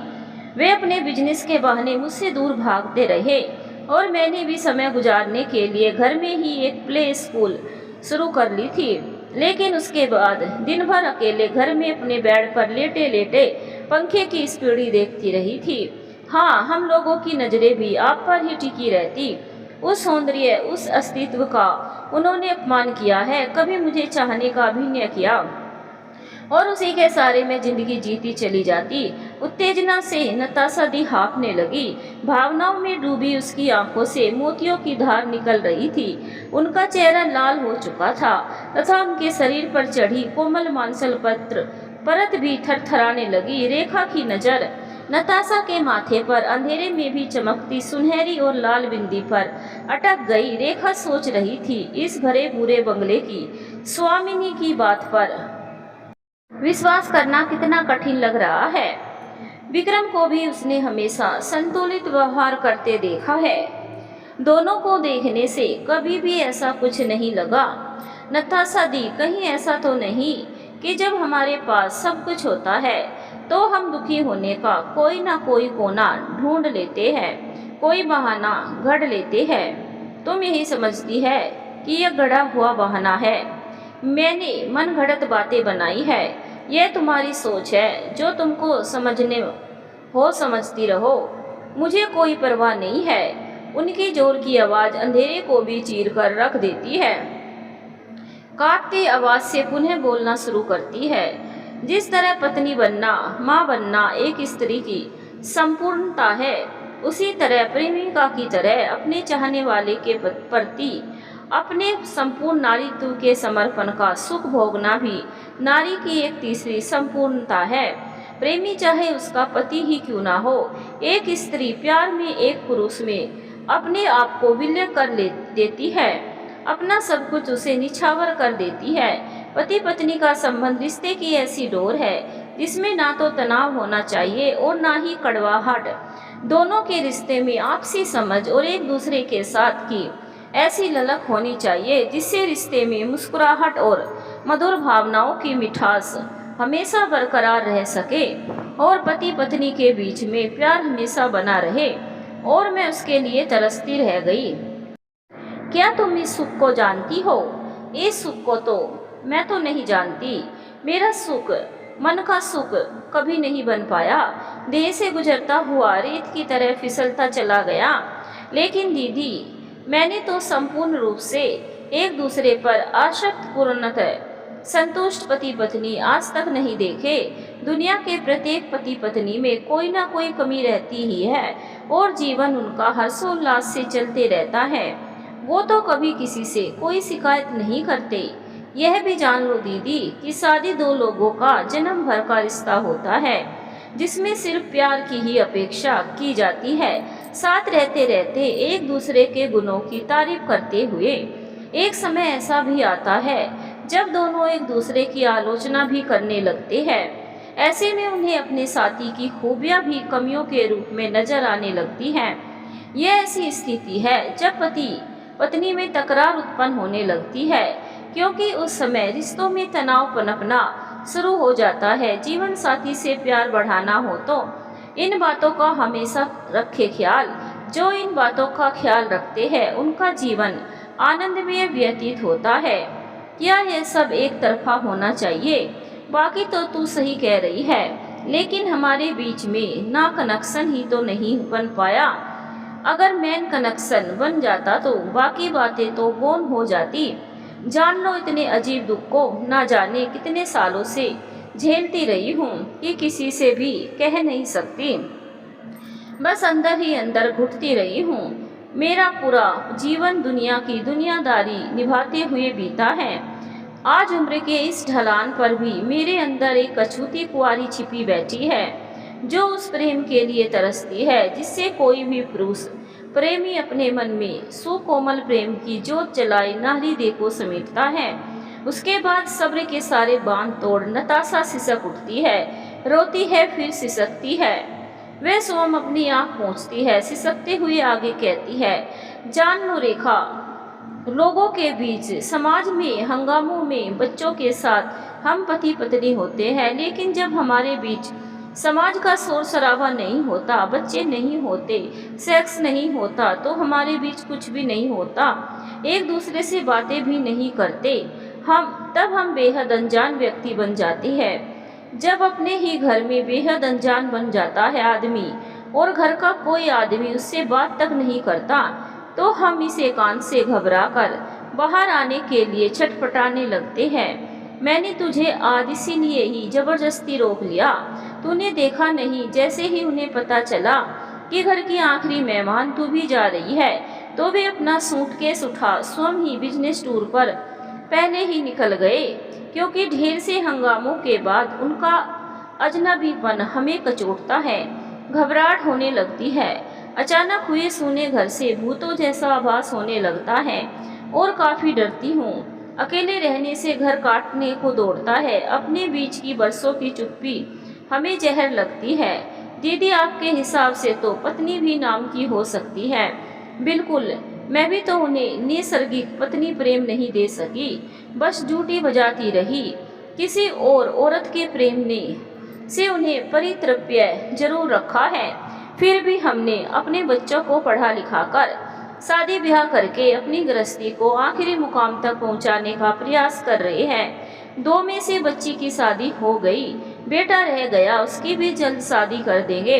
वे अपने बिजनेस के बहाने मुझसे दूर भागते रहे और मैंने भी समय गुजारने के लिए घर में ही एक प्ले स्कूल शुरू कर ली थी। लेकिन उसके बाद दिन भर अकेले घर में अपने बेड पर लेटे लेटे पंखे की स्पीड देखती रही थी। हाँ, हम लोगों की नज़रें भी आप पर ही टिकी रहती। उस सौंदर्य, उस अस्तित्व का उन्होंने अपमान किया है, कभी मुझे चाहने का अभिनय किया और उसी के सारे में जिंदगी जीती चली जाती। उत्तेजना से नताशा दी हाँफने लगी। भावनाओं में डूबी उसकी आंखों से मोतियों की धार निकल रही थी। उनका चेहरा लाल हो चुका था तथा उनके शरीर पर चढ़ी कोमल मांसल परत भी थरथराने लगी। रेखा की नजर नताशा के माथे पर अंधेरे में भी चमकती सुनहरी और लाल बिंदी पर अटक गई। रेखा सोच रही थी, इस भरे बुरे बंगले की स्वामिनी की बात पर विश्वास करना कितना कठिन लग रहा है। विक्रम को भी उसने हमेशा संतुलित व्यवहार करते देखा है। दोनों को देखने से कभी भी ऐसा कुछ नहीं लगा। नताशा दी, कहीं ऐसा तो नहीं कि जब हमारे पास सब कुछ होता है तो हम दुखी होने का कोई ना कोई कोना ढूंढ लेते हैं, कोई बहाना गढ़ लेते हैं। तुम यही समझती है कि यह गढ़ा हुआ बहाना है, मैंने मन घड़त बातें बनाई है। यह तुम्हारी सोच है, जो तुमको समझने हो समझती रहो, मुझे कोई परवाह नहीं है। उनकी जोर की आवाज़ अंधेरे को भी चीर कर रख देती है। कांपती आवाज़ से पुनः बोलना शुरू करती है। जिस तरह पत्नी बनना, माँ बनना एक स्त्री की संपूर्णता है, उसी तरह प्रेमिका की तरह अपने चाहने वाले के प्रति अपने संपूर्ण नारीत्व के समर्पण का सुख भोगना भी नारी की एक तीसरी संपूर्णता है। प्रेमी चाहे उसका पति ही क्यों ना हो, एक स्त्री प्यार में एक पुरुष में अपने आप को विलय कर देती है, अपना सब कुछ उसे निछावर कर देती है। पति पत्नी का संबंध रिश्ते की ऐसी डोर है जिसमें ना तो तनाव होना चाहिए और ना ही कड़वाहट। दोनों के रिश्ते में आपसी समझ और एक दूसरे के साथ की ऐसी ललक होनी चाहिए जिससे रिश्ते में मुस्कुराहट और मधुर भावनाओं की मिठास हमेशा बरकरार रह सके और पति पत्नी के बीच में प्यार हमेशा बना रहे। और मैं उसके लिए तरसती रह गई। क्या तुम इस सुख को जानती हो? इस सुख को तो मैं तो नहीं जानती। मेरा सुख, मन का सुख कभी नहीं बन पाया। देह से गुजरता हुआ रेत की तरह फिसलता चला गया। लेकिन दीदी, मैंने तो संपूर्ण रूप से एक दूसरे पर आसक्त पूर्णतः संतुष्ट पति पत्नी आज तक नहीं देखे। दुनिया के प्रत्येक पति पत्नी में कोई ना कोई कमी रहती ही है और जीवन उनका हर्षोल्लास से चलते रहता है। वो तो कभी किसी से कोई शिकायत नहीं करते। यह भी जान लो दीदी कि शादी दो लोगों का जन्म भर का रिश्ता होता है जिसमें सिर्फ प्यार की ही अपेक्षा की जाती है, साथ रहते रहते एक दूसरे के गुणों की तारीफ करते हुए। एक समय ऐसा भी आता है जब दोनों एक दूसरे की आलोचना भी करने लगते हैं। ऐसे में उन्हें अपने साथी की खूबियां भी कमियों के रूप में नजर आने लगती हैं। यह ऐसी स्थिति है जब पति पत्नी में तकरार उत्पन्न होने लगती है, क्योंकि उस समय रिश्तों में तनाव पनपना शुरू हो जाता है। जीवन साथी से प्यार बढ़ाना हो तो इन बातों का हमेशा रखे ख्याल। जो इन बातों का ख्याल रखते हैं उनका जीवन आनंदमय व्यतीत होता है। क्या यह सब एक तरफा होना चाहिए? बाकी तो तू सही कह रही है, लेकिन हमारे बीच में ना कनेक्शन ही तो नहीं बन पाया। अगर मेन कनेक्शन बन जाता तो बाकी बातें तो गौण हो जाती। जान लो, इतने अजीब दुख को ना जाने कितने सालों से झेलती रही हूँ कि किसी से भी कह नहीं सकती। बस अंदर ही अंदर घुटती रही हूँ। मेरा पूरा जीवन दुनिया की दुनियादारी निभाते हुए बीता है। आज उम्र के इस ढलान पर भी मेरे अंदर एक अछूती कुंवारी छिपी बैठी है जो उस प्रेम के लिए तरसती है जिससे कोई भी पुरुष प्रेमी अपने मन में सुकोमल प्रेम की जोत जलाए नारी देह को समेटता है। उसके बाद सब्र के सारे बांध तोड़ नताशा सिसक उठती है, रोती है, फिर सिसकती है। वह सोम अपनी आँख पोंछती है, सिसकते हुए आगे कहती है, जान लो रेखा, लोगों के बीच, समाज में, हंगामों में बच्चों के साथ हम पति पत्नी होते हैं, लेकिन जब हमारे बीच समाज का शोर शराबा नहीं होता, बच्चे नहीं होते, सेक्स नहीं होता, तो हमारे बीच कुछ भी नहीं होता। एक दूसरे से बातें भी नहीं करते। तब हम बेहद अनजान व्यक्ति बन जाते हैं। जब अपने ही घर में बेहद अनजान बन जाता है आदमी और घर का कोई आदमी उससे बात तक नहीं करता, तो हम इस एकांत से घबराकर बाहर आने के लिए छटपटाने लगते हैं। मैंने तुझे आज इसीलिए ही जबरदस्ती रोक लिया। तूने देखा नहीं, जैसे ही उन्हें पता चला कि घर की आखिरी मेहमान तू भी जा रही है, तो वे अपना सूटकेस उठा स्वयं ही बिजनेस टूर पर पहले ही निकल गए, क्योंकि ढेर से हंगामों के बाद उनका अजनबीपन हमें कचोटता है। घबराहट होने लगती है। अचानक हुए सूने घर से भूतों जैसा आभास होने लगता है और काफ़ी डरती हूँ। अकेले रहने से घर काटने को दौड़ता है। अपने बीच की बरसों की चुप्पी हमें जहर लगती है। दीदी, आपके हिसाब से तो पत्नी भी नाम की हो सकती है। बिल्कुल, मैं भी तो उन्हें नैसर्गिक पत्नी प्रेम नहीं दे सकी, बस ड्यूटी बजाती रही। किसी और औरत के प्रेम ने से उन्हें परितृप्य जरूर रखा है। फिर भी हमने अपने बच्चों को पढ़ा लिखा कर शादी ब्याह करके अपनी गृहस्थी को आखिरी मुकाम तक पहुंचाने का प्रयास कर रहे हैं। 2 में से बच्ची की शादी हो गई, बेटा रह गया, उसकी भी जल्द शादी कर देंगे।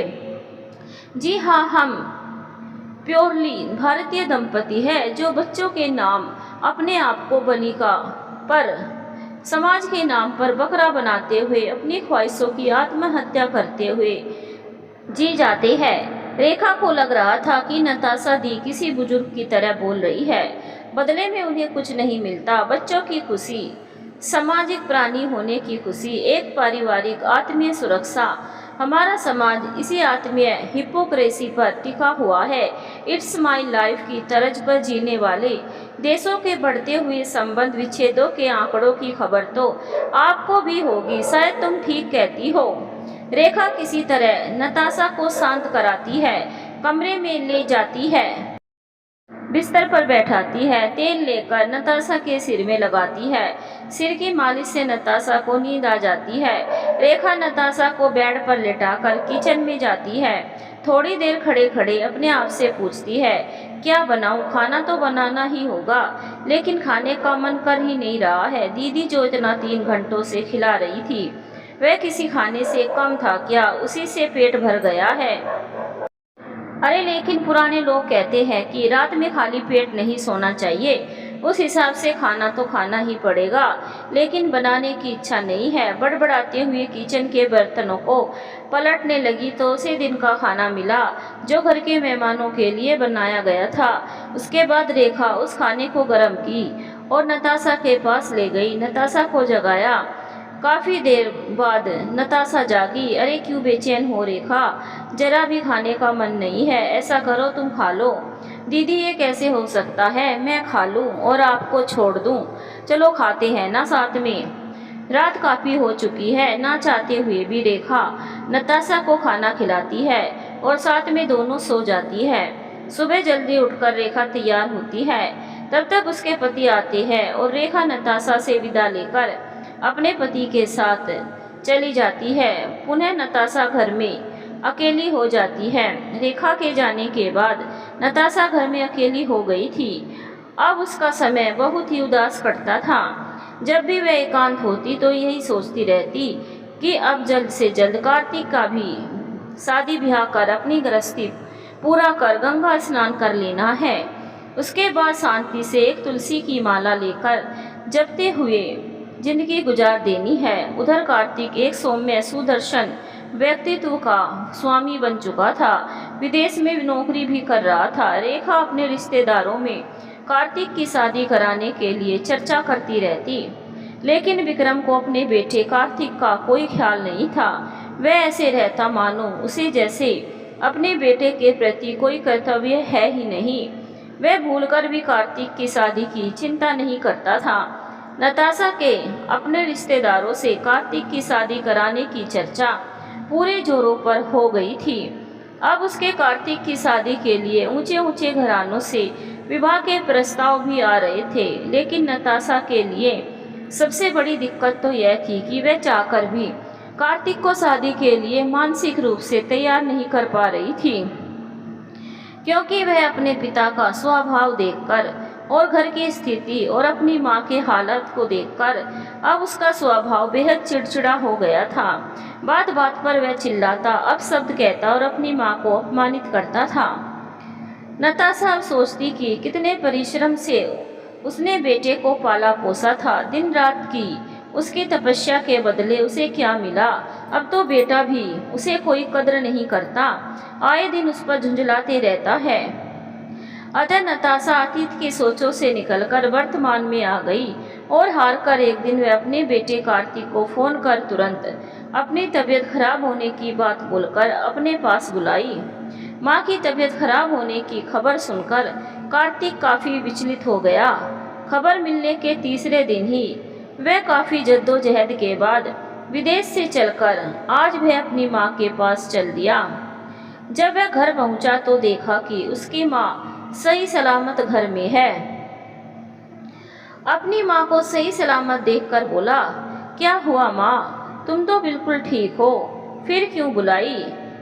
जी हाँ, हम प्योरली भारतीय दंपति है जो बच्चों के नाम अपने आप को बलिका पर समाज के नाम पर बकरा बनाते हुए अपनी ख्वाहिशों की आत्महत्या करते हुए जी जाते हैं। रेखा को लग रहा था कि नताशा दी किसी बुजुर्ग की तरह बोल रही है। बदले में उन्हें कुछ नहीं मिलता। बच्चों की खुशी, सामाजिक प्राणी होने की खुशी, एक पारिवारिक आत्मीय सुरक्षा। हमारा समाज इसी आत्मीय हिपोक्रेसी पर टिका हुआ है। इट्स माई लाइफ की तर्ज पर जीने वाले देशों के बढ़ते हुए संबंध विच्छेदों के आंकड़ों की खबर तो आपको भी होगी। शायद तुम ठीक कहती हो। रेखा किसी तरह नताशा को शांत कराती है, कमरे में ले जाती है, बिस्तर पर बैठाती है, तेल लेकर नताशा के सिर में लगाती है। सिर की मालिश से नताशा को नींद आ जाती है। रेखा नताशा को बेड पर लेटाकर किचन में जाती है। थोड़ी देर खड़े खड़े अपने आप से पूछती है, क्या बनाऊं? खाना तो बनाना ही होगा, लेकिन खाने का मन कर ही नहीं रहा है। दीदी जो इतना 3 घंटों से खिला रही थी, वह किसी खाने से कम था क्या? उसी से पेट भर गया है। अरे लेकिन पुराने लोग कहते हैं कि रात में खाली पेट नहीं सोना चाहिए। उस हिसाब से खाना तो खाना ही पड़ेगा, लेकिन बनाने की इच्छा नहीं है। बड़बड़ाते हुए किचन के बर्तनों को पलटने लगी तो उसे दिन का खाना मिला जो घर के मेहमानों के लिए बनाया गया था। उसके बाद रेखा उस खाने को गर्म की और नताशा के पास ले गई। नताशा को जगाया। काफ़ी देर बाद नताशा जागी। अरे क्यों बेचैन हो रेखा? जरा भी खाने का मन नहीं है। ऐसा करो तुम खा लो। दीदी ये कैसे हो सकता है? मैं खा लूं और आपको छोड़ दूं? चलो खाते हैं ना साथ में। रात काफ़ी हो चुकी है। ना चाहते हुए भी रेखा नताशा को खाना खिलाती है और साथ में दोनों सो जाती है। सुबह जल्दी उठकर रेखा तैयार होती है। तब तक उसके पति आते हैं और रेखा नताशा से विदा लेकर अपने पति के साथ चली जाती है। पुनः नताशा घर में अकेली हो जाती है। रेखा के जाने के बाद नताशा घर में अकेली हो गई थी। अब उसका समय बहुत ही उदास कटता था। जब भी वह एकांत होती तो यही सोचती रहती कि अब जल्द से जल्द कार्तिक का भी शादी ब्याह कर अपनी गृहस्थी पूरा कर गंगा स्नान कर लेना है। उसके बाद शांति से एक तुलसी की माला लेकर जपते हुए जिंदगी गुजार देनी है। उधर कार्तिक एक सौम्य सुदर्शन व्यक्तित्व का स्वामी बन चुका था। विदेश में नौकरी भी कर रहा था। रेखा अपने रिश्तेदारों में कार्तिक की शादी कराने के लिए चर्चा करती रहती, लेकिन विक्रम को अपने बेटे कार्तिक का कोई ख्याल नहीं था। वह ऐसे रहता मानो उसे जैसे अपने बेटे के प्रति कोई कर्तव्य है ही नहीं। वह भूलकर भी कार्तिक की शादी की चिंता नहीं करता था। नताशा के अपने रिश्तेदारों से कार्तिक की शादी कराने की चर्चा पूरे जोरों पर हो गई थी। अब उसके कार्तिक की शादी के लिए ऊंचे ऊंचे घरानों से विवाह के प्रस्ताव भी आ रहे थे, लेकिन नताशा के लिए सबसे बड़ी दिक्कत तो यह थी कि वह चाहकर भी कार्तिक को शादी के लिए मानसिक रूप से तैयार नहीं कर पा रही थी, क्योंकि वह अपने पिता का स्वभाव देखकर और घर की स्थिति और अपनी माँ के हालत को देखकर अब उसका स्वभाव बेहद चिड़चिड़ा हो गया था। बात बात पर वह चिल्लाता, अपशब्द कहता और अपनी माँ को अपमानित करता था। नताशा अब सोचती कि कितने परिश्रम से उसने बेटे को पाला पोसा था। दिन रात की उसकी तपस्या के बदले उसे क्या मिला? अब तो बेटा भी उसे कोई कद्र नहीं करता, आए दिन उस पर झुंझलाते रहता है। अतः नताशा अतीत की सोचों से निकलकर वर्तमान में आ गई और हार कर एक दिन वह अपने बेटे कार्तिक को फोन कर तुरंत अपनी तबीयत खराब होने की बात बोलकर अपने पास बुलाई। माँ की तबीयत खराब होने की खबर सुनकर कार्तिक काफ़ी विचलित हो गया। खबर मिलने के तीसरे दिन ही वह काफ़ी जद्दोजहद के बाद विदेश से चलकर आज वह अपनी माँ के पास चल दिया। जब वह घर पहुँचा तो देखा कि उसकी माँ सही सलामत घर में है। अपनी माँ को सही सलामत देखकर बोला, क्या हुआ माँ? तुम तो बिल्कुल ठीक हो, फिर क्यों बुलाई?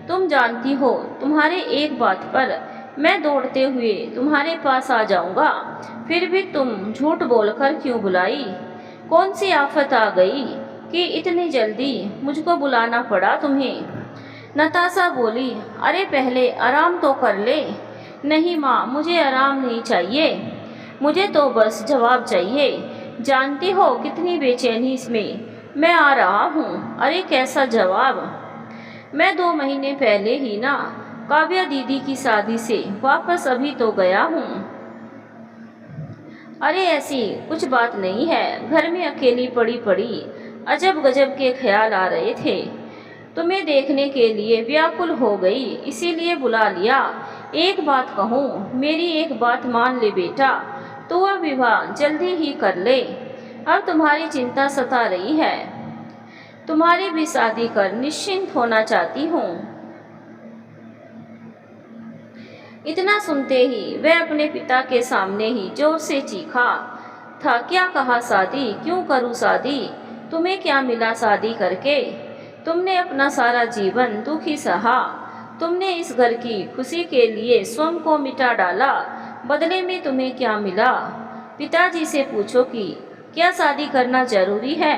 तुम जानती हो तुम्हारे एक बात पर मैं दौड़ते हुए तुम्हारे पास आ जाऊंगा, फिर भी तुम झूठ बोलकर क्यों बुलाई? कौन सी आफत आ गई कि इतनी जल्दी मुझको बुलाना पड़ा तुम्हें? नताशा बोली, अरे पहले आराम तो कर ले। नहीं माँ, मुझे आराम नहीं चाहिए, मुझे तो बस जवाब चाहिए। जानती हो कितनी बेचैनी इसमें मैं आ रहा हूँ। अरे कैसा जवाब? मैं 2 महीने पहले ही ना काव्या दीदी की शादी से वापस अभी तो गया हूँ। अरे ऐसी कुछ बात नहीं है, घर में अकेली पड़ी पड़ी अजब गजब के ख्याल आ रहे थे। तुम्हें देखने के लिए व्याकुल हो गई, इसीलिए बुला लिया। एक बात कहूँ, मेरी एक बात मान ले बेटा, तो वह विवाह जल्दी ही कर ले। अब तुम्हारी चिंता सता रही है, तुम्हारी भी शादी कर निश्चिंत होना चाहती हूँ। इतना सुनते ही वह अपने पिता के सामने ही जोर से चीखा था, क्या कहा शादी? क्यों करूँ शादी? तुम्हें क्या मिला शादी करके? तुमने अपना सारा जीवन दुखी सहा, तुमने इस घर की खुशी के लिए स्वयं को मिटा डाला, बदले में तुम्हें क्या मिला? पिताजी से पूछो कि क्या शादी करना जरूरी है?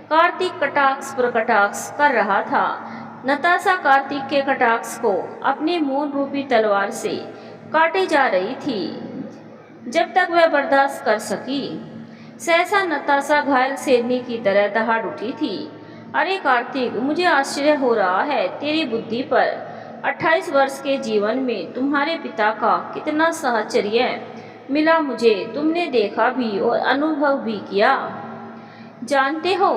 कार्तिक कटाक्ष पर कटाक्ष कर रहा था। नताशा कार्तिक के कटाक्ष को अपने मौन रूपी तलवार से काटे जा रही थी, जब तक वह बर्दाश्त कर सकी। सहसा नताशा घायल शेरनी की तरह दहाड़ उठी थी। अरे कार्तिक, मुझे आश्चर्य हो रहा है तेरी बुद्धि पर। 28 वर्ष के जीवन में तुम्हारे पिता का कितना साहचर्य मिला मुझे, तुमने देखा भी और अनुभव भी किया। जानते हो,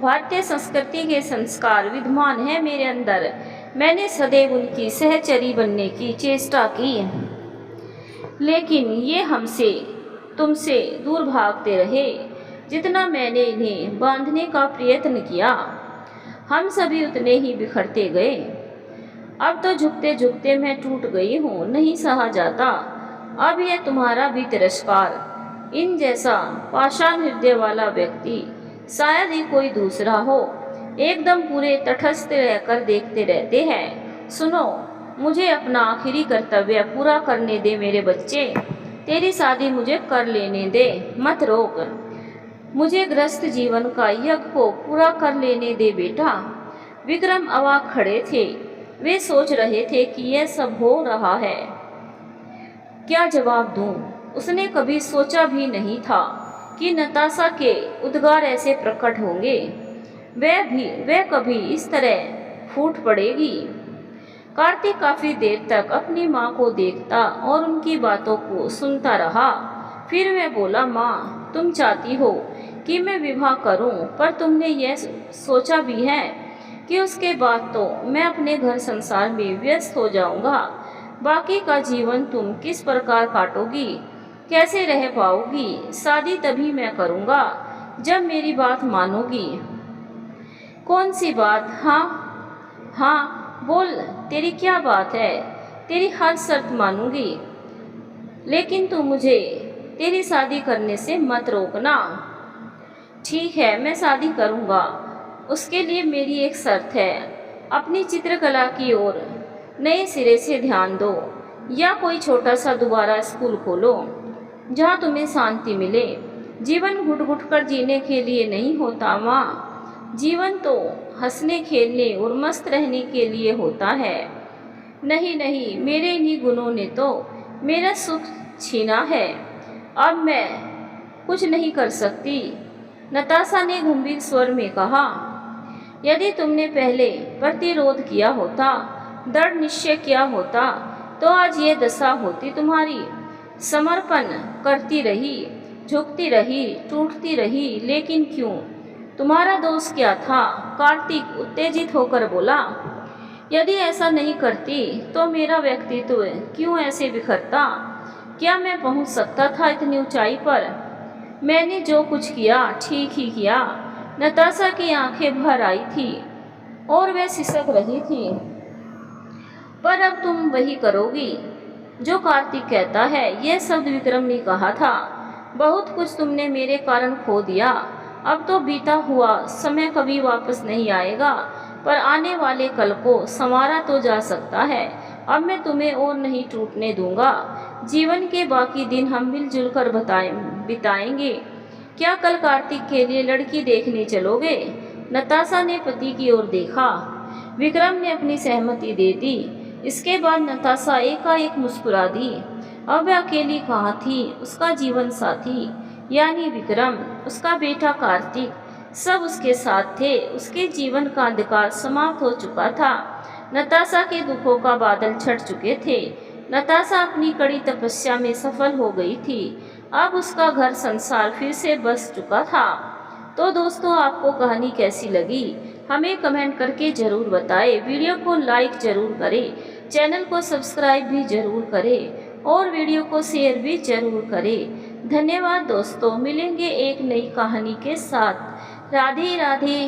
भारतीय संस्कृति के संस्कार विद्यमान है मेरे अंदर। मैंने सदैव उनकी सहचरी बनने की चेष्टा की, लेकिन ये हमसे तुमसे दूर भागते रहे। जितना मैंने इन्हें बांधने का प्रयत्न किया, हम सभी उतने ही बिखरते गए। अब तो झुकते झुकते मैं टूट गई हूँ, नहीं सहा जाता अब यह तुम्हारा भी तिरस्कार। इन जैसा पाषाण हृदय वाला व्यक्ति शायद ही कोई दूसरा हो। एकदम पूरे तटस्थ रहकर देखते रहते हैं। सुनो, मुझे अपना आखिरी कर्तव्य पूरा करने दे मेरे बच्चे। तेरी शादी मुझे कर लेने दे, मत रोक। मुझे ग्रस्त जीवन का यज्ञ को पूरा कर लेने दे बेटा। विक्रम अवाक खड़े थे। वे सोच रहे थे कि यह सब हो रहा है, क्या जवाब दूं? उसने कभी सोचा भी नहीं था कि नताशा के उद्गार ऐसे प्रकट होंगे। वह कभी इस तरह फूट पड़ेगी। कार्तिक काफी देर तक अपनी माँ को देखता और उनकी बातों को सुनता रहा। फिर वह बोला, माँ, तुम चाहती हो कि मैं विवाह करूं, पर तुमने यह सोचा भी है कि उसके बाद तो मैं अपने घर संसार में व्यस्त हो जाऊंगा। बाकी का जीवन तुम किस प्रकार काटोगी, कैसे रह पाओगी? शादी तभी मैं करूंगा जब मेरी बात मानोगी। कौन सी बात? हाँ बोल, तेरी क्या बात है? तेरी हर शर्त मानूंगी, लेकिन तू मुझे तेरी शादी करने से मत रोकना। ठीक है, मैं शादी करूंगा। उसके लिए मेरी एक शर्त है, अपनी चित्रकला की ओर नए सिरे से ध्यान दो, या कोई छोटा सा दोबारा स्कूल खोलो जहाँ तुम्हें शांति मिले। जीवन घुट घुट कर जीने के लिए नहीं होता माँ, जीवन तो हंसने खेलने और मस्त रहने के लिए होता है। नहीं नहीं, मेरे इन्हीं गुणों ने तो मेरा सुख छीना है। अब मैं कुछ नहीं कर सकती। नताशा ने गंभीर स्वर में कहा, यदि तुमने पहले प्रतिरोध किया होता, दृढ़ निश्चय किया होता, तो आज ये दशा होती तुम्हारी। समर्पण करती रही, झुकती रही, टूटती रही, लेकिन क्यों? तुम्हारा दोष क्या था? कार्तिक उत्तेजित होकर बोला, यदि ऐसा नहीं करती तो मेरा व्यक्तित्व क्यों ऐसे बिखरता? क्या मैं पहुंच सकता था इतनी ऊंचाई पर? मैंने जो कुछ किया ठीक ही किया। नताशा की आंखें भर आई थी और वह सिसक रही थी। पर अब तुम वही करोगी जो कार्तिक कहता है, यह शब्द विक्रम ने कहा था। बहुत कुछ तुमने मेरे कारण खो दिया। अब तो बीता हुआ समय कभी वापस नहीं आएगा, पर आने वाले कल को संवारा तो जा सकता है। अब मैं तुम्हें और नहीं टूटने दूंगा। जीवन के बाकी दिन हम मिलजुल कर बिताएंगे। क्या कल कार्तिक के लिए लड़की देखने चलोगे? नताशा ने पति की ओर देखा। विक्रम ने अपनी सहमति दे दी। इसके बाद नताशा एकाएक मुस्कुरा दी। अब वह अकेली कहाँ थी? उसका जीवन साथी यानी विक्रम, उसका बेटा कार्तिक, सब उसके साथ थे। उसके जीवन का अंधकार समाप्त हो चुका था। नताशा के दुखों का बादल छट चुके थे। नताशा अपनी कड़ी तपस्या में सफल हो गई थी। अब उसका घर संसार फिर से बस चुका था। तो दोस्तों, आपको कहानी कैसी लगी हमें कमेंट करके ज़रूर बताएं। वीडियो को लाइक ज़रूर करें, चैनल को सब्सक्राइब भी ज़रूर करें और वीडियो को शेयर भी ज़रूर करें। धन्यवाद दोस्तों, मिलेंगे एक नई कहानी के साथ। राधे राधे।